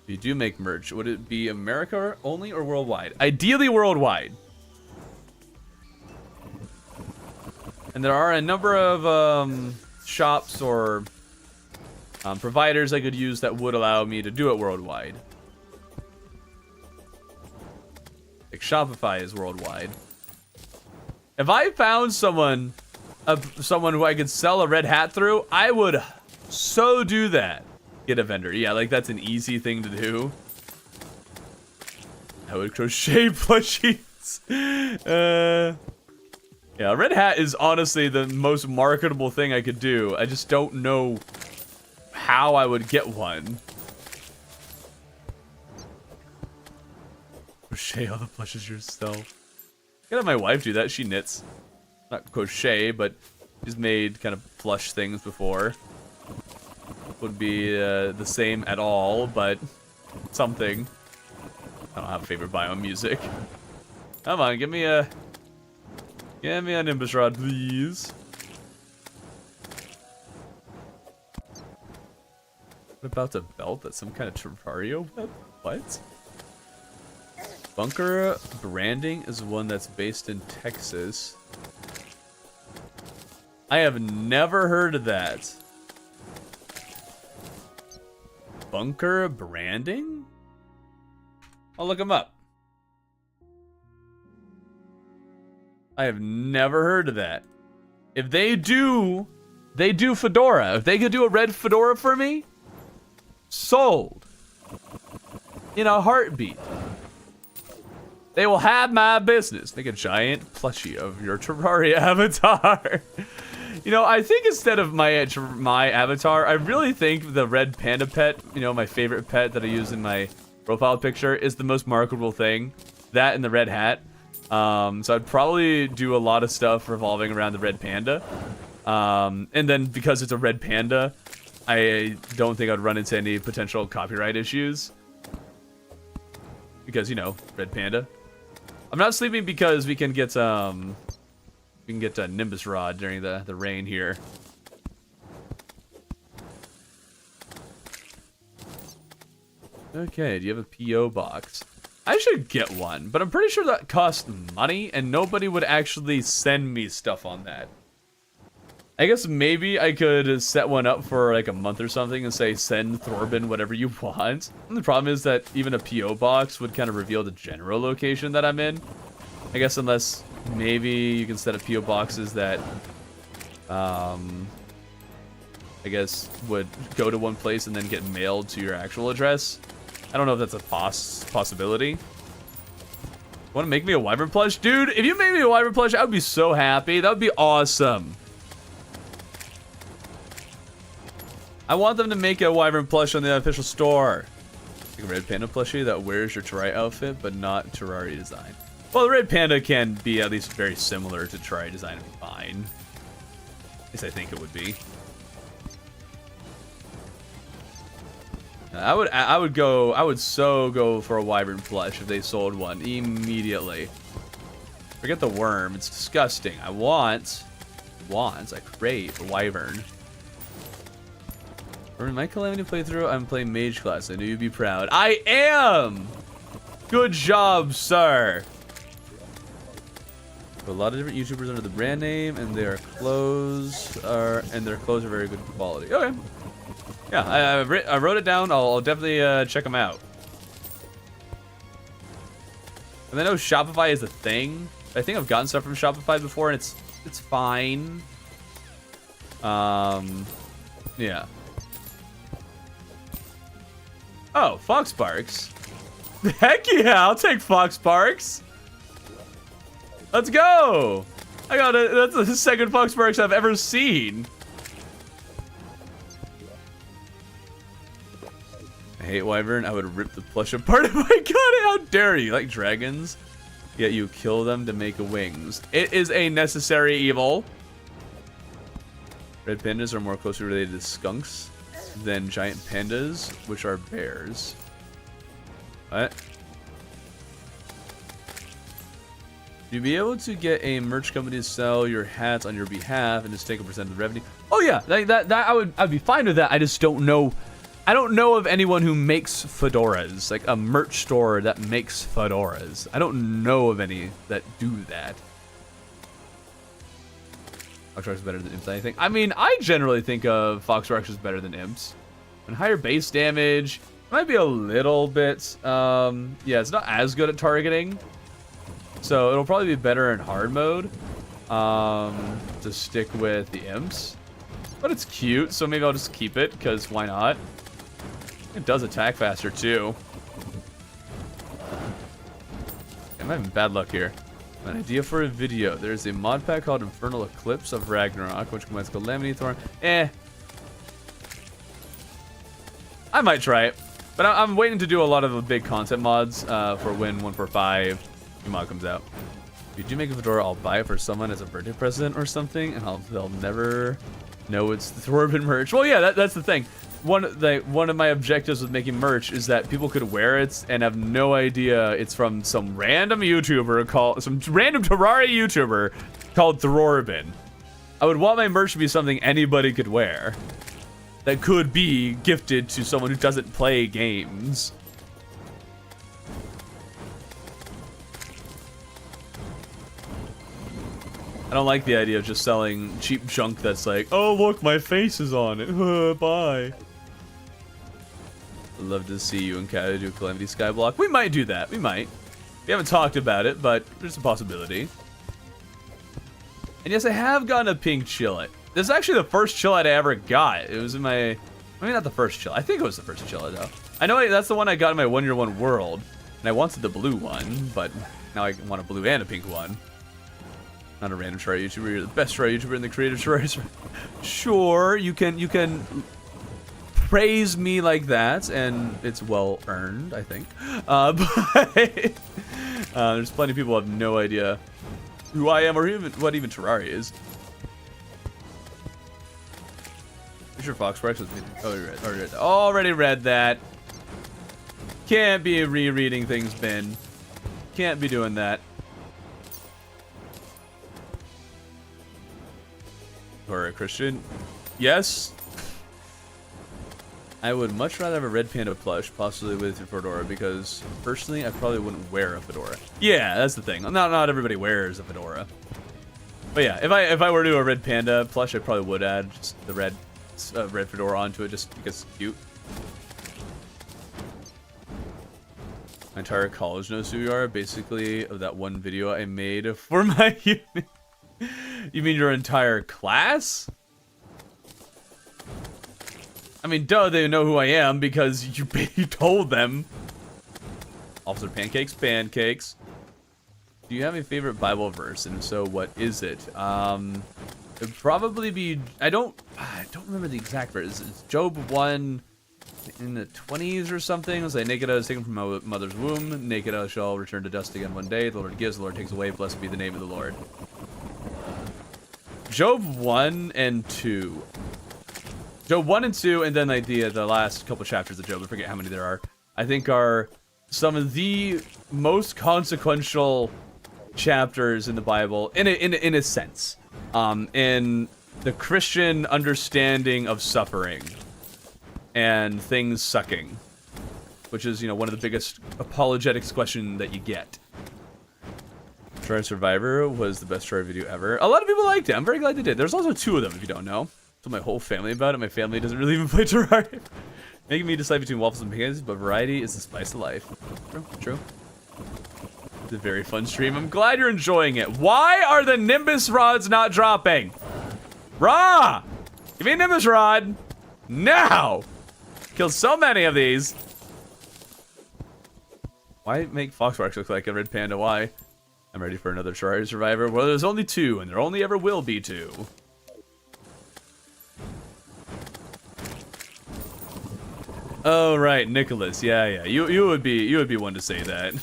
If you do make merch, would it be America only or worldwide? Ideally worldwide. And there are a number of shops or providers I could use that would allow me to do it worldwide. Like Shopify is worldwide. If I found someone who I could sell a red hat through, I would so do that. Get a vendor. Yeah, like that's an easy thing to do. I would crochet plushies. Yeah, red hat is honestly the most marketable thing I could do. I just don't know how I would get one. Crochet all the plushes yourself. I could have my wife do that. She knits. Not crochet, but she's made kind of plush things before. Would be the same at all, but something. I don't have a favorite biome music. Come on, give me a Nimbus Rod, please. What about a belt? That's some kind of Terraria web? What? Bunker branding is one that's based in Texas. I have never heard of that. Bunker branding? I'll look them up. I have never heard of that. If they do fedora. If they could do a red fedora for me, sold. In a heartbeat. They will have my business. Make a giant plushie of your Terraria avatar. You know, I think instead of my avatar, I really think the red panda pet, you know, my favorite pet that I use in my profile picture, is the most marketable thing. That and the red hat. So I'd probably do a lot of stuff revolving around the red panda. And then because it's a red panda, I don't think I'd run into any potential copyright issues. Because, you know, red panda. I'm not sleeping because we can get a Nimbus Rod during the rain here. Okay, do you have a P.O. box? I should get one, but I'm pretty sure that costs money, and nobody would actually send me stuff on that. I guess maybe I could set one up for like a month or something and say, send Thorbin whatever you want. And the problem is that even a P.O. box would kind of reveal the general location that I'm in. I guess unless maybe you can set up P.O. boxes that, I guess, would go to one place and then get mailed to your actual address. I don't know if that's a possibility. Want to make me a wyvern plush? Dude, if you made me a wyvern plush, I would be so happy. That would be awesome. I want them to make a wyvern plush on the official store. Like a red panda plushie that wears your Terraria outfit, but not Terraria design. Well, the red panda can be at least very similar to Terraria design and be fine. At least I think it would be. I would so go for a wyvern plush if they sold one immediately. Forget the worm, it's disgusting. I crave a wyvern. During my Calamity playthrough, I'm playing mage class. I knew you'd be proud. I am! Good job, sir. A lot of different YouTubers under the brand name, and their clothes are very good quality. Okay. Yeah, I wrote it down. I'll definitely check them out. And I know Shopify is a thing. I think I've gotten stuff from Shopify before, and it's fine. Yeah. Oh, Fox Parks. Heck yeah, I'll take Fox Parks. Let's go. I got it. That's the second Fox Parks I've ever seen. I hate Wyvern. I would rip the plush apart if I got it. How dare you? Like dragons, yet you kill them to make wings. It is a necessary evil. Red pandas are more closely related to skunks than giant pandas, which are bears. What? You'd be able to get a merch company to sell your hats on your behalf and just take a percent of the revenue. Oh yeah, that I'd be fine with that. I just don't know. I don't know of anyone who makes fedoras, like a merch store that makes fedoras. I don't know of any that do that. Foxrocks is better than imps, I think. I mean, I generally think of Foxrocks as better than imps. And higher base damage, might be a little bit, yeah, it's not as good at targeting. So it'll probably be better in hard mode to stick with the imps. But it's cute, so maybe I'll just keep it, because why not? It does attack faster, too. I'm having bad luck here. An idea for a video. There's a mod pack called Infernal Eclipse of Ragnarok, which combines Calamity Thorn. I might try it. But I'm waiting to do a lot of the big concept mods for when 145 new mod comes out. If you do make a fedora, I'll buy it for someone as a birthday present or something, and they'll never know it's the Thorben merch. Well, yeah, that's the thing. One of my objectives with making merch is that people could wear it and have no idea it's from some random YouTuber some random Terraria YouTuber called Thorben. I would want my merch to be something anybody could wear that could be gifted to someone who doesn't play games. I don't like the idea of just selling cheap junk that's like, oh look, my face is on it. Bye. I'd love to see you and Kata do Calamity Skyblock. We might do that. We might. We haven't talked about it, but there's a possibility. And yes, I have gotten a pink chillet. This is actually the first chillet I ever got. It was in my... I mean, not the first chillet. I think it was the first chillet, though. I know that's the one I got in my 1-year-1 world. And I wanted the blue one, but now I want a blue and a pink one. Not a random Terraria YouTuber. You're the best Terraria YouTuber in the creative Terraria. Sure, you can praise me like that, and it's well earned, I think. But there's plenty of people who have no idea who I am or even what even Terraria is. Is your Fox Rex was already read that. Can't be rereading things, Ben. Can't be doing that. Or a Christian? Yes. I would much rather have a red panda plush, possibly with a fedora, because personally, I probably wouldn't wear a fedora. Yeah, that's the thing. Not everybody wears a fedora. But yeah, if I were to do a red panda plush, I probably would add just the red fedora onto it, just because it's cute. My entire college knows who you are, basically, of that one video I made for my unit. You mean your entire class? I mean, duh, they know who I am because you told them. Officer Pancakes. Do you have a favorite Bible verse? And if so, what is it? It'd probably be... I don't remember the exact verse. It's Job 1 in the 20s or something. It's like, naked I was taken from my mother's womb. Naked I shall return to dust again one day. The Lord gives, the Lord takes away. Blessed be the name of the Lord. Job 1 and 2. Job 1 and 2, and then like the last couple chapters of Job, I forget how many there are, I think are some of the most consequential chapters in the Bible, in a sense, in the Christian understanding of suffering and things sucking, which is, you know, one of the biggest apologetics question that you get. Terraria Survivor was the best Terraria video ever. A lot of people liked it. I'm very glad they did. There's also 2 of them, if you don't know. told my whole family about it. My family doesn't really even play Terraria. Making me decide between waffles and pancakes, but variety is the spice of life. True, true. It's a very fun stream. I'm glad you're enjoying it. Why are the Nimbus rods not dropping? Rah! Give me a Nimbus rod. Now! Killed so many of these. Why make Foxparks look like a red panda? Why? I'm ready for another Terraria Survivor. Well, there's only 2, and there only ever will be 2. Oh right, Nicholas. Yeah. You would be one to say that.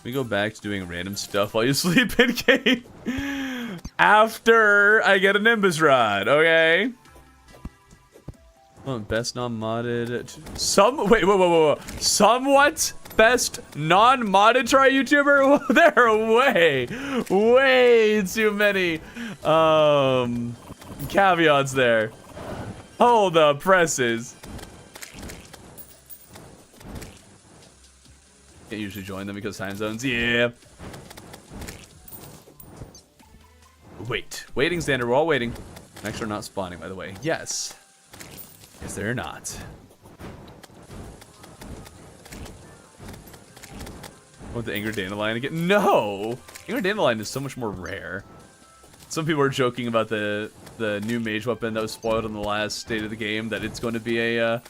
We go back to doing random stuff while you sleep in game. After I get a Nimbus rod, okay? Oh, best non-modded. Wait, whoa. Somewhat best non-modded Terraria YouTuber? There are way too many caveats there. Hold the presses. Can't usually join them because time zones. Yeah. Waiting standard. We're all waiting. Next, are not spawning, by the way. Yes. Yes, they're not. Want the Angry Dandelion again? No! Angry Dandelion is so much more rare. Some people are joking about the new mage weapon that was spoiled in the last state of the game, that it's going to be a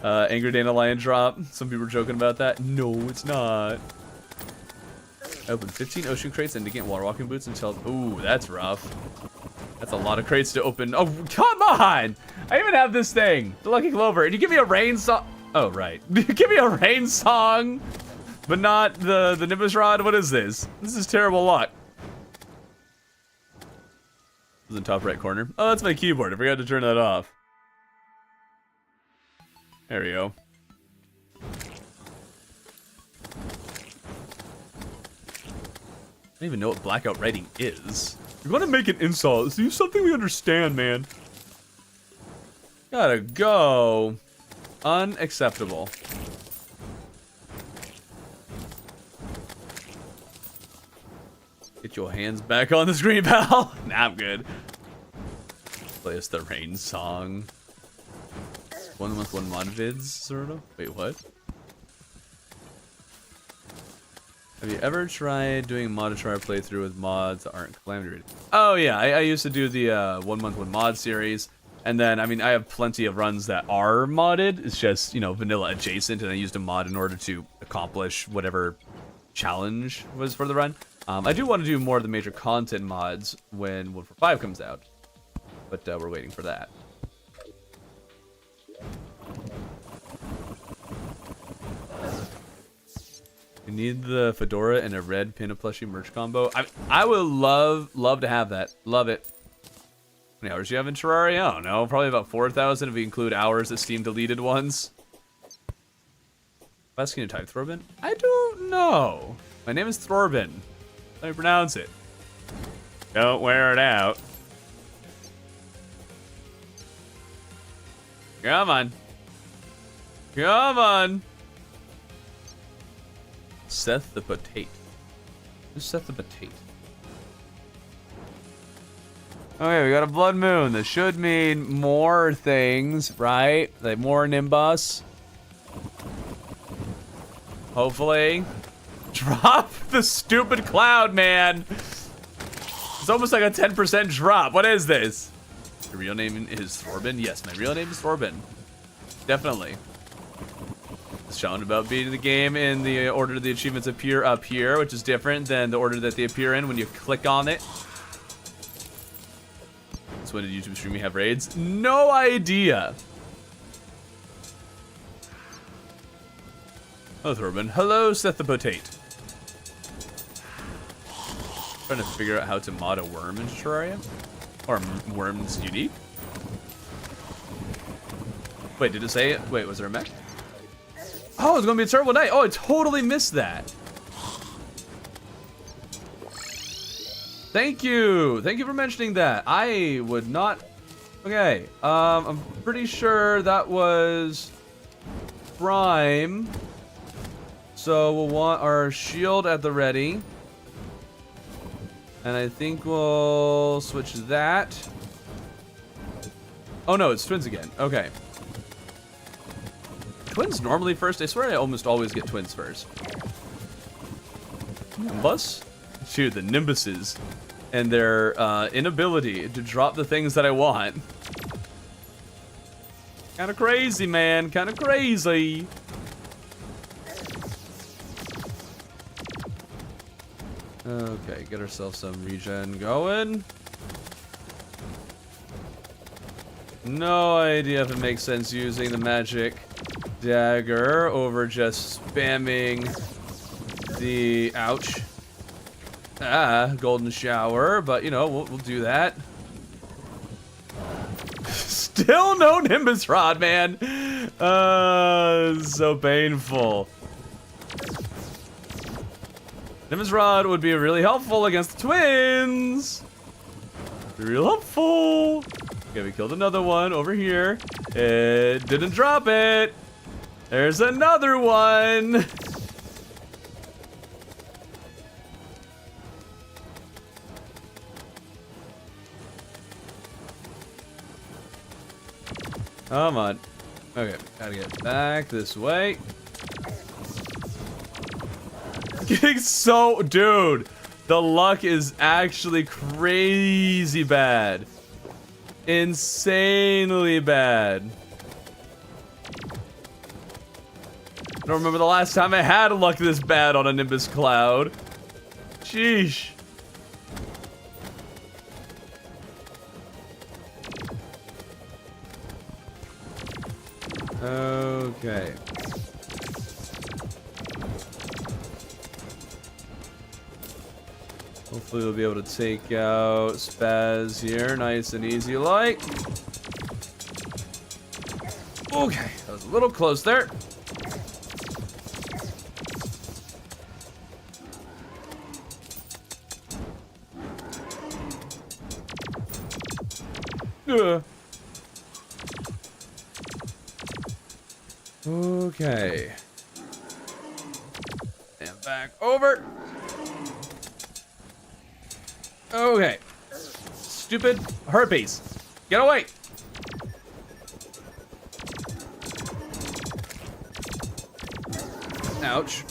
Angry Dandelion drop. Some people are joking about that. No, it's not. I opened 15 ocean crates and to get water walking boots until... Ooh, that's rough. That's a lot of crates to open. Oh, come on! I even have this thing, the Lucky Clover, and you give me a rain song. Oh, right. You give me a rain song, but not the Nimbus Rod? What is this? This is terrible luck. This is in top right corner. Oh, that's my keyboard. I forgot to turn that off. There we go. I don't even know what blackout writing is. You're gonna make an insult. This is something we understand, man. Gotta go. Unacceptable. Get your hands back on the screen, pal. Nah, I'm good. Play us the rain song. 1 month, 1 mod vids, sort of. Wait, what? Have you ever tried doing mod Terraria playthrough with mods that aren't calamity rated? Oh yeah, I used to do the 1 month 1 mod series, and then I mean I have plenty of runs that are modded. It's just, you know, vanilla adjacent, and I used a mod in order to accomplish whatever challenge was for the run. I do want to do more of the major content mods when 1.5 comes out, but we're waiting for that. We need the fedora and a red pin of plushie merch combo. I would love to have that. Love it. How many hours do you have in Terraria? I don't know. Probably about 4,000 if we include hours that Steam deleted ones. What's can you type, Thorbin? I don't know. My name is Thorbin. How do you pronounce it? Don't wear it out. Come on. Come on. Seth the Potato. Who's Seth the Potato? Okay, we got a blood moon. That should mean more things, right? Like more Nimbus. Hopefully. Drop the stupid cloud, man. It's almost like a 10% drop. What is this? Your real name is Thorbin? Yes, my real name is Thorbin. Definitely. It's shown about beating the game in the order the achievements appear up here, which is different than the order that they appear in when you click on it. So when did YouTube stream you have raids? No idea. Oh, Thorbin. Hello, Seth the Potato. Trying to figure out how to mod a worm in Terraria. Or worms unique. Wait, did it say it? Wait, was there a mech? Oh, it's gonna be a terrible night. Oh, I totally missed that. Thank you. Thank you for mentioning that. I would not. Okay. I'm pretty sure that was Prime. So we'll want our shield at the ready. And I think we'll switch that. Oh no, it's twins again. Okay. Twins normally first? I swear I almost always get twins first. Nimbus? Dude, the Nimbuses. And their inability to drop the things that I want. Kinda crazy, man. Kinda crazy. Okay, get ourselves some regen going. No idea if it makes sense using the magic dagger over just spamming the ouch. Golden shower, but you know, we'll do that. Still no Nimbus Rod, man. So painful. Nimbus Rod would be really helpful against the twins. Real helpful. Okay, we killed another one over here. It didn't drop it. There's another one. Come on. Okay, gotta get back this way. Getting so... Dude, the luck is actually crazy bad. Insanely bad. I don't remember the last time I had luck this bad on a Nimbus Cloud. Sheesh. Okay. Hopefully we'll be able to take out Spaz here, nice and easy like. Okay, that was a little close there. Okay. And back over. Okay. Stupid herpes. Get away. Ouch.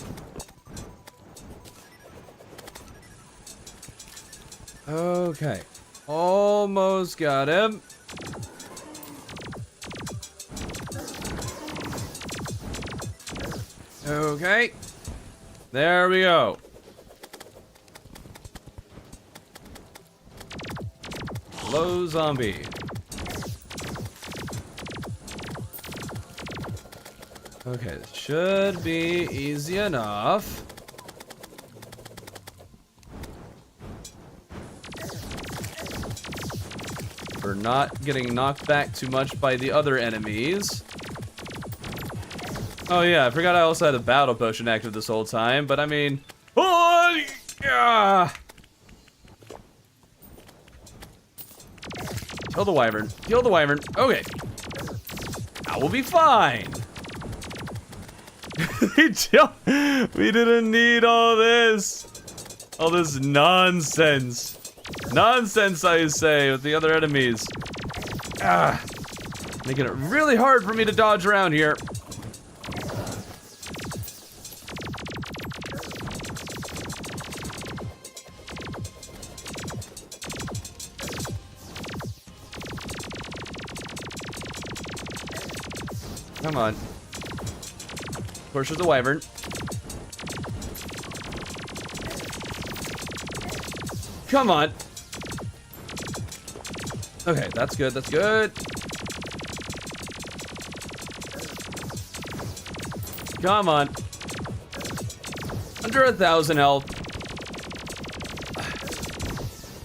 Okay. Almost got him. Okay. There we go. Hello, zombie. Okay, this should be easy enough. We're not getting knocked back too much by the other enemies. Oh yeah, I forgot I also had a battle potion active this whole time, but I mean... Oh, yeah. Kill the wyvern. Kill the wyvern. Okay. I will be fine. We didn't need all this. All this nonsense. Nonsense, I say, with the other enemies. Making it really hard for me to dodge around here. Come on. Of course, there's the wyvern. Come on. Okay, that's good, that's good. Come on. Under 1,000 health.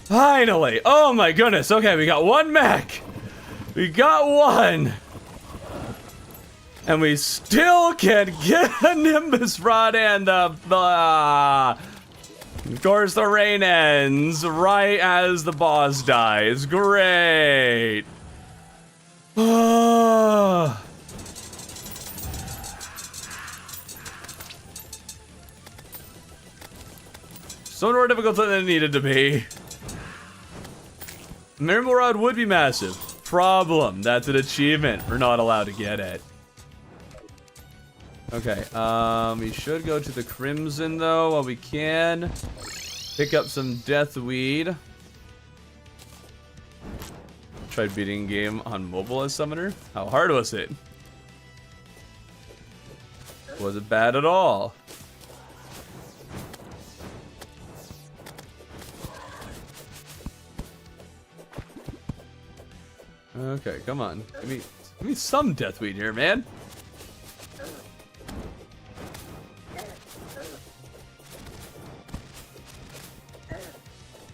Finally. Oh my goodness. Okay, we got one mech. We got one. And we still can't get a Nimbus Rod and the... Of course, the rain ends right as the boss dies. Great. So more difficult than it needed to be. Miracle Rod would be massive. Problem, that's an achievement. We're not allowed to get it. Okay, we should go to the Crimson, though, while we can. Pick up some Deathweed. Tried beating game on mobile as Summoner. How hard was it? Was it bad at all? Okay, come on. Give me some Deathweed here, man.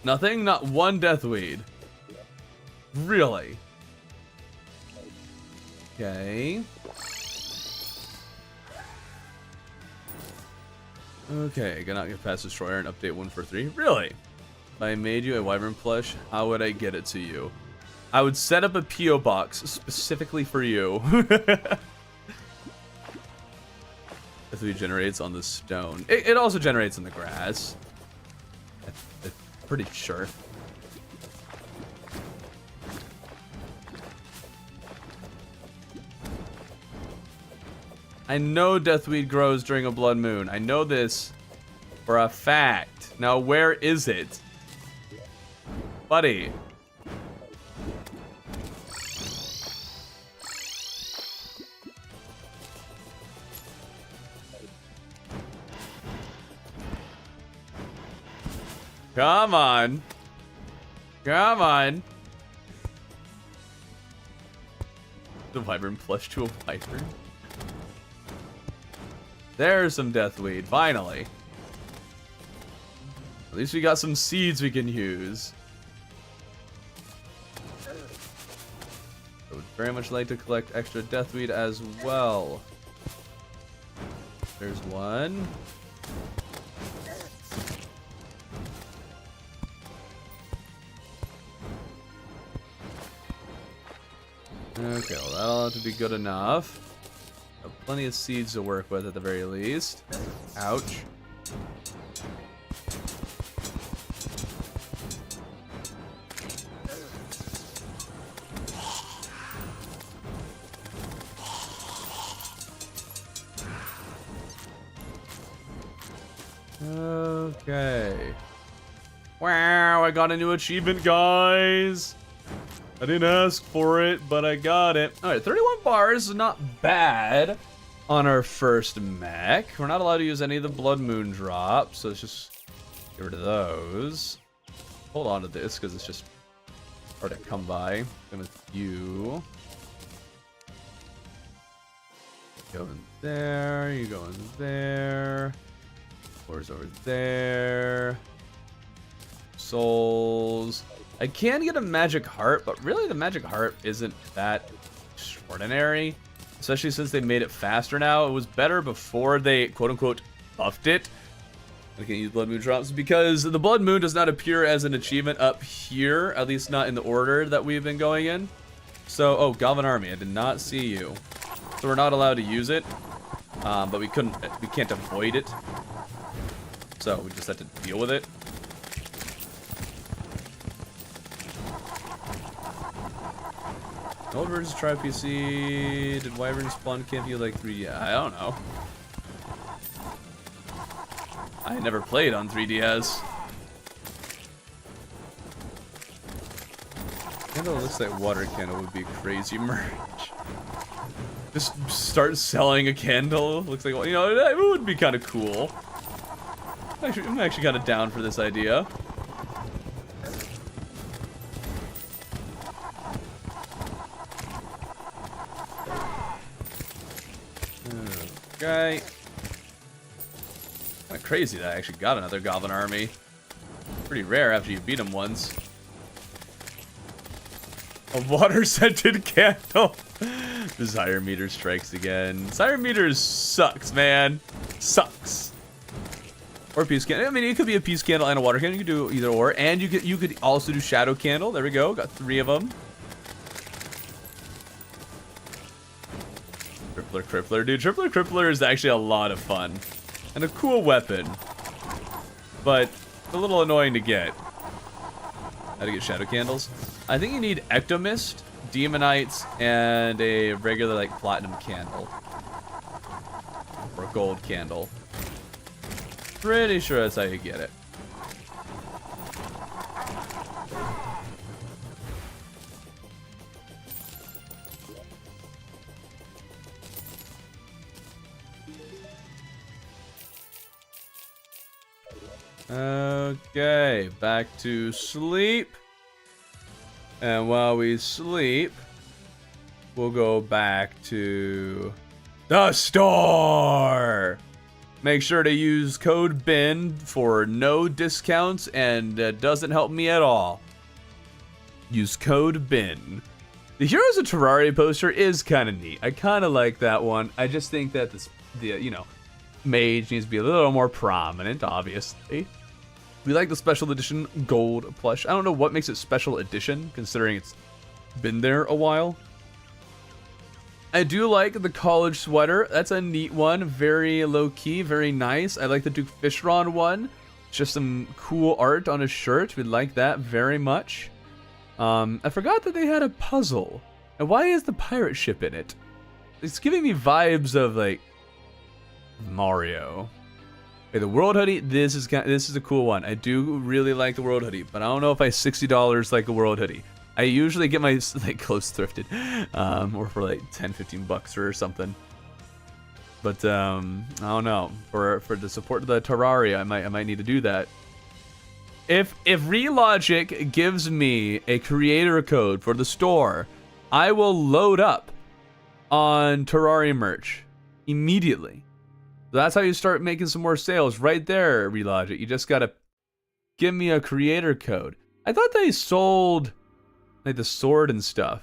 Nothing? Not one Deathweed. Really? Okay. Okay, gonna get past Destroyer and update 143. Really? If I made you a Wyvern plush, how would I get it to you? I would set up a P.O. box specifically for you. Deathweed generates on the stone. It also generates in the grass. I'm pretty sure. I know Deathweed grows during a blood moon. I know this for a fact. Now, where is it? Buddy. Come on. Come on. The Wyvern plush to a Wyvern. There's some Deathweed, finally. At least we got some seeds we can use. I would very much like to collect extra Deathweed as well. There's one. Okay, well that'll have to be good enough. Have plenty of seeds to work with at the very least. Ouch. Okay. Wow, I got a new achievement, guys. I didn't ask for it, but I got it. All right, 31 bars is not bad on our first mech. We're not allowed to use any of the Blood Moon drops, so let's just get rid of those. Hold on to this, because it's just hard to come by. Go with you. Go in there, you go in there. Floor's over there. Souls. I can get a magic heart, but really the magic heart isn't that extraordinary, especially since they made it faster now. It was better before they quote-unquote buffed it. I can't use Blood Moon drops because the Blood Moon does not appear as an achievement up here, at least not in the order that we've been going in. So, oh, Galvan Army, I did not see you. So we're not allowed to use it, but we can't avoid it. So we just have to deal with it. Old versions try PC. Did Wyvern spawn camp you like 3D? I don't know. I never played on 3DS. Candle looks like water candle would be crazy merch. Just start selling a candle. Looks like, you know, it would be kind of cool. I'm actually kind of down for this idea. Okay. Kind of crazy that I actually got another Goblin Army. Pretty rare after you beat him once. A water-scented candle. Desire meter strikes again. Desire meters sucks, man. Sucks. Or peace candle. I mean, it could be a peace candle and a water candle. You could do either or, and you could also do shadow candle. There we go. Got 3 of them. Crippler, dude. Crippler is actually a lot of fun. And a cool weapon. But a little annoying to get. How to get shadow candles? I think you need Ectomist, Demonites, and a regular, like, platinum candle. Or gold candle. Pretty sure that's how you get it. Okay, back to sleep. And while we sleep, we'll go back to the store. Make sure to use code BEN for no discounts, and doesn't help me at all. Use code BEN. The Heroes of Terraria poster is kind of neat. I kind of like that one. I just think that the mage needs to be a little more prominent, obviously. We like the special edition gold plush. I don't know what makes it special edition, considering it's been there a while. I do like the college sweater. That's a neat one. Very low-key, very nice. I like the Duke Fishron one. It's just some cool art on his shirt. We like that very much. I forgot that they had a puzzle. And why is the pirate ship in it? It's giving me vibes of, like, Mario. Okay, the World Hoodie, this is a cool one. I do really like the World Hoodie, but I don't know if I $60 like a World Hoodie. I usually get my clothes thrifted, or for like 10-15 bucks or something. But I don't know. For the support of the Terraria, I might need to do that. If Relogic gives me a creator code for the store, I will load up on Terraria merch immediately. So that's how you start making some more sales right there, Relogic. You just gotta give me a creator code. I thought they sold like the sword and stuff.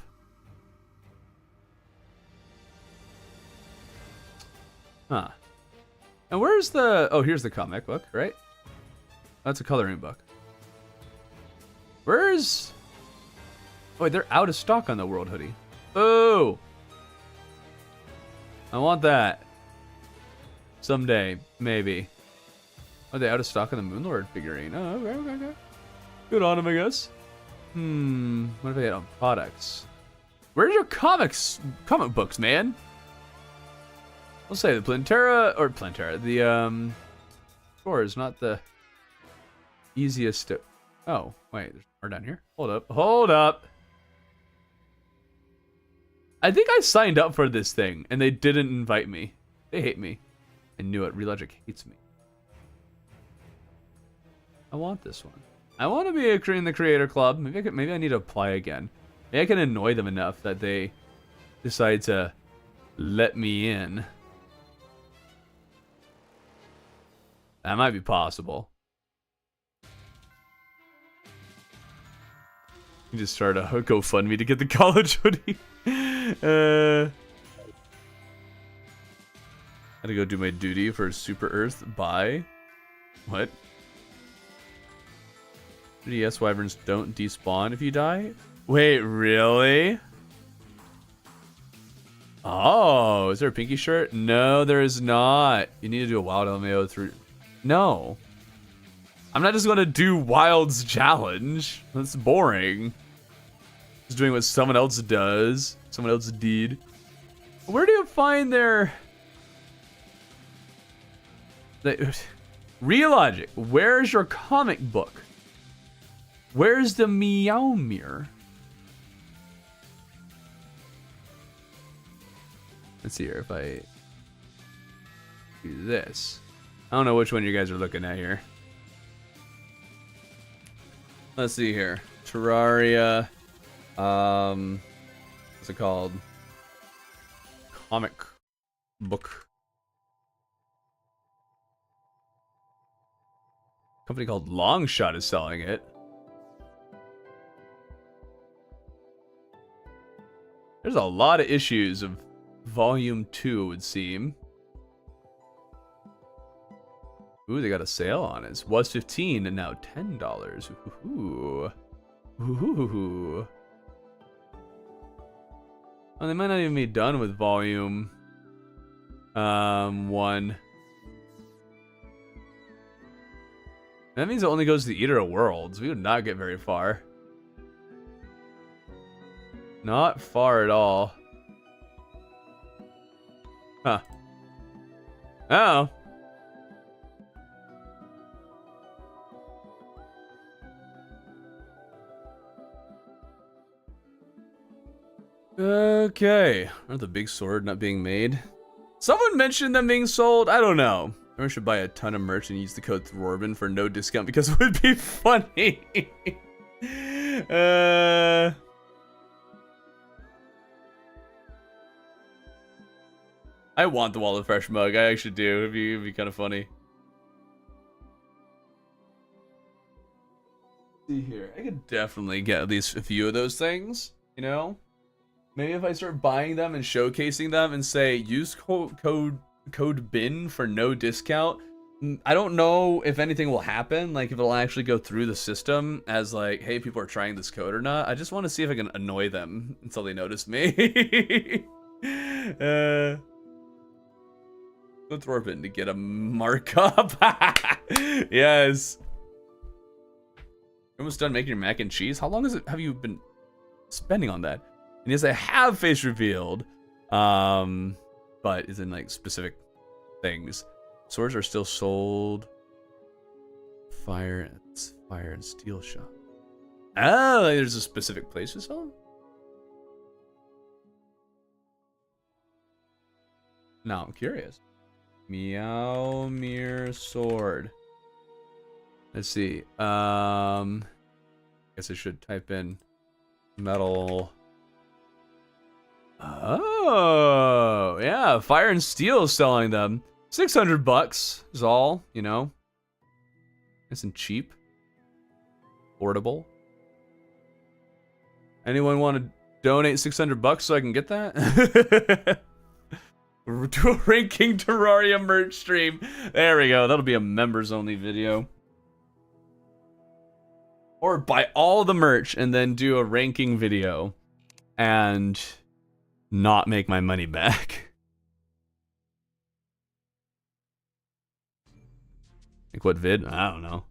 Huh. And where's the... Oh, here's the comic book, right? That's a coloring book. Where's... Oh, wait, they're out of stock on the World Hoodie. Boo! I want that. Someday, maybe. Are they out of stock on the Moonlord figurine? Oh, okay. Good on them, I guess. What do they get on products? Where's your comic books, man? I'll say the Plantera, the score is not the easiest to... Oh, wait, there's more down here. Hold up. I think I signed up for this thing, and they didn't invite me. They hate me. I knew it. Relogic hates me. I want this one. I want to be in the creator club. Maybe I need to apply again. Maybe I can annoy them enough that they decide to let me in. That might be possible. You just start a GoFundMe to get the college hoodie. Had to go do my duty for Super Earth. Bye. What? 3DS wyverns don't despawn if you die? Wait, really? Oh, is there a pinky shirt? No, there is not. You need to do a wild LMAO through... No. I'm not just going to do Wild's challenge. That's boring. Just doing what someone else does. Someone else did. Where do you find their... Relogic, where's your comic book? Where's the Meowmere? Let's see here if I do this. I don't know which one you guys are looking at here. Let's see here. Terraria. What's it called? Comic book. Company called Longshot is selling it. There's a lot of issues of Volume 2, it would seem. Ooh, they got a sale on it. It was $15 and now $10. Ooh. Ooh. Oh, they might not even be done with Volume 1. That means it only goes to the Eater of Worlds. We would not get very far. Not far at all. Huh. Oh. Okay. Are the big sword not being made? Someone mentioned them being sold. I don't know. Everyone should buy a ton of merch and use the code Thorben for no discount because it would be funny. I want the Wall of Fresh mug. I actually do. It'd be kind of funny. See here. I could definitely get at least a few of those things, you know? Maybe if I start buying them and showcasing them and say, use code BIN for no discount. I don't know if anything will happen, like if it'll actually go through the system as like, hey, people are trying this code or not. I just want to see if I can annoy them until they notice me. Let's Thorben to get a markup. Yes. You're almost done making your mac and cheese? How long have you been spending on that? And yes, I have face revealed, but it's in like specific things. Swords are still sold. Fire and steel shop. Oh, there's a specific place to sell them? No, I'm curious. Meowmere sword. Let's see. Guess I should type in metal. Oh, yeah. Fire and Steel is selling them. $600 is all, you know. Nice and cheap. Affordable. Anyone want to donate $600 so I can get that? Do a ranking Terraria merch stream. There we go. That'll be a members only video. Or buy all the merch and then do a ranking video and not make my money back. Like what vid? I don't know.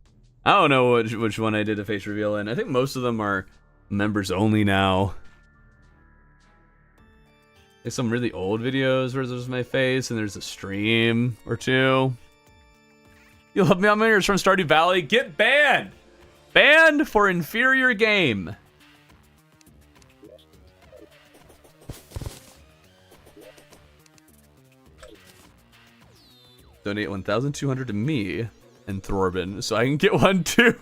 I don't know which one I did a face reveal in. I think most of them are members only now. There's some really old videos where there's my face and there's a stream or two. You love me on minors from Stardew Valley? Get banned! Banned for inferior game. Donate 1,200 to me and Thorben so I can get one too.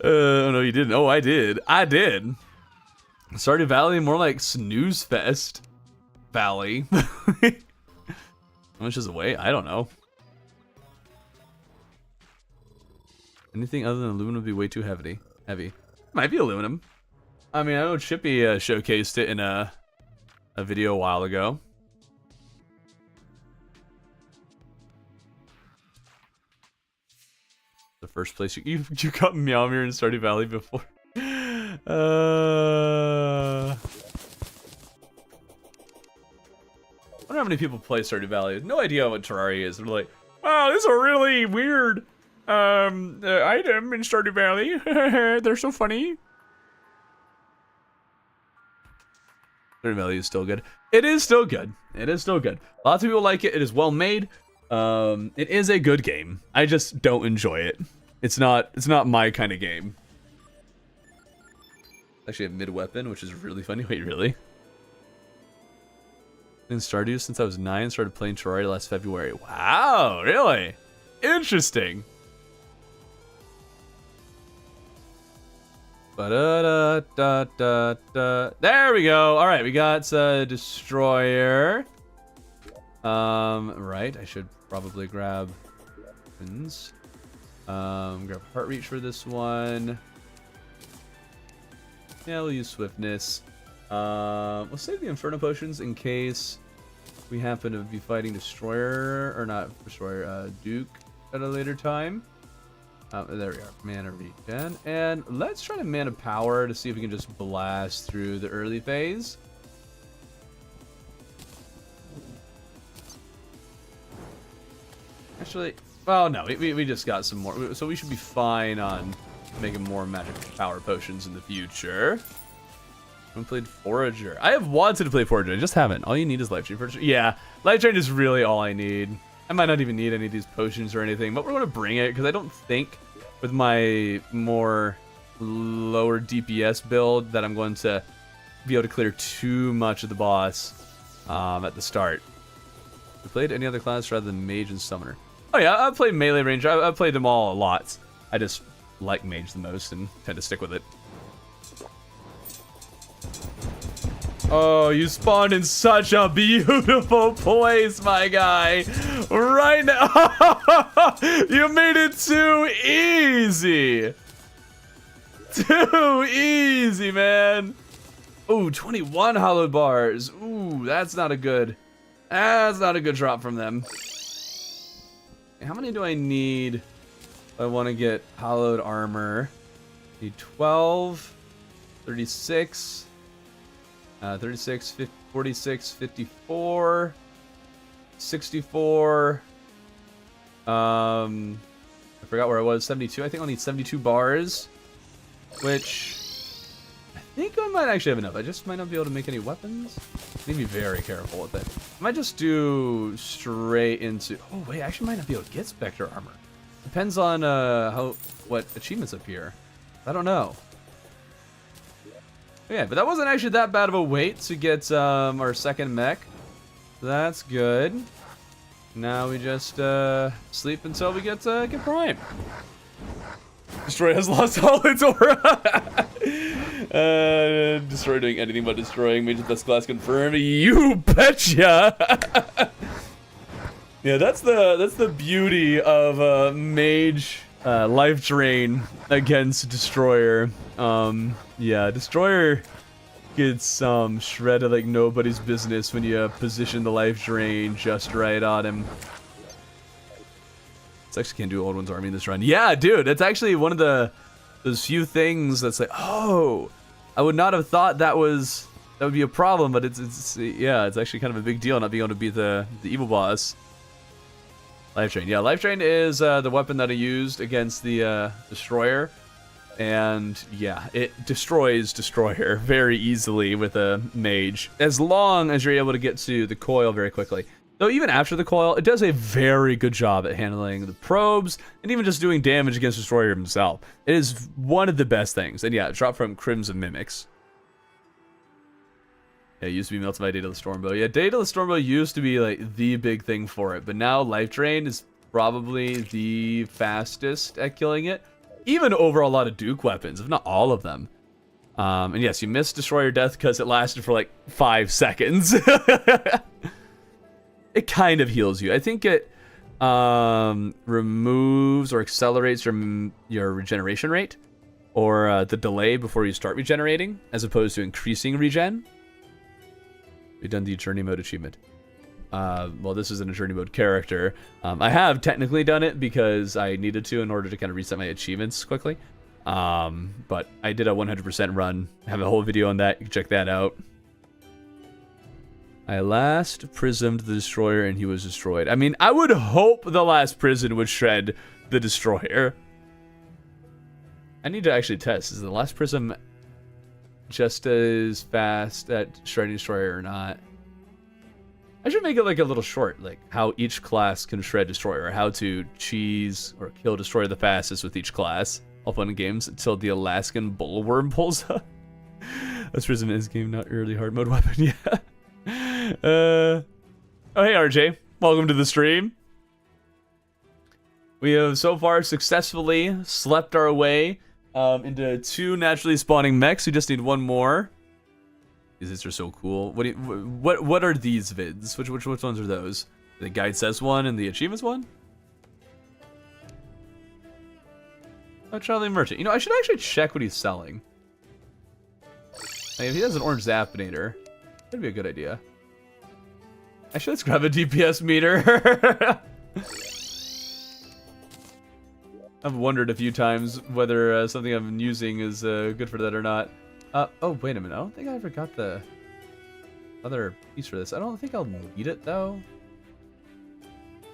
Oh no, you didn't. Oh, I did. I did. Stardew Valley, more like Snooze Fest Valley. How much is the weight? I don't know. Anything other than aluminum would be way too heavy. Might be aluminum. I mean, I know Chippy showcased it in a video a while ago. The first place you got Meowmere in Stardew Valley before. I wonder how many people play Stardew Valley. No idea what Terraria is. They're like, wow, this is a really weird item in Stardew Valley. They're so funny. Stardew Valley is still good. It is still good. It is still good. Lots of people like it. It is well made. It is a good game. I just don't enjoy it. It's not my kind of game. Actually, a mid-weapon, which is really funny. Wait, really? In Stardew since I was 9, started playing Terraria last February. Wow, really? Interesting. Ba-da-da-da-da-da. There we go. All right, we got Destroyer. Right, I should probably grab weapons. Grab Heart Reach for this one. Yeah, we'll use Swiftness. We'll save the Inferno Potions in case we happen to be fighting Destroyer, or not Destroyer, Duke at a later time. There we are, Mana Regen. And let's try to Mana Power to see if we can just blast through the early phase. Actually, well, no, we just got some more, so we should be fine on making more magic power potions in the future. haven't played Forager. I have wanted to play Forager, I just haven't. All you need is Life Drain. Yeah, Life Drain is really all I need. I might not even need any of these potions or anything, but we're going to bring it because I don't think with my more lower DPS build that I'm going to be able to clear too much of the boss at the start. We played any other class rather than Mage and Summoner. Oh yeah, I've played Melee Ranger. I've played them all a lot. I just like Mage the most and tend to stick with it. Oh, you spawned in such a beautiful place, my guy. Right now. You made it too easy. Too easy, man. Ooh, 21 hollowed bars. Ooh, that's not a good drop from them. How many do I need if I want to get hollowed armor? I need 12, 36, 36, 50, 46, 54, 64. I forgot where I was. 72. I think I'll need 72 bars, which I think I might actually have enough. I just might not be able to make any weapons. I need to be very careful with it. I might just do straight into... Oh, wait, I actually might not be able to get Spectre armor. Depends on what achievements appear. I don't know. Yeah, but that wasn't actually that bad of a wait to get our second mech. That's good. Now we just sleep until we get Prime. Destroy has lost all its aura. Destroy doing anything but destroying. Major Dust Glass confirmed. You betcha. Yeah, that's the beauty of Mage Life Drain against Destroyer. Yeah, Destroyer gets shredded like nobody's business when you position the Life Drain just right on him. It's actually can't do Old One's Army in this run. Yeah, dude, it's actually one of those few things that's like, oh, I would not have thought that would be a problem, but it's yeah, it's actually kind of a big deal not being able to beat the evil boss. Life Drain. Yeah, Life Drain is the weapon that I used against the Destroyer. And yeah, it destroys Destroyer very easily with a Mage, as long as you're able to get to the coil very quickly. Though even after the coil, it does a very good job at handling the probes, and even just doing damage against Destroyer himself. It is one of the best things. And yeah, it dropped from Crimson Mimics. Yeah, it used to be melted by Daedalus Stormbow. Yeah, Daedalus Stormbow used to be like the big thing for it, but now Life Drain is probably the fastest at killing it. Even over a lot of Duke weapons, if not all of them. And yes, you missed Destroyer Death because it lasted for like 5 seconds. It kind of heals you. I think it removes or accelerates your regeneration rate, or the delay before you start regenerating, as opposed to increasing regen. We've done the Journey Mode achievement. Well, this isn't a Journey Mode character. I have technically done it because I needed to in order to kind of reset my achievements quickly. But I did a 100% run. I have a whole video on that. You can check that out. I last prismed the Destroyer and he was destroyed. I mean, I would hope the last prison would shred the Destroyer. I need to actually test. Is the last prism just as fast at shredding Destroyer or not? I should make it like a little short, like how each class can shred Destroyer, or how to cheese or kill Destroyer the fastest with each class. All fun in games until the Alaskan bullworm pulls up. That's prism in this game, not early hard mode weapon. Yeah. Oh, hey RJ, welcome to the stream. We have so far successfully slept our way into 2 naturally spawning mechs. We just need 1 more. These vids are so cool. What are these vids? Which ones are those? The guide says one and the achievements one? Oh, Charlie Merchant. You know, I should actually check what he's selling. Like, if he has an orange Zapinator, that'd be a good idea. Actually, let's grab a DPS meter. I've wondered a few times whether something I'm using is good for that or not. Oh, wait a minute. I don't think I ever got the other piece for this. I don't think I'll need it, though.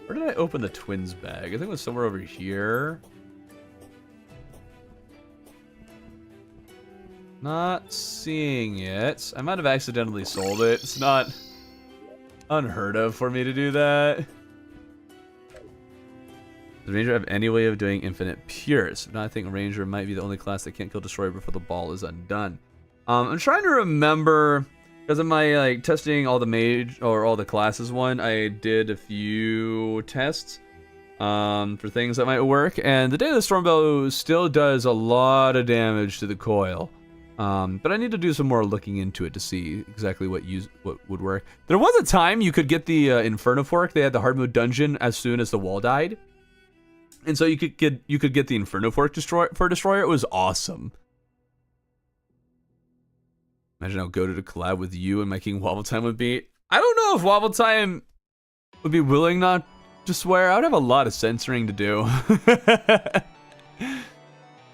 Where did I open the twins bag? I think it was somewhere over here. Not seeing it. I might have accidentally sold it. It's not unheard of for me to do that. Does Ranger have any way of doing infinite pures? No, I think Ranger might be the only class that can't kill Destroyer before the ball is undone. I'm trying to remember, because of my like testing all the mage or all the classes one, I did a few tests for things that might work, and the Day of the Stormbow still does a lot of damage to the coil. But I need to do some more looking into it to see exactly what would work. There was a time you could get the Inferno Fork. They had the hard mode dungeon as soon as the wall died, and so you could get the Inferno Fork for Destroyer. It was awesome. Imagine how goated to collab with you and my King Wobble Time would be. I don't know if Wobble Time would be willing not to swear. I would have a lot of censoring to do.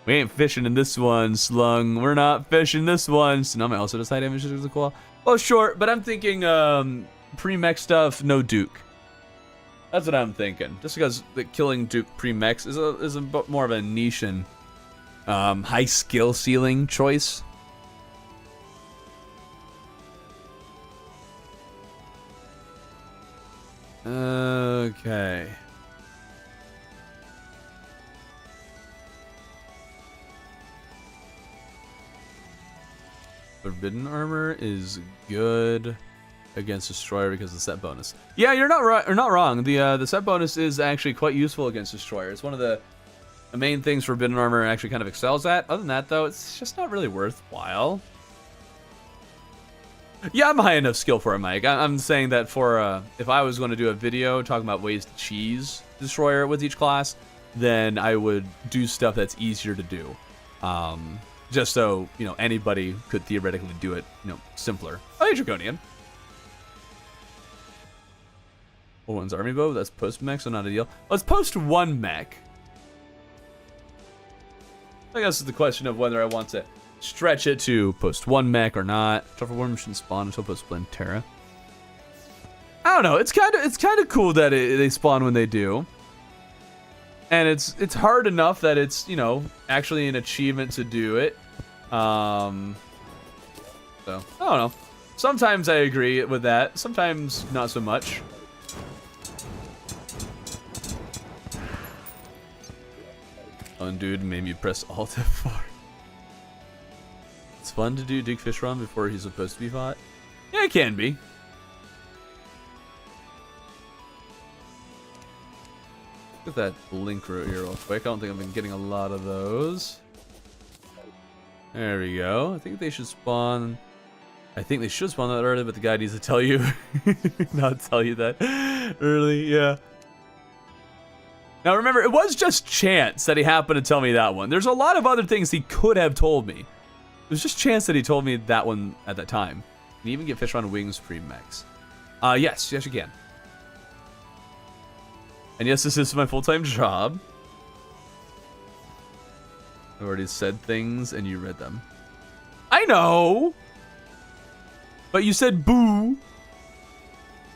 We ain't fishing in this one, Slung. We're not fishing this one. So now I also decide damage is a cool. Oh, sure, but I'm thinking pre-mech stuff, no Duke. That's what I'm thinking. Just because the killing Duke pre-mechs is a more of a niche and high skill ceiling choice. Okay. Forbidden Armor is good against Destroyer because of the set bonus. Yeah, you're not wrong. The set bonus is actually quite useful against Destroyer. It's one of the main things Forbidden Armor actually kind of excels at. Other than that, though, it's just not really worthwhile. Yeah, I'm high enough skill for it, Mike. I'm saying that for if I was going to do a video talking about ways to cheese Destroyer with each class, then I would do stuff that's easier to do. Just so, you know, anybody could theoretically do it, you know, simpler. Oh, hey, Draconian. Oh, one's Army Bow. That's post-mech, so not a deal. Let's post one mech. I guess it's the question of whether I want to stretch it to post one mech or not. Truffle Worm shouldn't spawn until post Plantera. I don't know. It's kind of cool that they spawn when they do. And it's hard enough that it's, you know, actually an achievement to do it. So, I don't know. Sometimes I agree with that. Sometimes not so much. Dude made me press Alt F4. It's fun to do Dig Fish Run before he's supposed to be fought. Yeah, it can be. Look at that link route here real quick. I don't think I've been getting a lot of those. There we go. I think they should spawn. I think they should spawn that early, but the guy needs to tell you. Not tell you that early, yeah. Now remember, it was just chance that he happened to tell me that one. There's a lot of other things he could have told me. It was just chance that he told me that one at that time. Can you even get fish on wings pre-mex? Yes, you can. And yes, this is my full-time job. I've already said things and you read them. I know! But you said boo.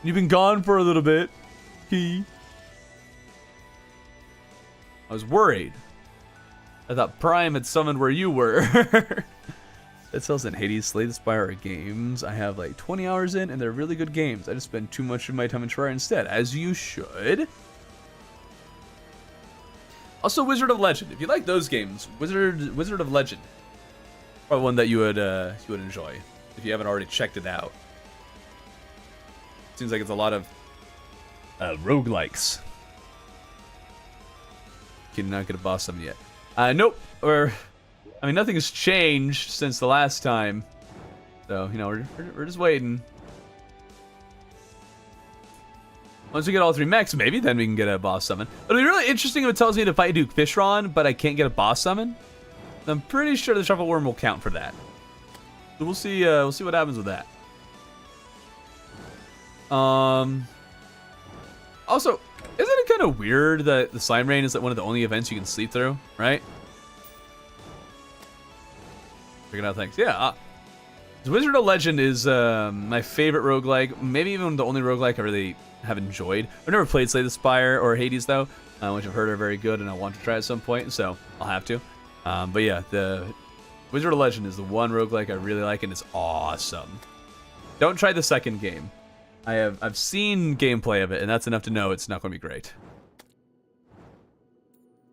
You've been gone for a little bit. I was worried. I thought Prime had summoned where you were. Dead Cells and Hades Slay the Spire are games I have like 20 hours in, and they're really good games. I just spend too much of my time in Terraria instead, as you should. Also, Wizard of Legend. If you like those games, Wizard of Legend, probably one that you would enjoy if you haven't already checked it out. Seems like it's a lot of roguelikes. Can not get a boss summon yet. Nope. I mean, nothing has changed since the last time. So, you know, we're just waiting. Once we get all 3 mechs, maybe then we can get a boss summon. It'll be really interesting if it tells me to fight Duke Fishron, but I can't get a boss summon. I'm pretty sure the Truffle Worm will count for that. So we'll see what happens with that. Also, isn't it kind of weird that the Slime Rain is like one of the only events you can sleep through, right? Figuring out things. Yeah. Wizard of Legend is my favorite roguelike. Maybe even the only roguelike I really have enjoyed. I've never played Slay the Spire or Hades, though, which I've heard are very good and I want to try at some point, so I'll have to. But yeah, the Wizard of Legend is the one roguelike I really like, and it's awesome. Don't try the second game. I've seen gameplay of it, and that's enough to know it's not going to be great.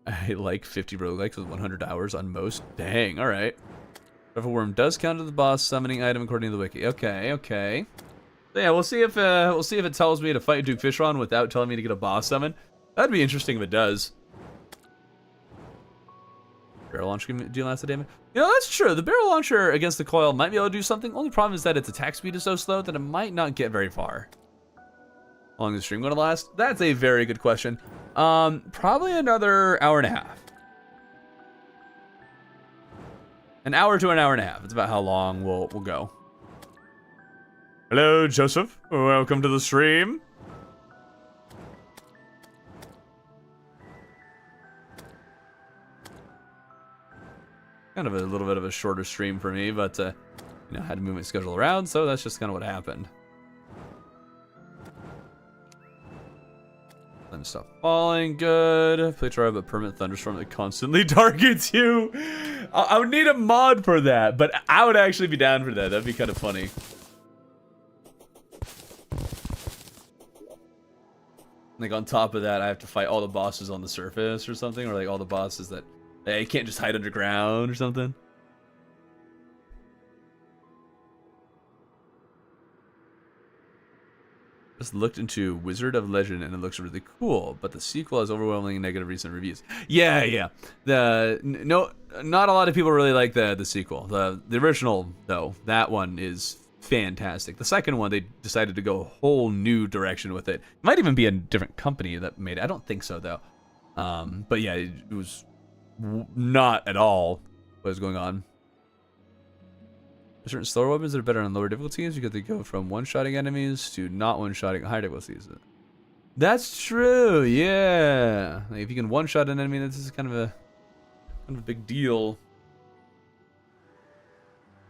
I like 50 roguelikes with 100 hours on most. Dang, all right. If a worm does count as the boss summoning item according to the wiki. Okay, okay. So yeah, we'll see if it tells me to fight Duke Fishron without telling me to get a boss summon. That'd be interesting if it does. Barrel launcher can deal lots of damage. You know, that's true. The barrel launcher against the coil might be able to do something. Only problem is that its attack speed is so slow that it might not get very far. How long is the stream going to last? That's a very good question. Probably another hour and a half. An hour to an hour and a half. It's about how long we'll go. Hello, Joseph. Welcome to the stream. Kind of a little bit of a shorter stream for me, but you know, I had to move my schedule around, so that's just kind of what happened. Let me stop falling. Good. Play try of a permanent thunderstorm that constantly targets you. I would need a mod for that, but I would actually be down for that. That'd be kind of funny. Like on top of that, I have to fight all the bosses on the surface or something, or like all the bosses that you can't just hide underground or something. Just looked into Wizard of Legend and it looks really cool, but the sequel has overwhelmingly negative recent reviews. Yeah, yeah. Not a lot of people really like the sequel. The original though, that one is fantastic. The second one, they decided to go a whole new direction with it. It might even be a different company that made it. I don't think so though. But yeah, it was not at all what was going on. There's certain slower weapons that are better on lower difficulties because they go from one-shotting enemies to not one-shotting higher difficulties. That's true, yeah. Like if you can one-shot an enemy, this is kind of a big deal.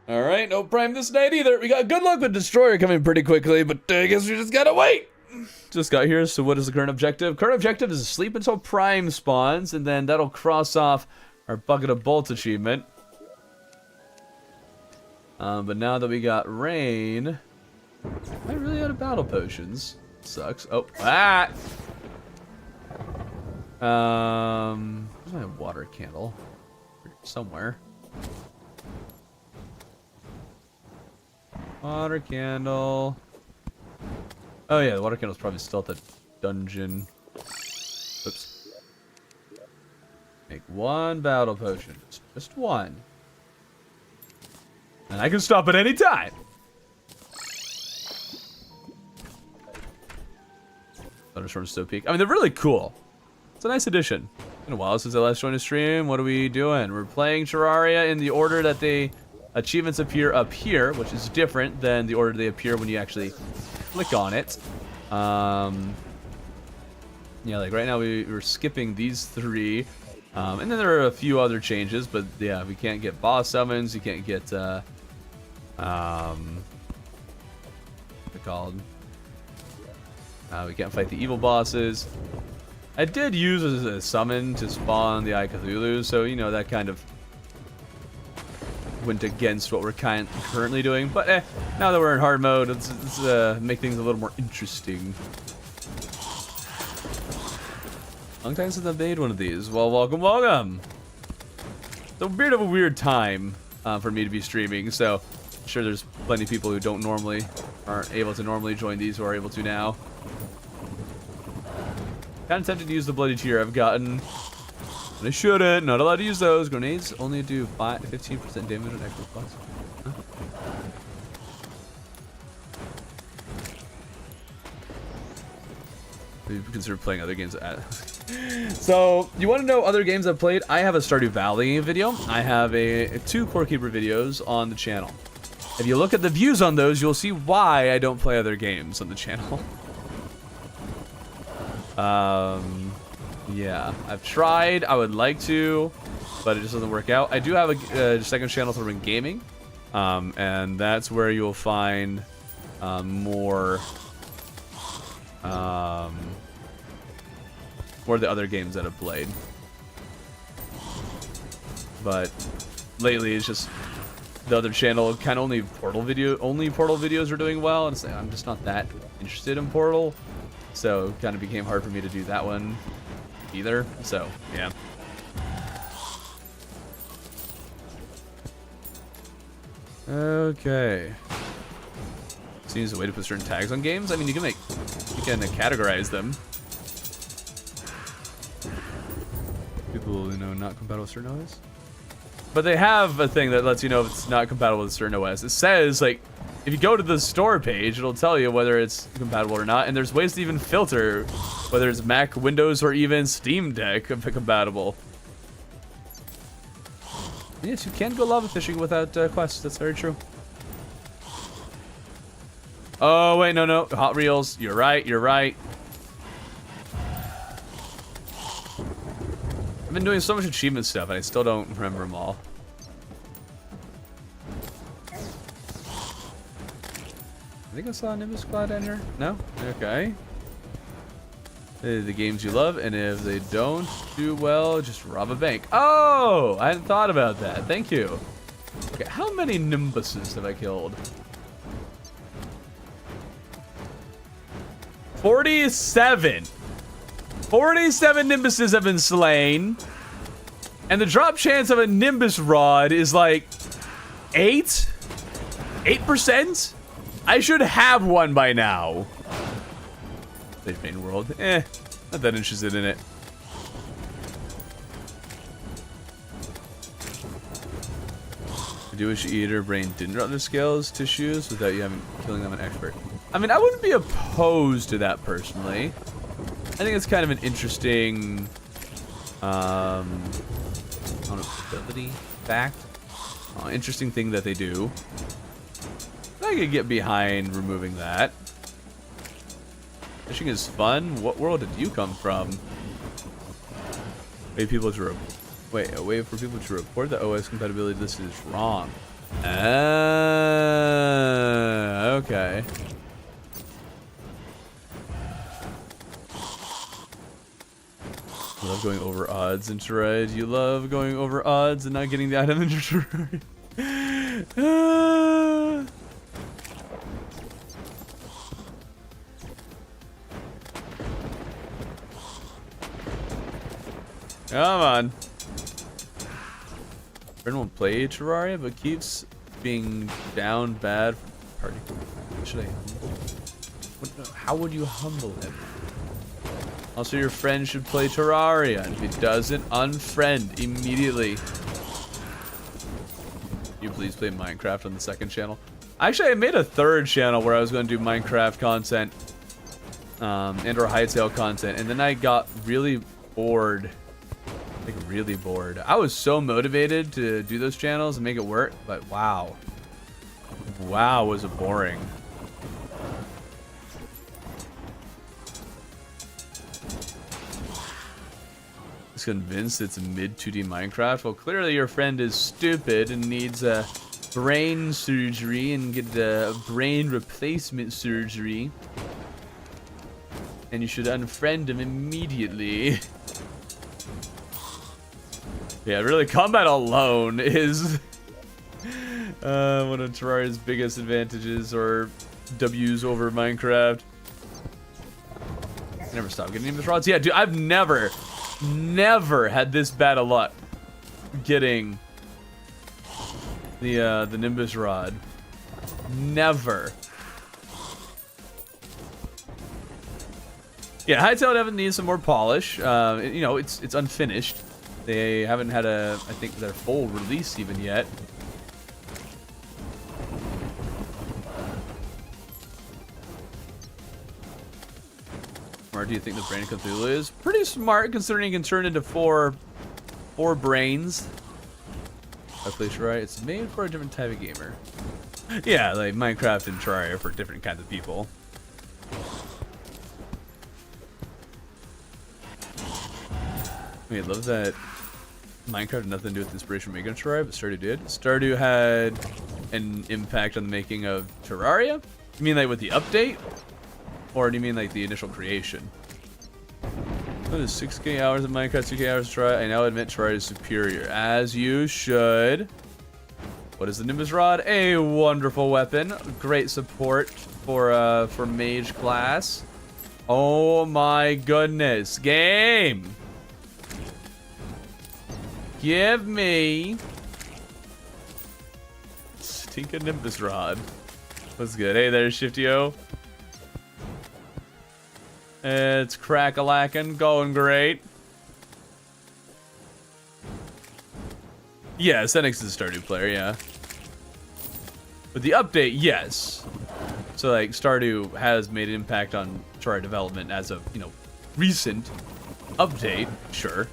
All right, no prime this night either. We got good luck with Destroyer coming pretty quickly, but I guess we just gotta wait. Just got here, so what is the current objective? Current objective is to sleep until Prime spawns, and then that'll cross off our Bucket of Bolts achievement. But now that we got Rain, am I really out of battle potions? Sucks. Oh, ah! Where's my water candle? Somewhere. Water candle. Oh yeah, the water candle's probably still at the dungeon. Oops. Make one battle potion. Just one. And I can stop at any time. Thunderstorm Stow Peak. I mean, they're really cool. It's a nice addition. It's been a while since I last joined a stream. What are we doing? We're playing Terraria in the order that the achievements appear up here, which is different than the order they appear when you actually click on it. Yeah, like right now we're skipping these three. And then there are a few other changes, but yeah, we can't get boss summons. You can't get, what's it called? We can't fight the evil bosses. I did use a summon to spawn the Eye of Cthulhu, so you know that kind of went against what we're currently doing. But now that we're in hard mode, let's make things a little more interesting. Long time since I've made one of these. Well, welcome, welcome. It's a bit of a weird time for me to be streaming, so I'm sure there's plenty of people who aren't able to normally join these who are able to now. Kind of tempted to use the bloody tear I've gotten. But I shouldn't. Not allowed to use those. Grenades only do 15% damage on extra spots. Huh? Maybe consider playing other games. So, you want to know other games I've played? I have a Stardew Valley video. I have two Core Keeper videos on the channel. If you look at the views on those, you'll see why I don't play other games on the channel. Yeah, I've tried. I would like to, but it just doesn't work out. I do have a second channel for gaming, and that's where you'll find more of the other games that I've played. But lately it's just the other channel kind of only Portal videos are doing well, and it's like, I'm just not that interested in Portal, so it kind of became hard for me to do that one either. So yeah. Okay. Seems a way to put certain tags on games. I mean, you can categorize them. People, you know, not compatible with certain OS. But they have a thing that lets you know if it's not compatible with certain OS. It says, like, if you go to the store page, it'll tell you whether it's compatible or not. And there's ways to even filter whether it's Mac, Windows, or even Steam Deck compatible. And yes, you can go lava fishing without quests. That's very true. Oh, wait, no. Hot Reels. You're right. I've been doing so much achievement stuff, and I still don't remember them all. I think I saw a Nimbus Cloud down here. No? Okay. The games you love, and if they don't do well, just rob a bank. Oh! I hadn't thought about that. Thank you. Okay, how many Nimbuses have I killed? 47. 47 Nimbuses have been slain. And the drop chance of a Nimbus Rod is like 8%? I should have one by now. Stage main world. Not that interested in it. Do what you eat or brain didn't run the scales tissues without you having killing them an expert. I mean, I wouldn't be opposed to that personally. I think it's kind of an interesting ability fact. Interesting thing that they do. I could get behind removing that. Fishing is fun. What world did you come from? A way for people to report that OS compatibility list is wrong. Okay. You love going over odds in Terraria. You love going over odds and not getting the item in Terraria. Come on. Friend won't play Terraria, but keeps being down bad for party. Should I humble? How would you humble him? Also, your friend should play Terraria, and if he doesn't, unfriend immediately. You please play Minecraft on the second channel. Actually, I made a third channel where I was going to do Minecraft content and/or Hightail content, and then I got really bored. Like really bored. I was so motivated to do those channels and make it work, but wow, was it boring. Is convinced it's a mid 2D Minecraft. Well, clearly your friend is stupid and needs a brain surgery and get a brain replacement surgery. And you should unfriend him immediately. Yeah, really, combat alone is one of Terraria's biggest advantages, or W's over Minecraft. Never stop getting Nimbus rods. Yeah, dude, I've never had this bad of luck getting the Nimbus rod. Never. Yeah, Hightail Devon needs some more polish. You know, it's unfinished. They haven't had I think their full release even yet. Smart do you think the brain of Cthulhu is? Pretty smart considering you can turn into four brains. I play Terraria. It's made for a different type of gamer. Yeah, like Minecraft and Terraria for different kinds of people. I love that Minecraft had nothing to do with inspiration for making Terraria, but Stardew did. Stardew had an impact on the making of Terraria? You mean like with the update? Or do you mean like the initial creation? What is 6K hours of Minecraft, 2K hours of Terraria? I now admit Terraria is superior. As you should. What is the Nimbus Rod? A wonderful weapon. Great support for mage class. Oh my goodness. Game! Give me... Stinking Nimbus Rod. What's good? Hey there, Shifty-O. It's crack-a-lackin', going great. Yeah, Senix is a Stardew player, yeah. But the update, yes. So, like, Stardew has made an impact on Terraria development as of, you know, recent update, sure.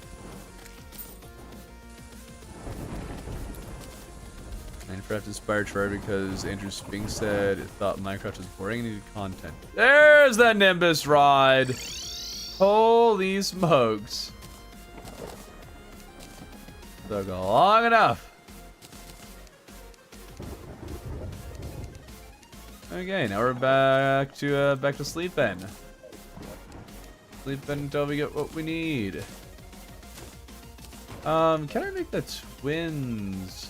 Minecraft inspired Terraria because Andrew Spink said it thought Minecraft was boring and needed content. There's that Nimbus Rod! Holy smokes. Took long enough. Okay, now we're back to sleeping. Sleeping until we get what we need. Can I make the twins?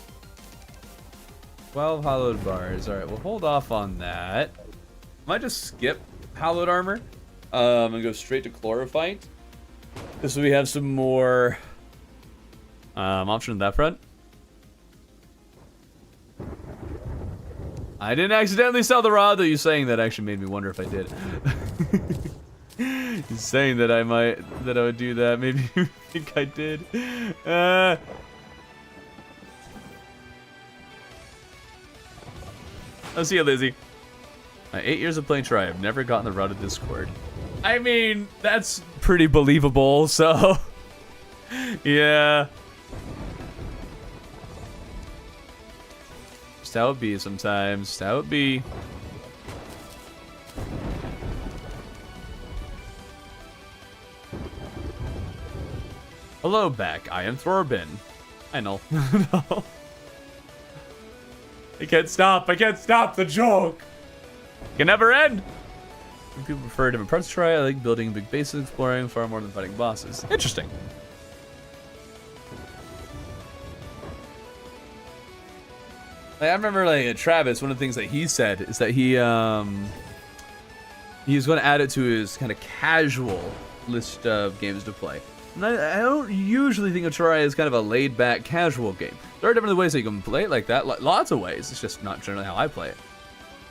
12 hollowed bars. Alright, we'll hold off on that. Might just skip hallowed armor. And go straight to chlorophyte. Just so we have some more option on that front. I didn't accidentally sell the rod, though you saying that actually made me wonder if I did. You saying that I would do that, maybe you think I did. I'll see you, Lizzie. My 8 years of playing Terraria, I've never gotten the route of Discord. I mean, that's pretty believable, so... yeah. Just how it be sometimes. Just how it be. Hello, back. I am Thorbin. I know. No. I can't stop. I can't stop the joke. It can never end. People prefer different parts to try. I like building big bases, exploring far more than fighting bosses. Interesting. Like, I remember, like, Travis, one of the things that he said is that he's going to add it to his kind of casual list of games to play. And I don't usually think of Terraria as kind of a laid-back, casual game. There are different ways that you can play it like that. Lots of ways. It's just not generally how I play it.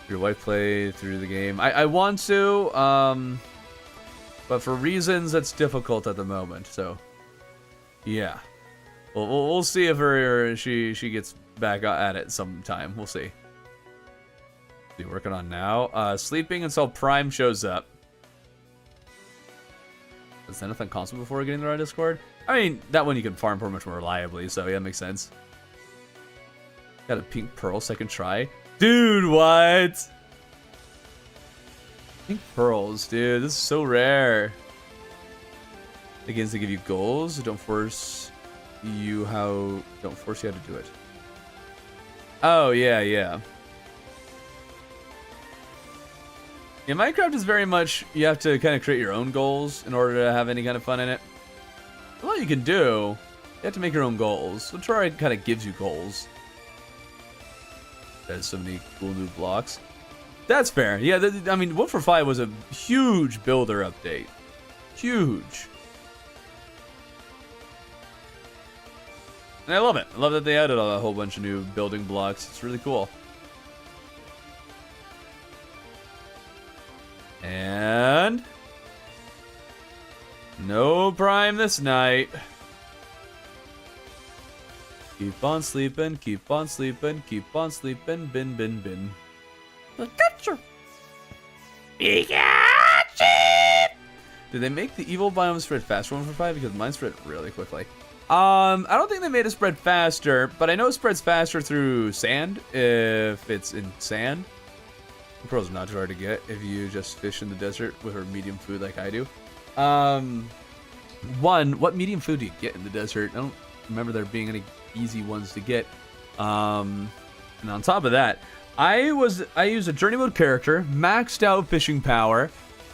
Your wife play through the game. I want to, but for reasons that's difficult at the moment. So, yeah, we'll see if she gets back at it sometime. We'll see. What are you working on now? Sleeping until Prime shows up. Has anything console before getting the right Discord? I mean, that one you can farm pretty much more reliably, so yeah, that makes sense. Got a pink pearl second try. Dude, what? Pink pearls, dude. This is so rare. Begins to give you goals. Don't force you how to do it. Oh, yeah. Yeah, Minecraft is very much, you have to kind of create your own goals in order to have any kind of fun in it. A lot you can do, you have to make your own goals. So Terraria kind of gives you goals. There's so many cool new blocks. That's fair. Yeah, I mean, 145 was a huge builder update. Huge. And I love it. I love that they added a whole bunch of new building blocks. It's really cool. And... no Prime this night. Keep on sleeping, keep on sleeping, keep on sleeping, bin, bin, bin. Pikachu! Pikachu! Did they make the evil biome spread faster 145? Because mine spread really quickly. I don't think they made it spread faster, but I know it spreads faster through sand, if it's in sand. Pearls are not too hard to get if you just fish in the desert with a medium food like I do. What medium food do you get in the desert? I don't remember there being any easy ones to get. And on top of that, I used a journey mode character, maxed out fishing power,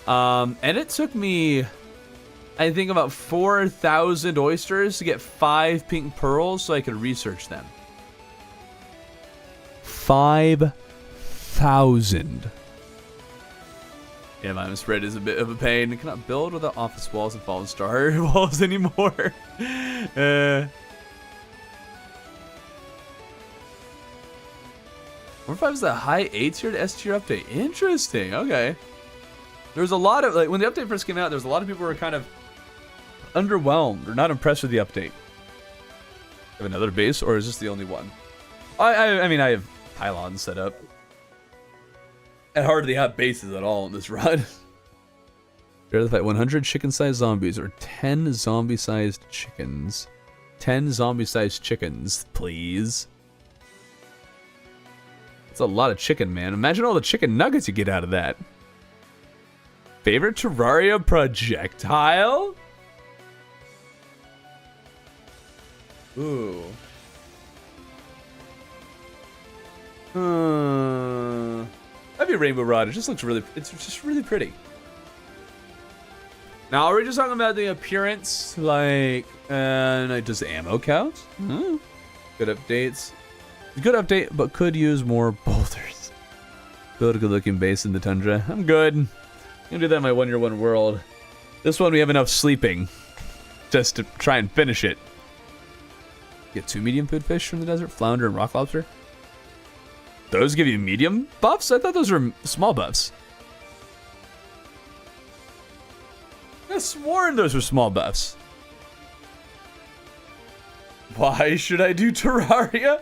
and it took me, I think, about 4,000 oysters to get 5 pink pearls so I could research them. 5,000. Yeah, my spread is a bit of a pain. I cannot build without office walls and fallen star walls anymore. 1.5 is the high A tier to S tier update. Interesting. Okay. There was a lot of, like, when the update first came out, there was a lot of people who were kind of underwhelmed or not impressed with the update. Have another base, or is this the only one? I mean, I have pylons set up. I hardly have bases at all in this run. Dare to fight 100 chicken-sized zombies or 10 zombie-sized chickens. 10 zombie-sized chickens, please. That's a lot of chicken, man. Imagine all the chicken nuggets you get out of that. Favorite Terraria projectile? Ooh. That'd be a rainbow rod. It just looks really, it's just really pretty. Now, are we just talking about the appearance? Like, does the ammo count? Good updates. Good update, but could use more boulders. Build a good looking base in the tundra. I'm good. I'm gonna do that in my 1 year 1 world. This one we have enough sleeping just to try and finish it. Get 2 medium food fish from the desert, flounder and rock lobster. Those give you medium buffs? I thought those were small buffs. I sworn those were small buffs. Why should I do Terraria?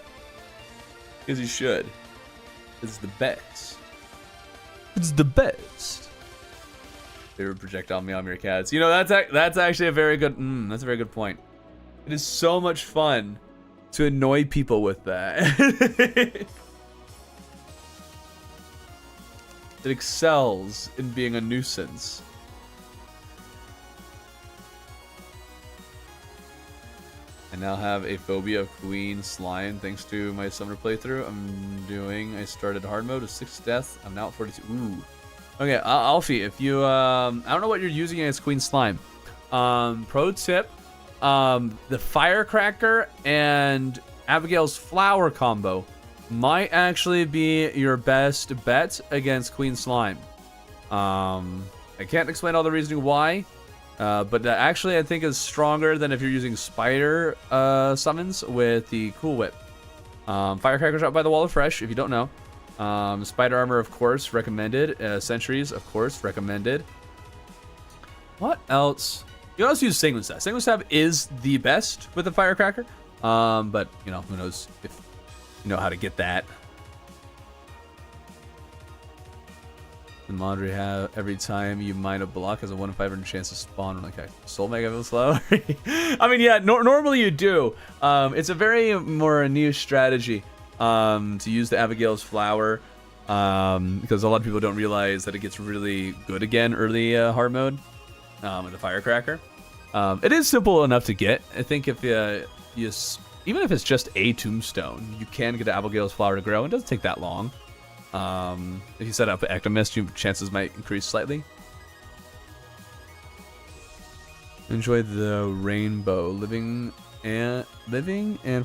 Because you should. It's the best. It's the best. Favorite projectile meow cats. You know, that's actually a very good. That's a very good point. It is so much fun to annoy people with that. It excels in being a nuisance. I now have a phobia of queen slime thanks to my summer playthrough. I started hard mode of 6 deaths. I'm now at 42. Ooh. Okay, Alfie, if you, I don't know what you're using against queen slime. Pro tip, the firecracker and Abigail's flower combo might actually be your best bet against queen slime. I can't explain all the reasoning why. But that actually I think is stronger than if you're using spider summons with the Cool Whip. Firecrackers out by the wall of fresh, if you don't know. Spider armor, of course, recommended. Sentries, of course, recommended. What else? You can also use Sanguine Stab. Sanguine Stab is the best with the Firecracker. But, you know, who knows if you know how to get that. The mod we have every time you mine a block has a 1 in 500 chance to spawn like a soul mega slow. I mean, yeah, normally you do. It's a very more niche strategy to use the Abigail's flower because a lot of people don't realize that it gets really good again early hard mode with the firecracker. It is simple enough to get. I think if even if it's just a tombstone, you can get the Abigail's flower to grow. It doesn't take that long. If you set up Ectomist, your chances might increase slightly. Enjoy the rainbow living and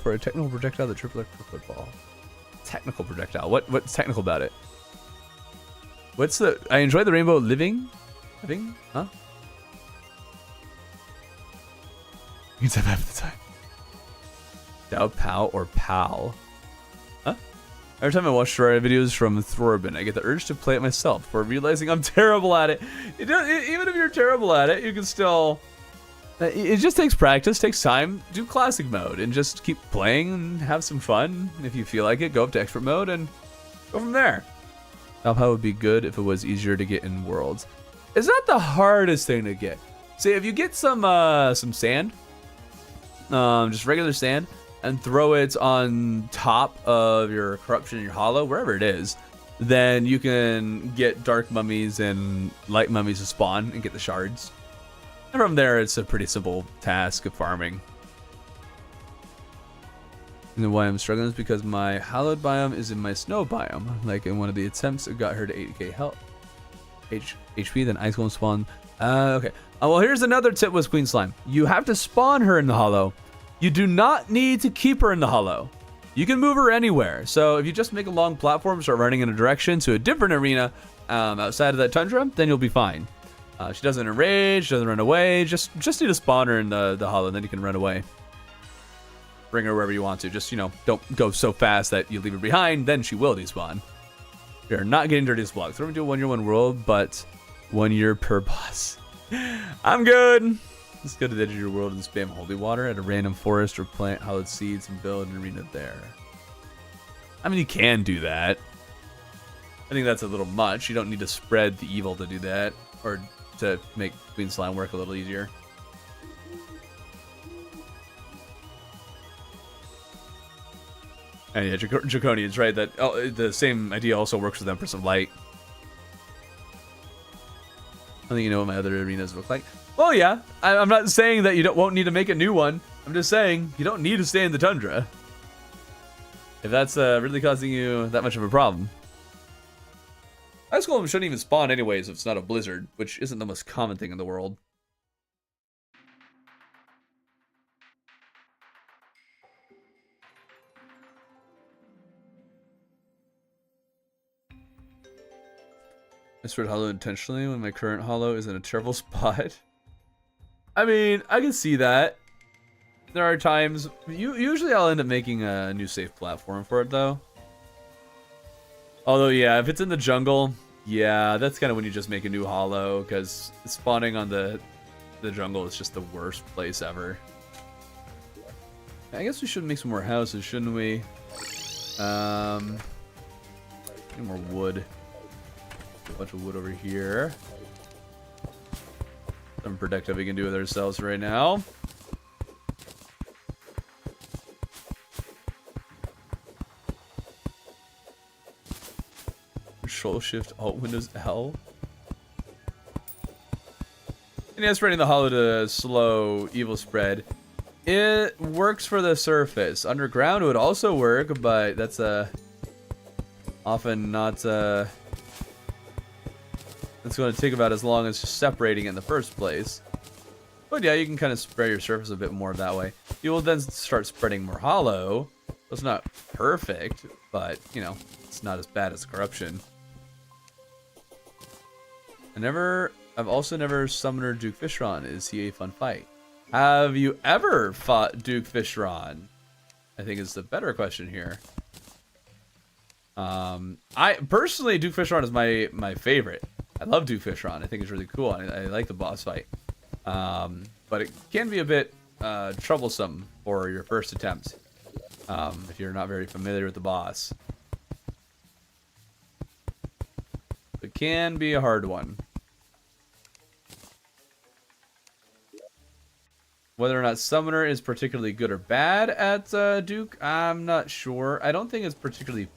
for a technical projectile, the triple football. Technical projectile. What's technical about it? What's the? I enjoy the rainbow living. Huh? You can type half the time. Dao Pow or Pal. Every time I watch Terraria videos from Thorben, I get the urge to play it myself before realizing I'm terrible at it. Even if you're terrible at it, you can still... It just takes practice, takes time. Do classic mode and just keep playing and have some fun. If you feel like it, go up to expert mode and go from there. Alpha would be good if it was easier to get in worlds. It's not the hardest thing to get. See, if you get some sand, just regular sand, and throw it on top of your corruption in your hollow, wherever it is, then you can get dark mummies and light mummies to spawn and get the shards. And from there, it's a pretty simple task of farming. And why I'm struggling is because my hallowed biome is in my snow biome. Like in one of the attempts, it got her to 80k health. HP, then ice won't spawn. Okay. Well, here's another tip with Queen Slime. You have to spawn her in the hollow. You do not need to keep her in the hollow. you can move her anywhere. So if you just make a long platform, start running in a direction to a different arena outside of that tundra, then you'll be fine. She doesn't enrage, doesn't run away. Just need to spawn her in the hollow, and then you can run away. Bring her wherever you want to. Just, you know, don't go so fast that you leave her behind, then she will despawn. You're not getting dirtiest blocks. We're gonna do 1 year, 1 world, but 1 year per boss. I'm good. Let's go to the edge of your world and spam holy water at a random forest or plant hallowed seeds and build an arena there. I mean, you can do that. I think that's a little much. You don't need to spread the evil to do that, or to make Queen Slime work a little easier. And yeah, Draconian's right that the same idea also works with Empress of Light. I think you know what my other arenas look like. Well, yeah, I'm not saying that you won't need to make a new one. I'm just saying you don't need to stay in the tundra if that's really causing you that much of a problem. Ice Golem shouldn't even spawn anyways if it's not a blizzard, which isn't the most common thing in the world. I spread hollow intentionally when my current hollow is in a terrible spot. I mean, I can see that. There are times... Usually I'll end up making a new safe platform for it, though. Although, yeah, if it's in the jungle, yeah, that's kind of when you just make a new hollow, because spawning on the jungle is just the worst place ever. I guess we should make some more houses, shouldn't we? Need more wood. A bunch of wood over here. Something productive we can do with ourselves right now. Control Shift Alt Windows L. And yeah, spreading the hollow to slow evil spread. It works for the surface. Underground would also work, but that's often not it's going to take about as long as just separating it in the first place. But yeah, you can kind of spread your surface a bit more that way. You will then start spreading more hollow. It's not perfect, but, you know, it's not as bad as corruption. I've also never summoned Duke Fishron. Is he a fun fight? Have you ever fought Duke Fishron? I think is the better question here. I personally, Duke Fishron is my favorite. I love Duke Fishron. I think it's really cool. I like the boss fight. But it can be a bit troublesome for your first attempt if you're not very familiar with the boss. It can be a hard one. Whether or not Summoner is particularly good or bad at Duke, I'm not sure. I don't think it's particularly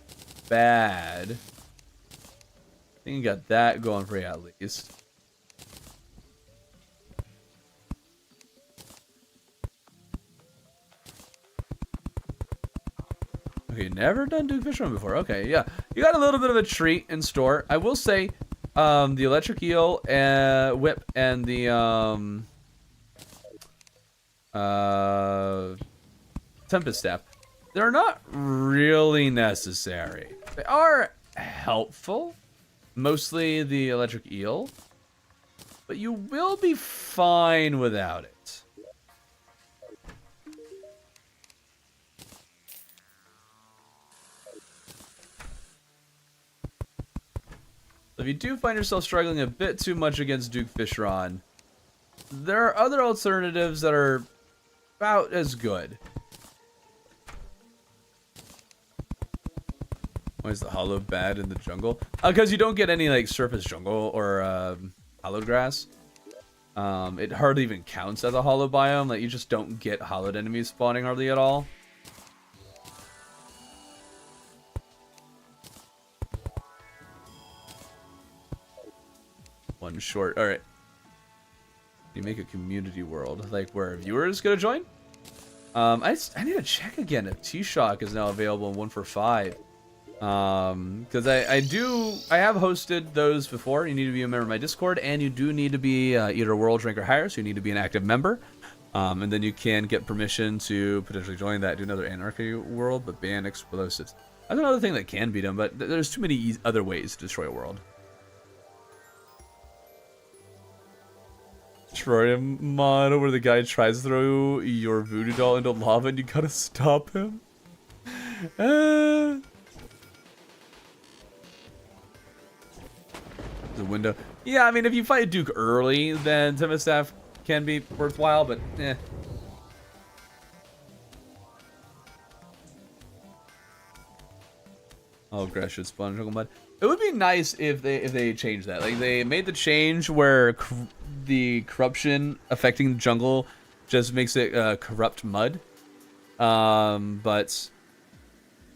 bad. I think you got that going for you at least. Okay, never done Duke Fishron before. Okay, yeah. You got a little bit of a treat in store. I will say, the Electric Eel, Whip, and the, Tempest Step, they're not really necessary. They are helpful, mostly the Electric Eel, but you will be fine without it. If you do find yourself struggling a bit too much against Duke Fishron, there are other alternatives that are about as good. Why is the hollow bad in the jungle? Because you don't get any like surface jungle or hollowed grass. It hardly even counts as a hollow biome. Like you just don't get hollowed enemies spawning hardly at all. One short. All right. You make a community world, like where viewers gonna join. I need to check again if T-Shock is now available in 1 for 5. Because I have hosted those before. You need to be a member of my Discord, and you do need to be either a world rank or higher, so you need to be an active member. And then you can get permission to potentially join that, do another anarchy world, but ban explosives. That's another thing that can be done, but there's too many other ways to destroy a world. Terraria mod where the guy tries to throw your voodoo doll into lava and you gotta stop him. The window. Yeah, I mean, if you fight Duke early, then Timid Staff can be worthwhile, but eh. Oh, grass should spawn jungle mud. It would be nice if they changed that. Like, they made the change where the corruption affecting the jungle just makes it corrupt mud. But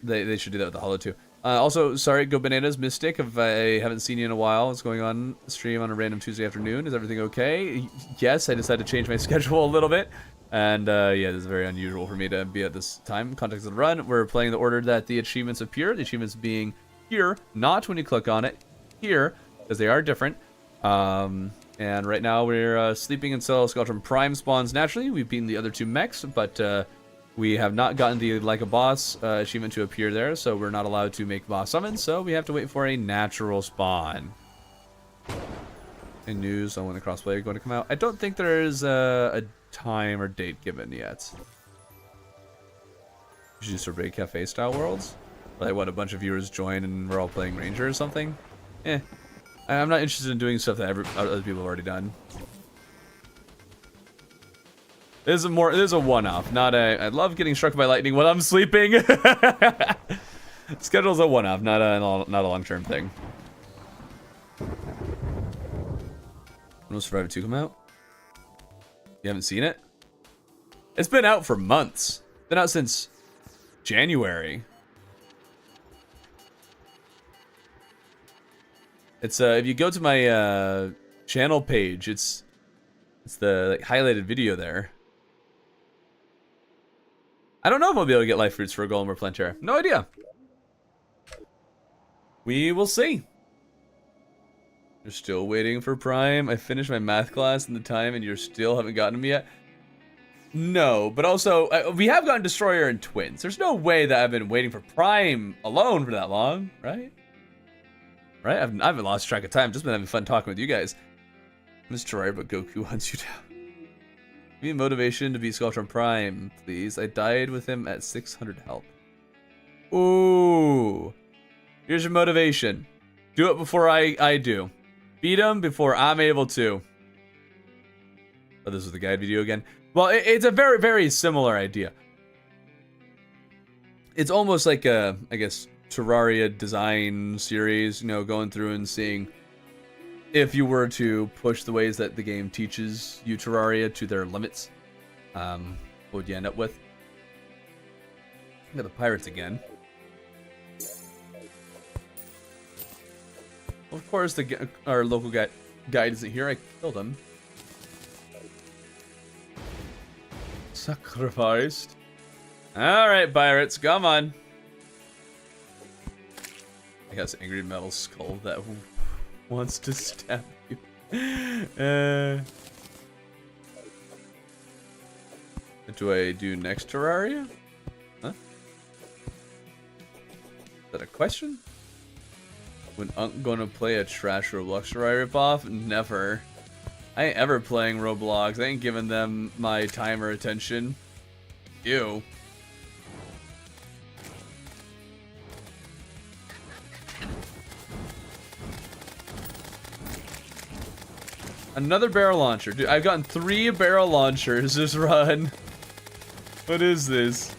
they should do that with the hollow too. Also, sorry, Go Bananas, Mystic, if I haven't seen you in a while. What's going on? Stream on a random Tuesday afternoon. Is everything okay? Yes, I decided to change my schedule a little bit. And yeah, this is very unusual for me to be at this time. Context of the run, we're playing the order that the achievements appear. The achievements being here, not when you click on it, here, because they are different. And right now we're sleeping until Skeleton Prime spawns naturally. We've beaten the other two mechs, but we have not gotten the Like a Boss achievement to appear there, so we're not allowed to make boss summons, so we have to wait for a natural spawn. In news on when the crossplay is going to come out. I don't think there is a time or date given yet. You should do Sorbet Cafe style worlds? Like what, a bunch of viewers join and we're all playing Ranger or something? Eh. I'm not interested in doing stuff that other people have already done. This is a one-off, not a... I love getting struck by lightning while I'm sleeping. Schedule's a one-off, not a long-term thing. When will Survivor 2 come out? You haven't seen it? It's been out for months. Been out since January. It's if you go to my channel page, it's the like, highlighted video there. I don't know if I'll be able to get life fruits for a Golem or Plantera. No idea. We will see. You're still waiting for Prime. I finished my math class in the time and you still haven't gotten them yet. No, but also, we have gotten Destroyer and Twins. There's no way that I've been waiting for Prime alone for that long, right? Right? I haven't lost track of time. Just been having fun talking with you guys. Miss Terraria, but Goku hunts you down. Give me motivation to beat Sculptrum Prime, please. I died with him at 600 health. Ooh. Here's your motivation. Do it before I do. Beat him before I'm able to. Oh, this was the guide video again. Well, it's a very, very similar idea. It's almost like a, I guess, Terraria design series, you know, going through and seeing if you were to push the ways that the game teaches you Terraria to their limits, what would you end up with? Got the pirates again. Of course, our local guide isn't here. I killed him. Sacrificed. Alright, pirates, come on. I got this angry metal skull that wants to stab you. What do I do next, Terraria? Huh? Is that a question? When Unc gonna play a trash Roblox Terraria ripoff? Never. I ain't ever playing Roblox. I ain't giving them my time or attention. Ew. Another barrel launcher. Dude, I've gotten 3 barrel launchers this run. What is this?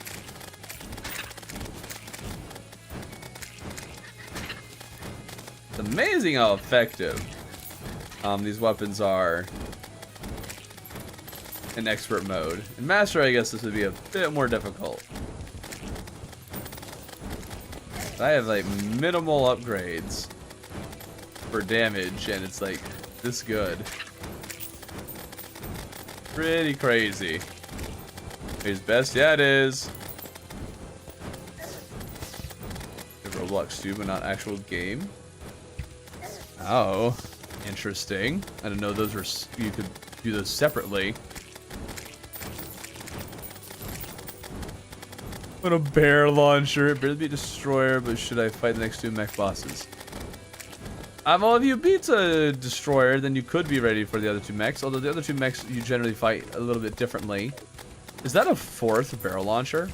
It's amazing how effective these weapons are in expert mode. In master, I guess this would be a bit more difficult. I have like minimal upgrades for damage, and it's like this good. Pretty crazy. Is best? Yeah, it is. Roblox too, but not actual game. Oh, interesting. I didn't know those were. You could do those separately. What a bear launcher. Barely beat destroyer, but should I fight the next two mech bosses? Well, if you beat a destroyer, then you could be ready for the other two mechs. Although the other two mechs you generally fight a little bit differently. Is that a fourth barrel launcher?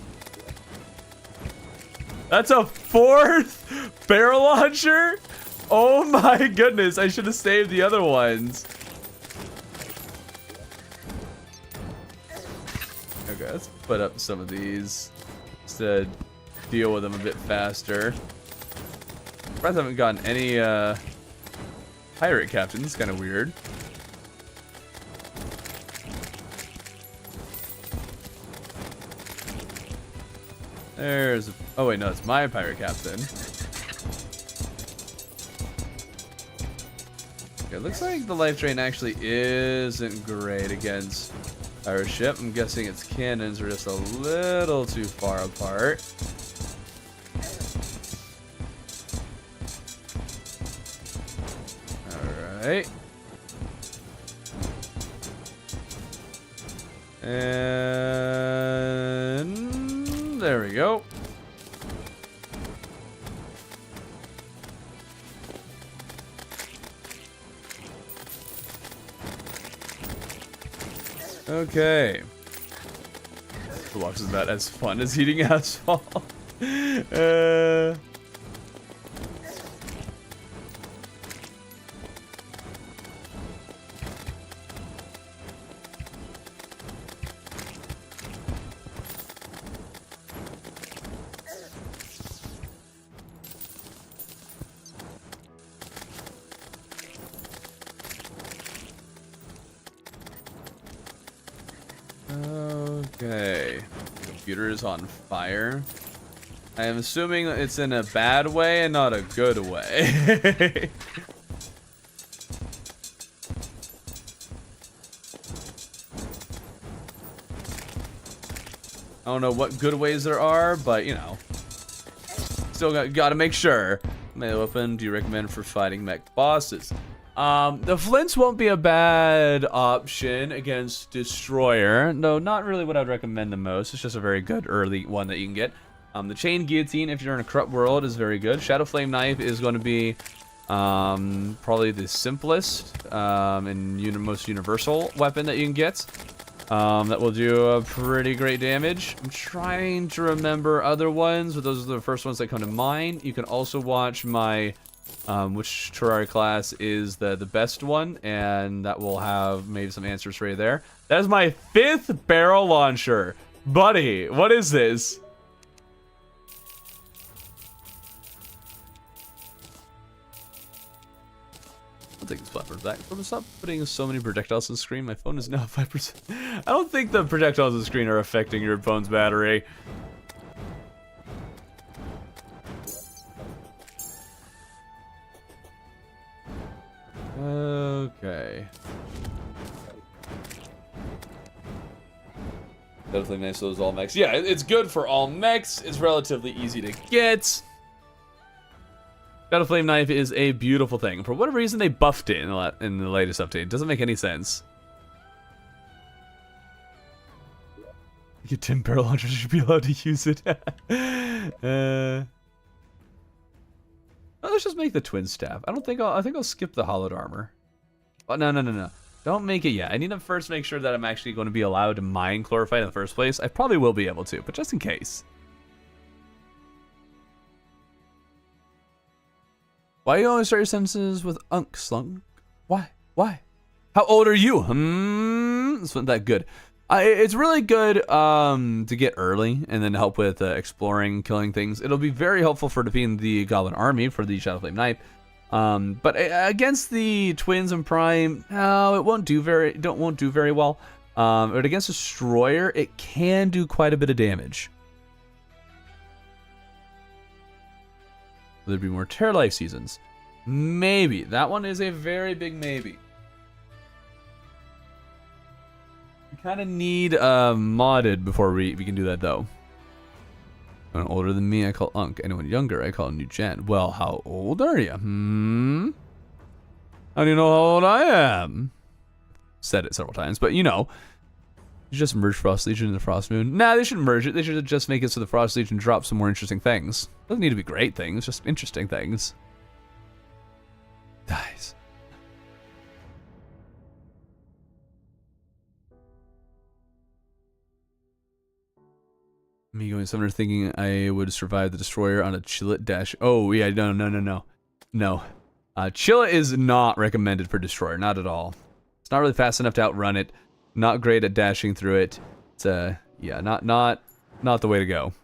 That's a fourth barrel launcher? Oh my goodness, I should have saved the other ones. Okay, let's put up some of these just to deal with them a bit faster. I haven't gotten any pirate captains, kind of weird. There's, oh wait, no, it's my pirate captain. Okay, looks like the life drain actually isn't great against our ship. I'm guessing its cannons are just a little too far apart. Alright. And there we go. Okay. The box is about as fun as eating asphalt. Okay. The computer is on fire. I am assuming it's in a bad way and not a good way. I don't know what good ways there are, but you know. Still gotta make sure. Mail weapon, do you recommend for fighting mech bosses? The flints won't be a bad option against destroyer. No, not really what I'd recommend the most. It's just a very good early one that you can get. The chain guillotine, if you're in a corrupt world, is very good. Shadow flame knife is going to be probably the simplest and most universal weapon that you can get. That will do a pretty great damage. I'm trying to remember other ones, but those are the first ones that come to mind. You can also watch my which Terraria class is the best one, and that will have maybe some answers for you there. That is my 5th barrel launcher. Buddy, what is this? I'll take this 5% back. I'm stop putting so many projectiles on the screen. My phone is now 5%. I don't think the projectiles on the screen are affecting your phone's battery. Okay. Definitely nice those all mechs. Yeah, it's good for all mechs. It's relatively easy to get. Shadow Flame Knife is a beautiful thing. For whatever reason, they buffed it in the latest update. It doesn't make any sense. You get 10 barrel launchers, you should be allowed to use it. Let's just make the twin staff. I think I'll skip the hollowed armor. Oh, no. Don't make it yet. I need to first make sure that I'm actually going to be allowed to mine chlorophyte in the first place. I probably will be able to, but just in case. Why do you always start your sentences with unk, slunk? Why? How old are you? This wasn't that good. It's really good to get early and then help with exploring, killing things. It'll be very helpful for defeating the Goblin Army for the Shadow Flame Knife. But against the Twins and Prime, no, it won't do very well. But against Destroyer, it can do quite a bit of damage. Will there be more Terror Life seasons? Maybe. That one is a very big maybe. We kind of need modded before we can do that, though. Anyone older than me, I call Unk. Anyone younger, I call New Gen. Well, how old are you? How do you know how old I am? Said it several times, but you know. Just merge Frost Legion and the Frost Moon. Nah, they shouldn't merge it. They should just make it so the Frost Legion drops some more interesting things. Doesn't need to be great things, just interesting things. Dies. Me going summoner thinking I would survive the destroyer on a Chillet dash. Oh yeah, no. Chillet is not recommended for destroyer, not at all. It's not really fast enough to outrun it. Not great at dashing through it. It's yeah, not the way to go.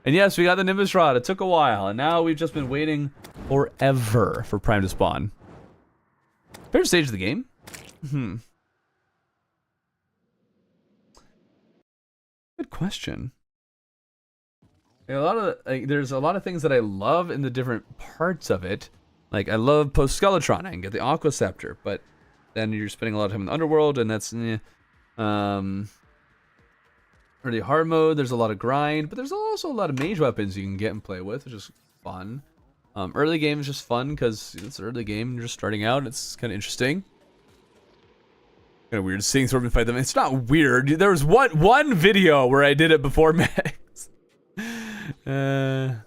And yes, we got the Nimbus Rod. It took a while, and now we've just been waiting forever for Prime to spawn. Favorite stage of the game? Good question. There's a lot of things that I love in the different parts of it. Like, I love post-Skeletron. I can get the Aqua Scepter, but then you're spending a lot of time in the underworld, and that's really hard mode. There's a lot of grind, but there's also a lot of mage weapons you can get and play with, which is fun. Early game is just fun because it's an early game. You're just starting out. It's kind of interesting. Kind of weird seeing Thorben fight them. It's not weird. There was one video where I did it before Max. Real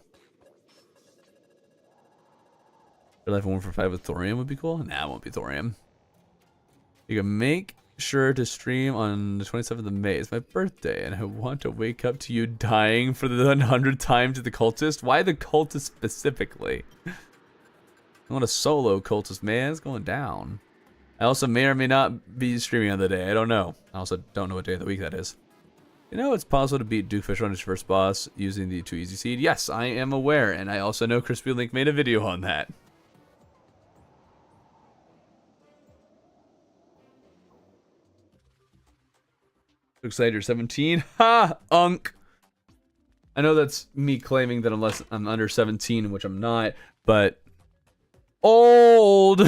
life 1 for 5 with thorium would be cool. Nah, it won't be thorium. You can make sure to stream on the 27th of May. It's my birthday, and I want to wake up to you dying for the 100th time to the cultist. Why the cultist specifically? I want a solo cultist, man. It's going down. I also may or may not be streaming on the day. I don't know. I also don't know what day of the week that is. You know it's possible to beat Duke Fish on his first boss using the 2 easy seed? Yes, I am aware, and I also know Crispy Link made a video on that. Looks like you're 17. Ha! Unk! I know that's me claiming that unless I'm under 17, which I'm not, but... Old!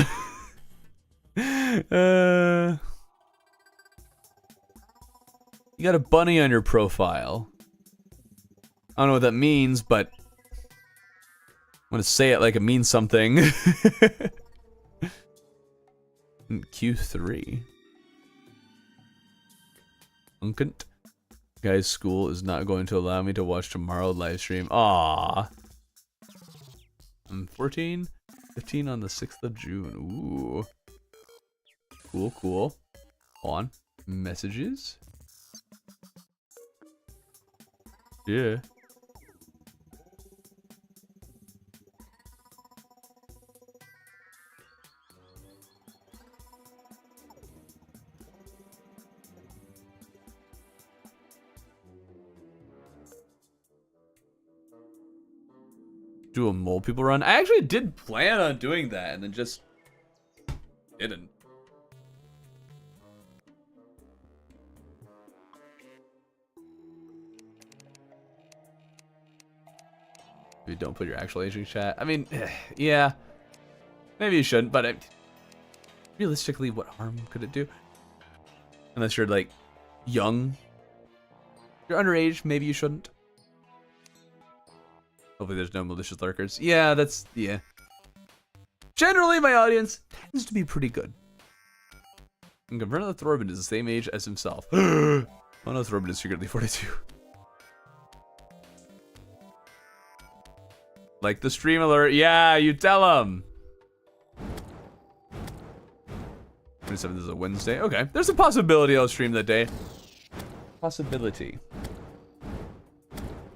You got a bunny on your profile. I don't know what that means, but... I'm gonna say it like it means something. Q3. Unkant. Guys, school is not going to allow me to watch tomorrow live stream. Aww. I'm 14, 15 on the 6th of June. Ooh. Cool, cool. On. Messages. Yeah. Do a mole people run? I actually did plan on doing that and then just didn't. You don't put your actual age in chat. I mean, yeah, maybe you shouldn't, but realistically, what harm could it do? Unless you're like young, if you're underage, maybe you shouldn't. Hopefully there's no malicious lurkers. Yeah, that's, yeah. Generally, my audience tends to be pretty good. And confirm that Thorben is the same age as himself. Oh no, Thorben is secretly 42. Like the stream alert. Yeah, you tell him. 27th is a Wednesday. Okay, there's a possibility I'll stream that day. Possibility.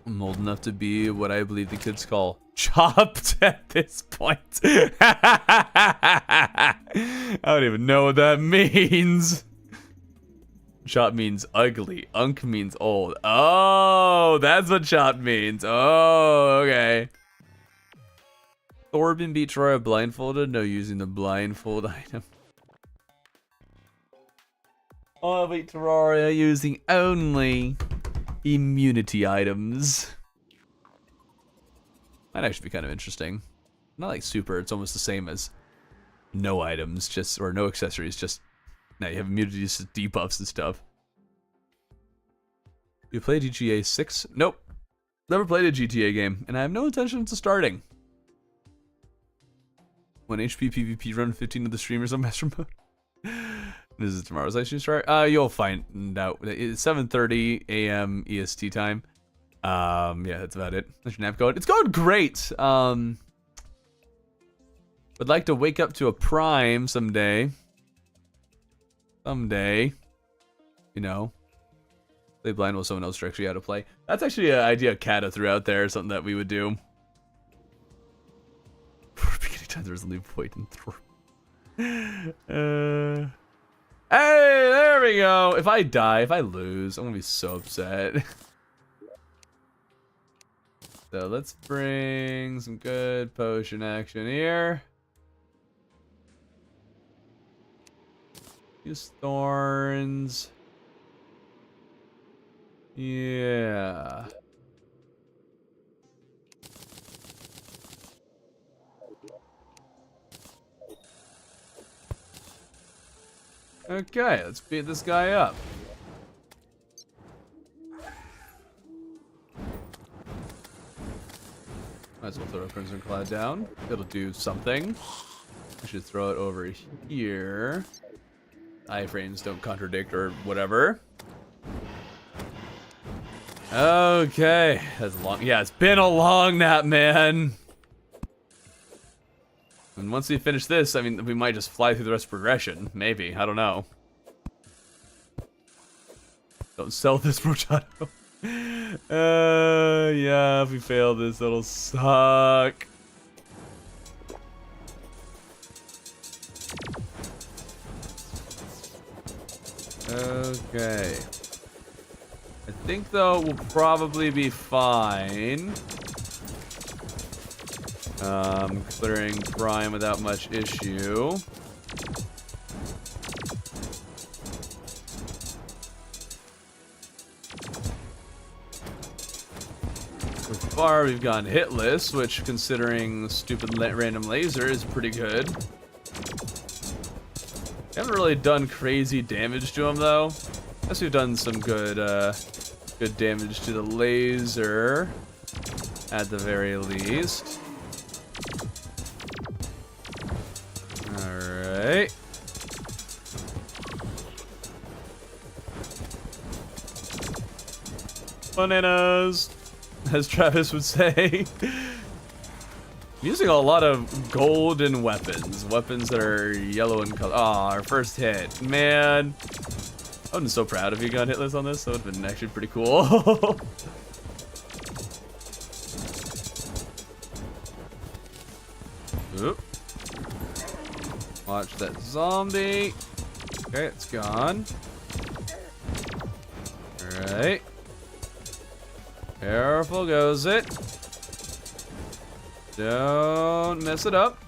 I'm old enough to be what I believe the kids call chopped at this point. I don't even know what that means. Chopped means ugly. Unk means old. Oh, that's what chopped means. Oh, okay. Thorben beat Terraria blindfolded? No, using the blindfold item. Oh, beat Terraria using only immunity items. Might actually be kind of interesting. Not like super, it's almost the same as no items, just, or no accessories, just now you have immunities to debuffs and stuff. You play GTA 6? Nope. Never played a GTA game, and I have no intentions of starting. When HP PvP run 15 of the streamers on Master Mode. This is tomorrow's IC start. You'll find out. It's 7:30 a.m. EST time. Yeah, that's about it. That's your nap code. It's going great. Would like to wake up to a prime someday. Someday. You know. Play blind while someone else directs you how to play. That's actually an idea Kata threw out there. Something that we would do. Beginning time there was a leap point and throw. Hey, there we go. If I die, if I lose, I'm gonna be so upset. So let's bring some good potion action here. Use thorns. Yeah. Okay, let's beat this guy up. Might as well throw a Crimson Cloud down. It'll do something. I should throw it over here. Iframes don't contradict or whatever. Okay. That's long. Yeah, it's been a long nap, man. And once we finish this, I mean, we might just fly through the rest of progression. Maybe. I don't know. Don't sell this, Brochado. Yeah, if we fail this, it'll suck. Okay. I think, though, we'll probably be fine. Clearing Prime without much issue. So far, we've gone hitless, which, considering the stupid random laser, is pretty good. Haven't really done crazy damage to him, though. Guess we've done some good, good damage to the laser, at the very least. Alright. Bananas, as Travis would say. Using a lot of golden weapons. Weapons that are yellow in color. Aw, our first hit. Man. I would have been so proud if you got hitless on this. That would have been actually pretty cool. Oop. Watch that zombie. Okay, it's gone. Alright. Careful goes it. Don't mess it up.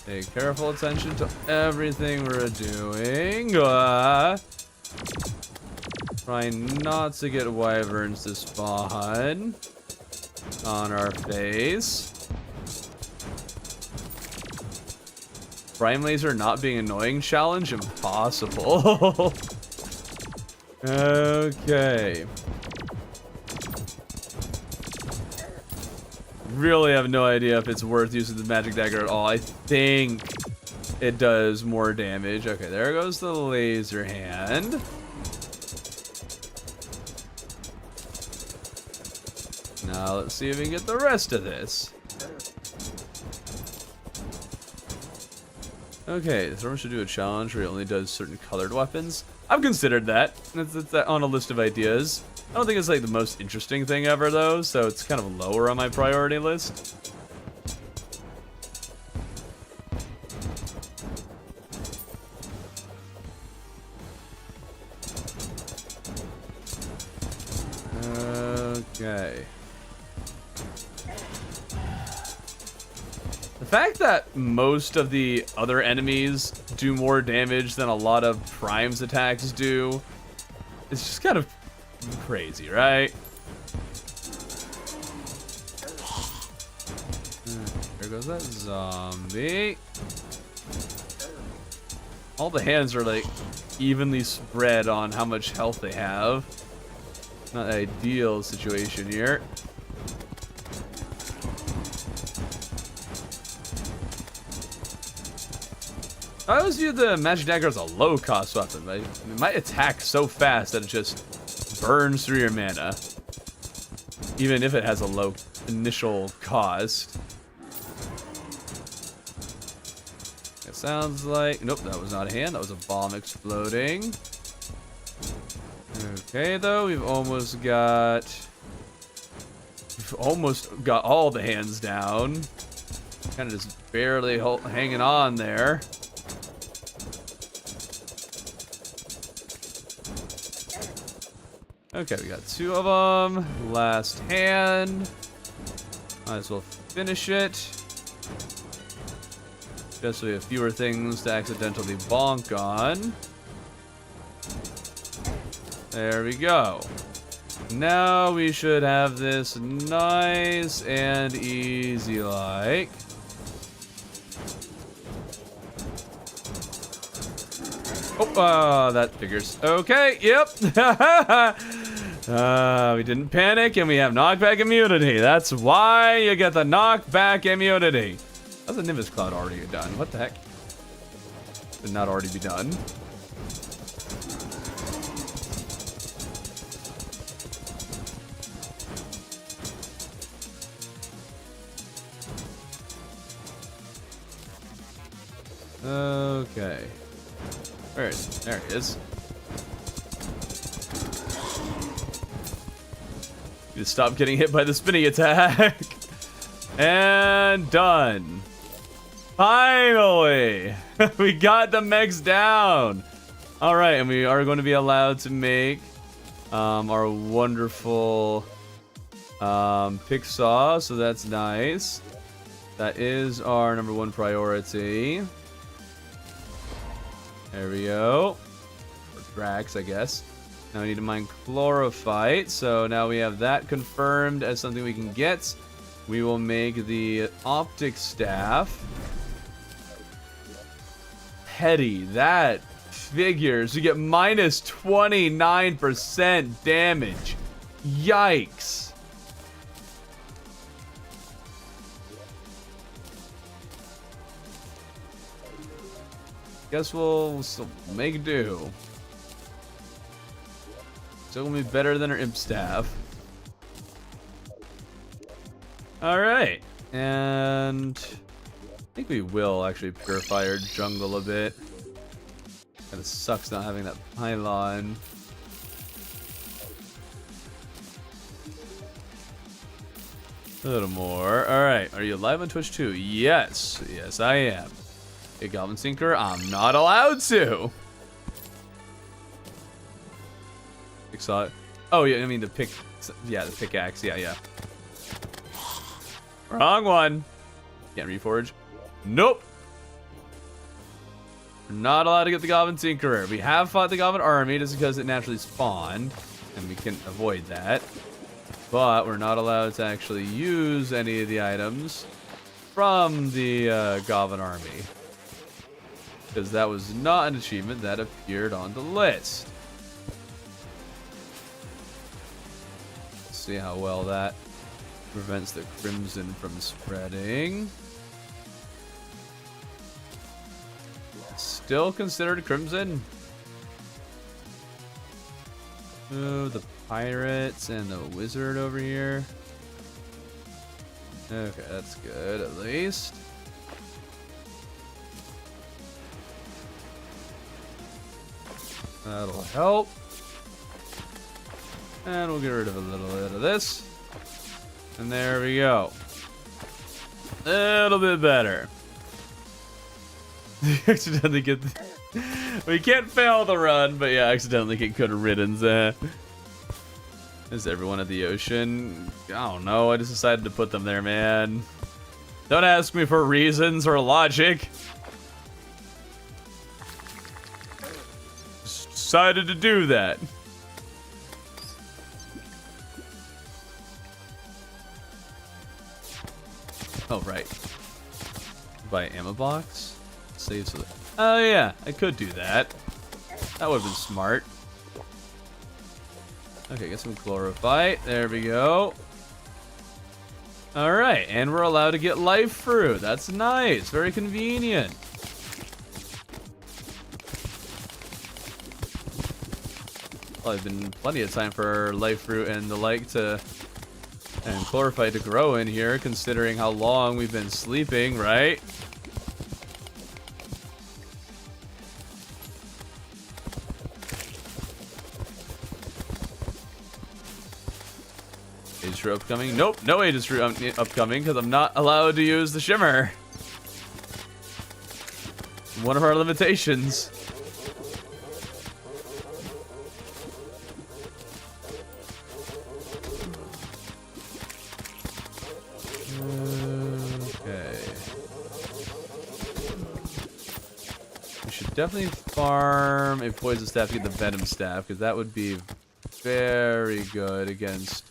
Pay careful attention to everything we're doing. Try not to get wyverns to spawn on our face. Prime laser not being annoying challenge? Impossible. Okay. Really have no idea if it's worth using the magic dagger at all. I think it does more damage. Okay, there goes the laser hand. Now let's see if we can get the rest of this. Okay, the Thorn should do a challenge where it only does certain colored weapons. I've considered that. It's on a list of ideas. I don't think it's like the most interesting thing ever though, so it's kind of lower on my priority list. Okay. The fact that most of the other enemies do more damage than a lot of Prime's attacks do is just kind of crazy, right? There goes that zombie. All the hands are like evenly spread on how much health they have. Not an ideal situation here. I always view the magic dagger as a low-cost weapon. Right? It might attack so fast that it just burns through your mana, even if it has a low initial cost. It sounds like... Nope, that was not a hand. That was a bomb exploding. Okay, though, we've almost got all the hands down. Kind of just barely hanging on there. Okay, we got 2 of them. Last hand. Might as well finish it. Just so we have fewer things to accidentally bonk on. There we go. Now we should have this nice and easy like. Oh, that figures. Okay, yep. We didn't panic and we have knockback immunity. That's why you get the knockback immunity. How's the Nimbus Cloud already done? What the heck? Did not already be done. Okay. Where is it? There it is. You stop getting hit by the spinny attack. And done. Finally! We got the mechs down! Alright, and we are going to be allowed to make our wonderful pick saw, so that's nice. That is our #1 priority. There we go. Or Drax, I guess. Now we need to mine Chlorophyte, so now we have that confirmed as something we can get. We will make the Optic Staff. Petty, that figures. We get minus 29% damage. Yikes. Guess we'll make do. Still gonna be better than our Imp Staff. Alright, and I think we will actually purify our jungle a bit. Kinda sucks not having that pylon. A little more. Alright, are you live on Twitch too? Yes. Yes, I am. Hey, Goblin Sinker, I'm not allowed to. Saw it. Oh yeah, I mean the pick. Yeah, the pickaxe. Yeah. Wrong one. Can't reforge. Nope. We're not allowed to get the Goblin Tinkerer. We have fought the Goblin Army just because it naturally spawned, and we can avoid that. But we're not allowed to actually use any of the items from the Goblin Army, because that was not an achievement that appeared on the list. See how well that prevents the crimson from spreading. Still considered crimson. Ooh, the pirates and the wizard over here. Okay, that's good at least. That'll help. And we'll get rid of a little bit of this. And there we go. A little bit better. Accidentally get the... We can't fail the run, but yeah, accidentally get good riddance. Is everyone at the ocean? I don't know. I just decided to put them there, man. Don't ask me for reasons or logic. Just decided to do that. Oh, right. Buy ammo box? Save so that... Oh, yeah. I could do that. That would have been smart. Okay, get some Chlorophyte. There we go. Alright, and we're allowed to get life fruit. That's nice. Very convenient. Probably been plenty of time for life fruit and the like to, and chlorophyte to grow in here, considering how long we've been sleeping, right? Ages fruit upcoming? Nope, no ages fruit upcoming because I'm not allowed to use the shimmer. One of our limitations. Okay. We should definitely farm a poison staff to get the venom staff, because that would be very good against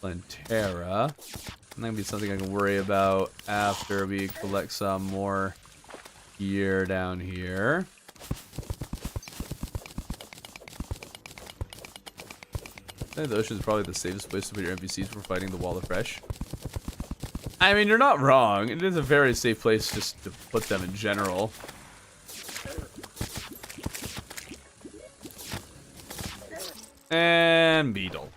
Plantera. And that can be something I can worry about after we collect some more gear down here. I think the ocean is probably the safest place to put your NPCs for fighting the Wall of Fresh. I mean, you're not wrong. It is a very safe place just to put them in general. And Beetle.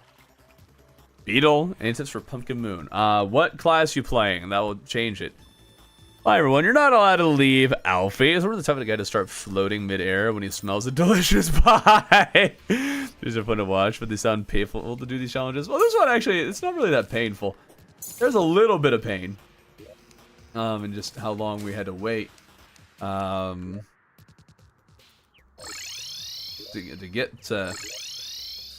Beetle, any tips for Pumpkin Moon? What class you playing? That will change it. Hi everyone, you're not allowed to leave Alfie. Is one of the type of guy to start floating midair when he smells a delicious pie. These are fun to watch, but they sound painful to do these challenges. Well, this one actually, it's not really that painful. There's a little bit of pain. And just how long we had to wait. To get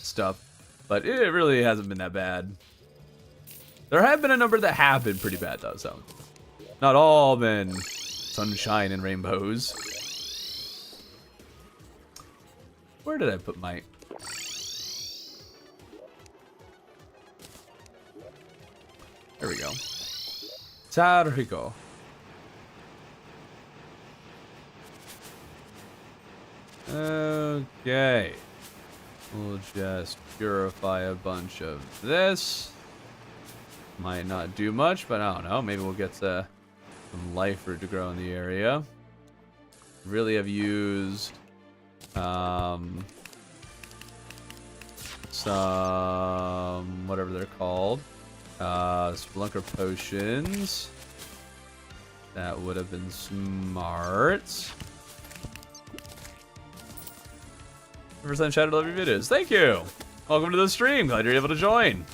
stuff. But it really hasn't been that bad. There have been a number that have been pretty bad though, so. Not all been sunshine and rainbows. Where did I put my... There we go. Tarrico. Okay. We'll just purify a bunch of this. Might not do much, but I don't know. Maybe we'll get some life fruit to grow in the area. Really have used some whatever they're called. Spelunker potions. That would have been smart. First time chatted, love your videos. Thank you. Welcome to the stream. Glad you're able to join.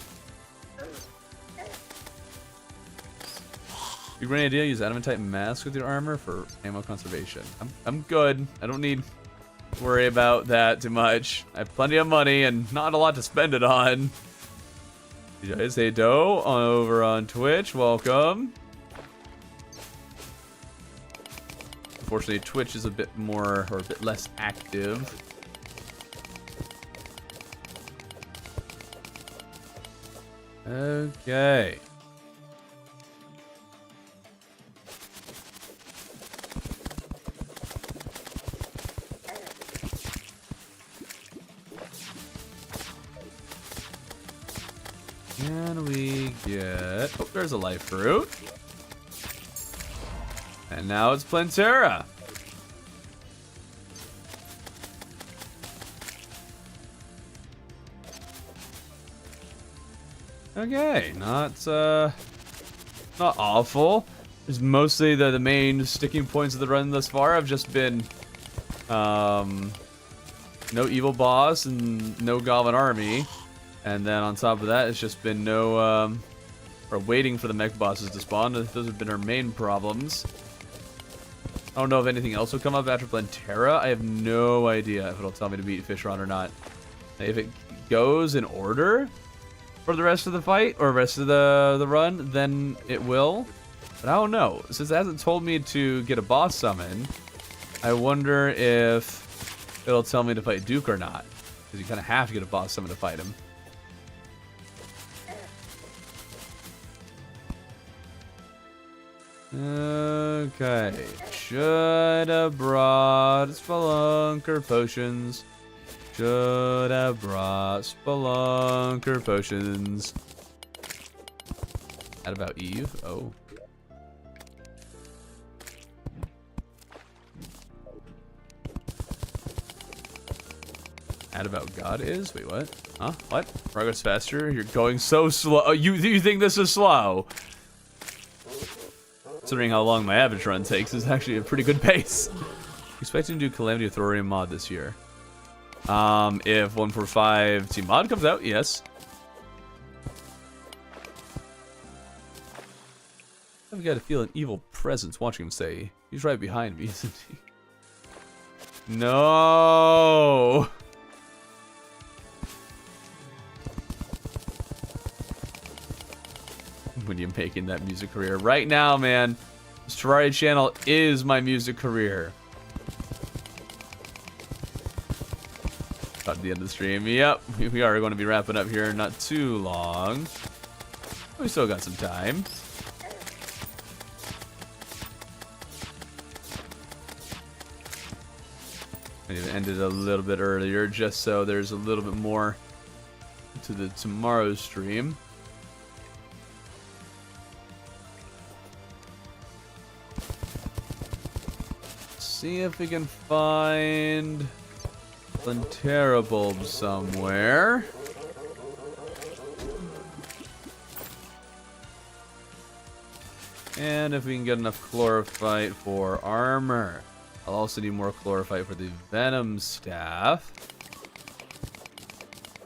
You have any idea? Use adamantite mask with your armor for ammo conservation. I'm good. I don't need to worry about that too much. I have plenty of money and not a lot to spend it on. You guys, hey Doe over on Twitch. Welcome. Unfortunately, Twitch is a bit more or a bit less active. Okay. Can we get... Oh, there's a life fruit. And now it's Plantera. Okay, not awful. It's mostly the main sticking points of the run thus far have just been no evil boss and no goblin army. And then on top of that, it's just been no, or waiting for the mech bosses to spawn. Those have been our main problems. I don't know if anything else will come up after Plantera. I have no idea if it'll tell me to beat Fishron or not. If it goes in order for the rest of the fight, or rest of the run, then it will. But I don't know. Since it hasn't told me to get a boss summon, I wonder if it'll tell me to fight Duke or not. Because you kind of have to get a boss summon to fight him. Okay, should have brought Spelunker potions. Should have brought Spelunker potions. That about Eve? Oh. mad about God is? Wait, what? Huh? What? Progress faster? You're going so slow. Oh, you think this is slow? Considering how long my average run takes, is actually a pretty good pace. Expecting to do Calamity of Terraria mod this year. If 145 Team Mod comes out, yes. I've got to feel an evil presence watching him say, he's right behind me, isn't he? No! When you're making that music career. Right now, man, this Terraria channel is my music career. Got to the end of the stream. Yep, we are going to be wrapping up here not too long. We still got some time. I even ended a little bit earlier just so there's a little bit more to the tomorrow stream. See if we can find Plantera bulb somewhere. And if we can get enough chlorophyte for armor. I'll also need more chlorophyte for the venom staff.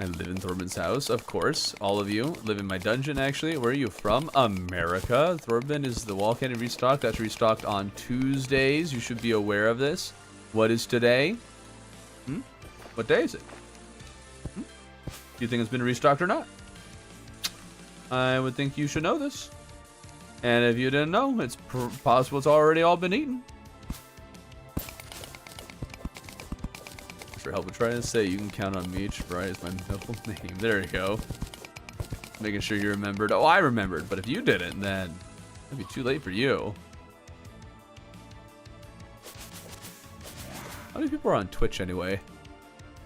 I live in Thorben's house, of course. All of you live in my dungeon, actually. Where are you from? America. Thorben is the wall candy restock. That's restocked on Tuesdays. You should be aware of this. What is today? What day is it? Do you think it's been restocked or not? I would think you should know this. And if you didn't know, it's possible it's already all been eaten. For help with trying to say, you can count on me. Right is my middle name. There you go. Making sure you remembered. Oh, I remembered. But if you didn't, then it'd be too late for you. How many people are on Twitch anyway?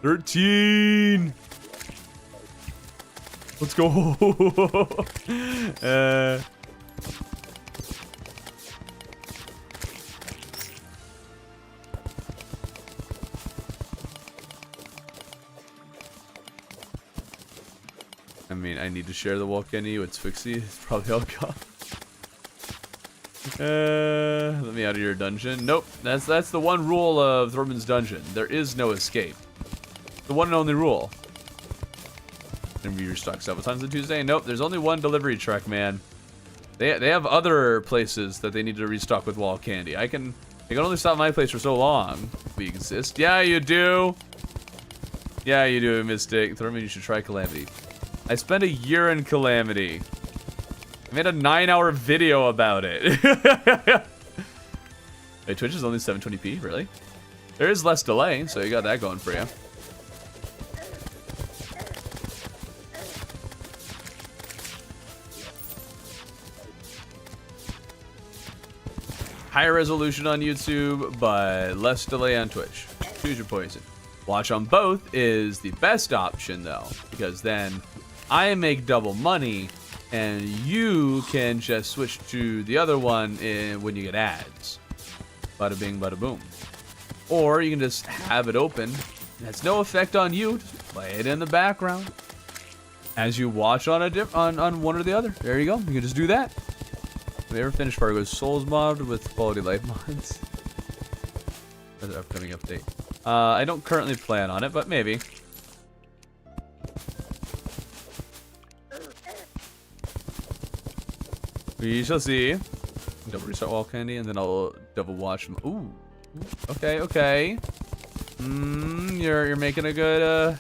13. Let's go. I mean, I need to share the walk any with Twixie. It's probably all gone. Let me out of your dungeon. Nope, that's the one rule of Thorben's dungeon. There is no escape. The one and only rule. And we restock several times on Tuesday. Nope, there's only one delivery truck, man. They have other places that they need to restock with wall candy. They can only stop my place for so long. We exist. Yeah, you do. Yeah, you do, Mystic. Thorben, you should try Calamity. I spent a year in Calamity. I made a 9-hour video about it. Wait, Twitch is only 720p, really? There is less delay, so you got that going for you. Higher resolution on YouTube, but less delay on Twitch. Choose your poison. Watch on both is the best option, though, because then I make double money, and you can just switch to the other one when you get ads. Bada bing, bada boom. Or you can just have it open. It has no effect on you. Just play it in the background as you watch on on one or the other. There you go. You can just do that. Have you ever finished Fargo's Souls mod with quality life mods? Another upcoming update. I don't currently plan on it, but maybe. We shall see. Double restart wall candy, and then I'll double watch them. Ooh. Okay, okay. You're making a good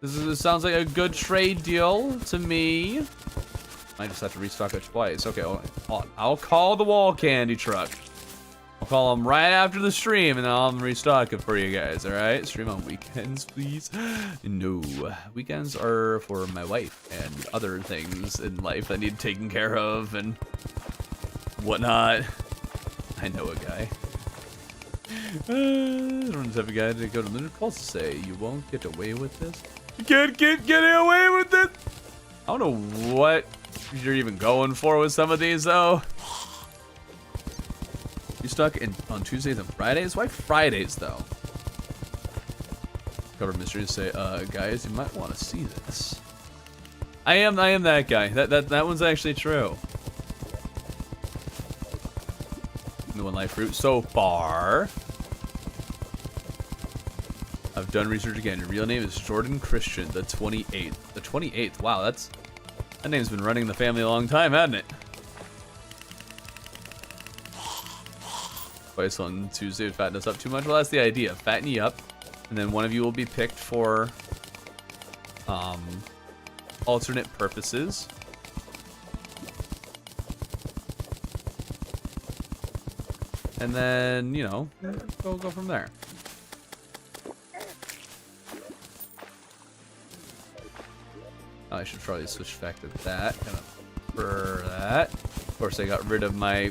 this sounds like a good trade deal to me. I just have to restock it twice. Okay, I'll call the wall candy truck. I'll call them right after the stream, and I'll restock it for you guys. All right, stream on weekends, please. No, weekends are for my wife and other things in life that need taken care of and whatnot. I know a guy. I don't have a guy to go to the calls to say you won't get away with this. You can't get away with it. I don't know what you're even going for with some of these, though. You stuck on Tuesdays and Fridays? Why Fridays, though? uncover mystery and say, guys, you might want to see this. I am that guy. That one's actually true. No one life route so far. I've done research again. Your real name is Jordan Christian, the 28th. The 28th. Wow, that name's been running in the family a long time, hasn't it? Twice on Tuesday would fatten us up too much. Well, that's the idea. Fatten you up, and then one of you will be picked for alternate purposes. And then, you know, go from there. I should probably switch back to that. Kind of for that. Of course, I got rid of my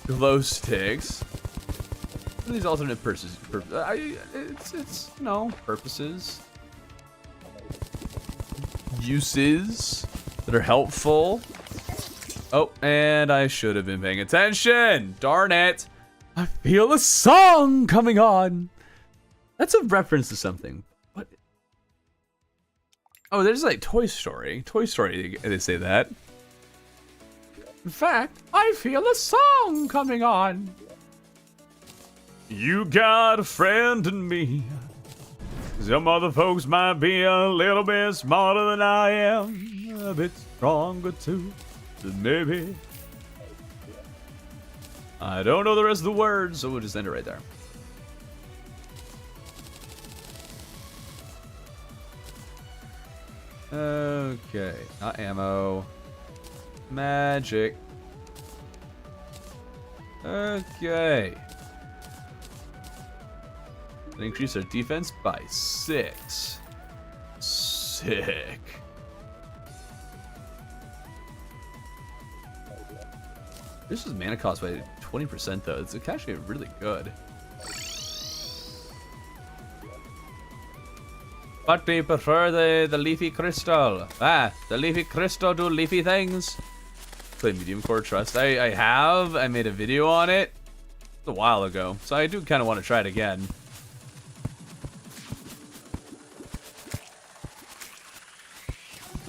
glow sticks. What are these alternate purposes? It's you know, purposes, uses that are helpful. Oh, and I should have been paying attention. Darn it! I feel a song coming on. That's a reference to something. What? Oh, there's like Toy Story. Toy Story, they say that. In fact, I feel a song coming on. You got a friend in me. Some other folks might be a little bit smarter than I am. A bit stronger too, but maybe. I don't know the rest of the words, so we'll just end it right there. Okay, not ammo. Magic. Okay. Increase our defense by 6. Sick. This is mana cost by 20% though. It's actually really good. But we prefer the leafy crystal. The leafy crystal do leafy things. Play medium core trust. I made a video on it a while ago, so I do kind of want to try it again.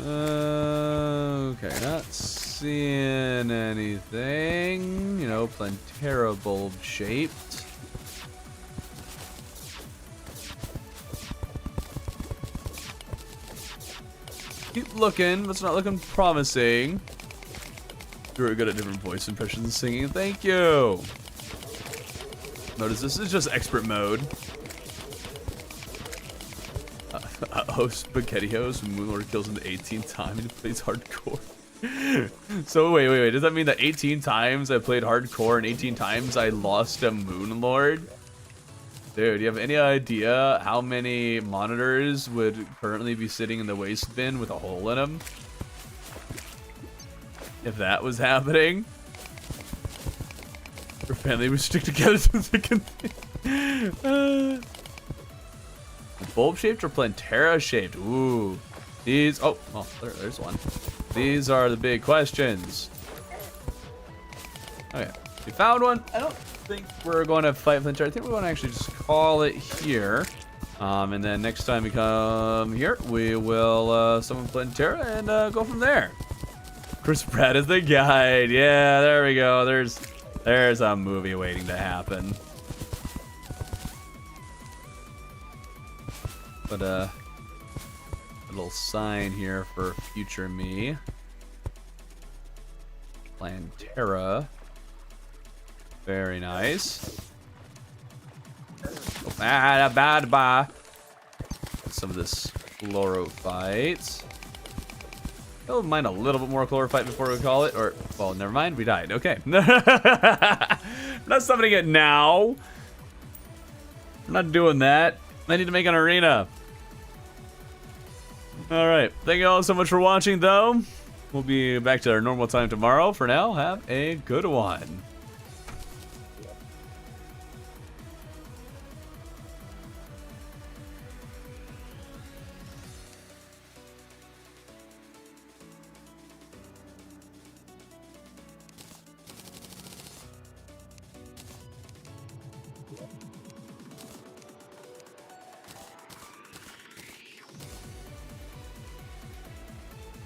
Okay, not seeing anything. You know, Plantera bulb shaped. Keep looking, but it's not looking promising. You're good at different voice impressions and singing. Thank you. Notice this is just expert mode. SpaghettiOs when Moonlord kills him the 18th time and he plays hardcore. So wait. Does that mean that 18 times I played hardcore and 18 times I lost a Moonlord? Dude, do you have any idea how many monitors would currently be sitting in the waste bin with a hole in them? If that was happening. Your family would stick together through thick and thin. Bulb shaped or Plantera shaped? Ooh. These. Oh, there's one. These are the big questions. Okay. We found one. I don't think we're going to fight Plantera. I think we're going to actually just call it here. And then next time we come here, we will summon Plantera and go from there. Chris Pratt is the guide. Yeah, there we go. There's a movie waiting to happen. But a little sign here for future me. Plantera. Very nice. Oh, bad. Some of this chlorophyte. Don't mind a little bit more chlorophyte before we call it, or well, never mind. We died. Okay. Not summoning it now. I'm not doing that. I need to make an arena. All right. Thank you all so much for watching, though. We'll be back to our normal time tomorrow. For now, have a good one.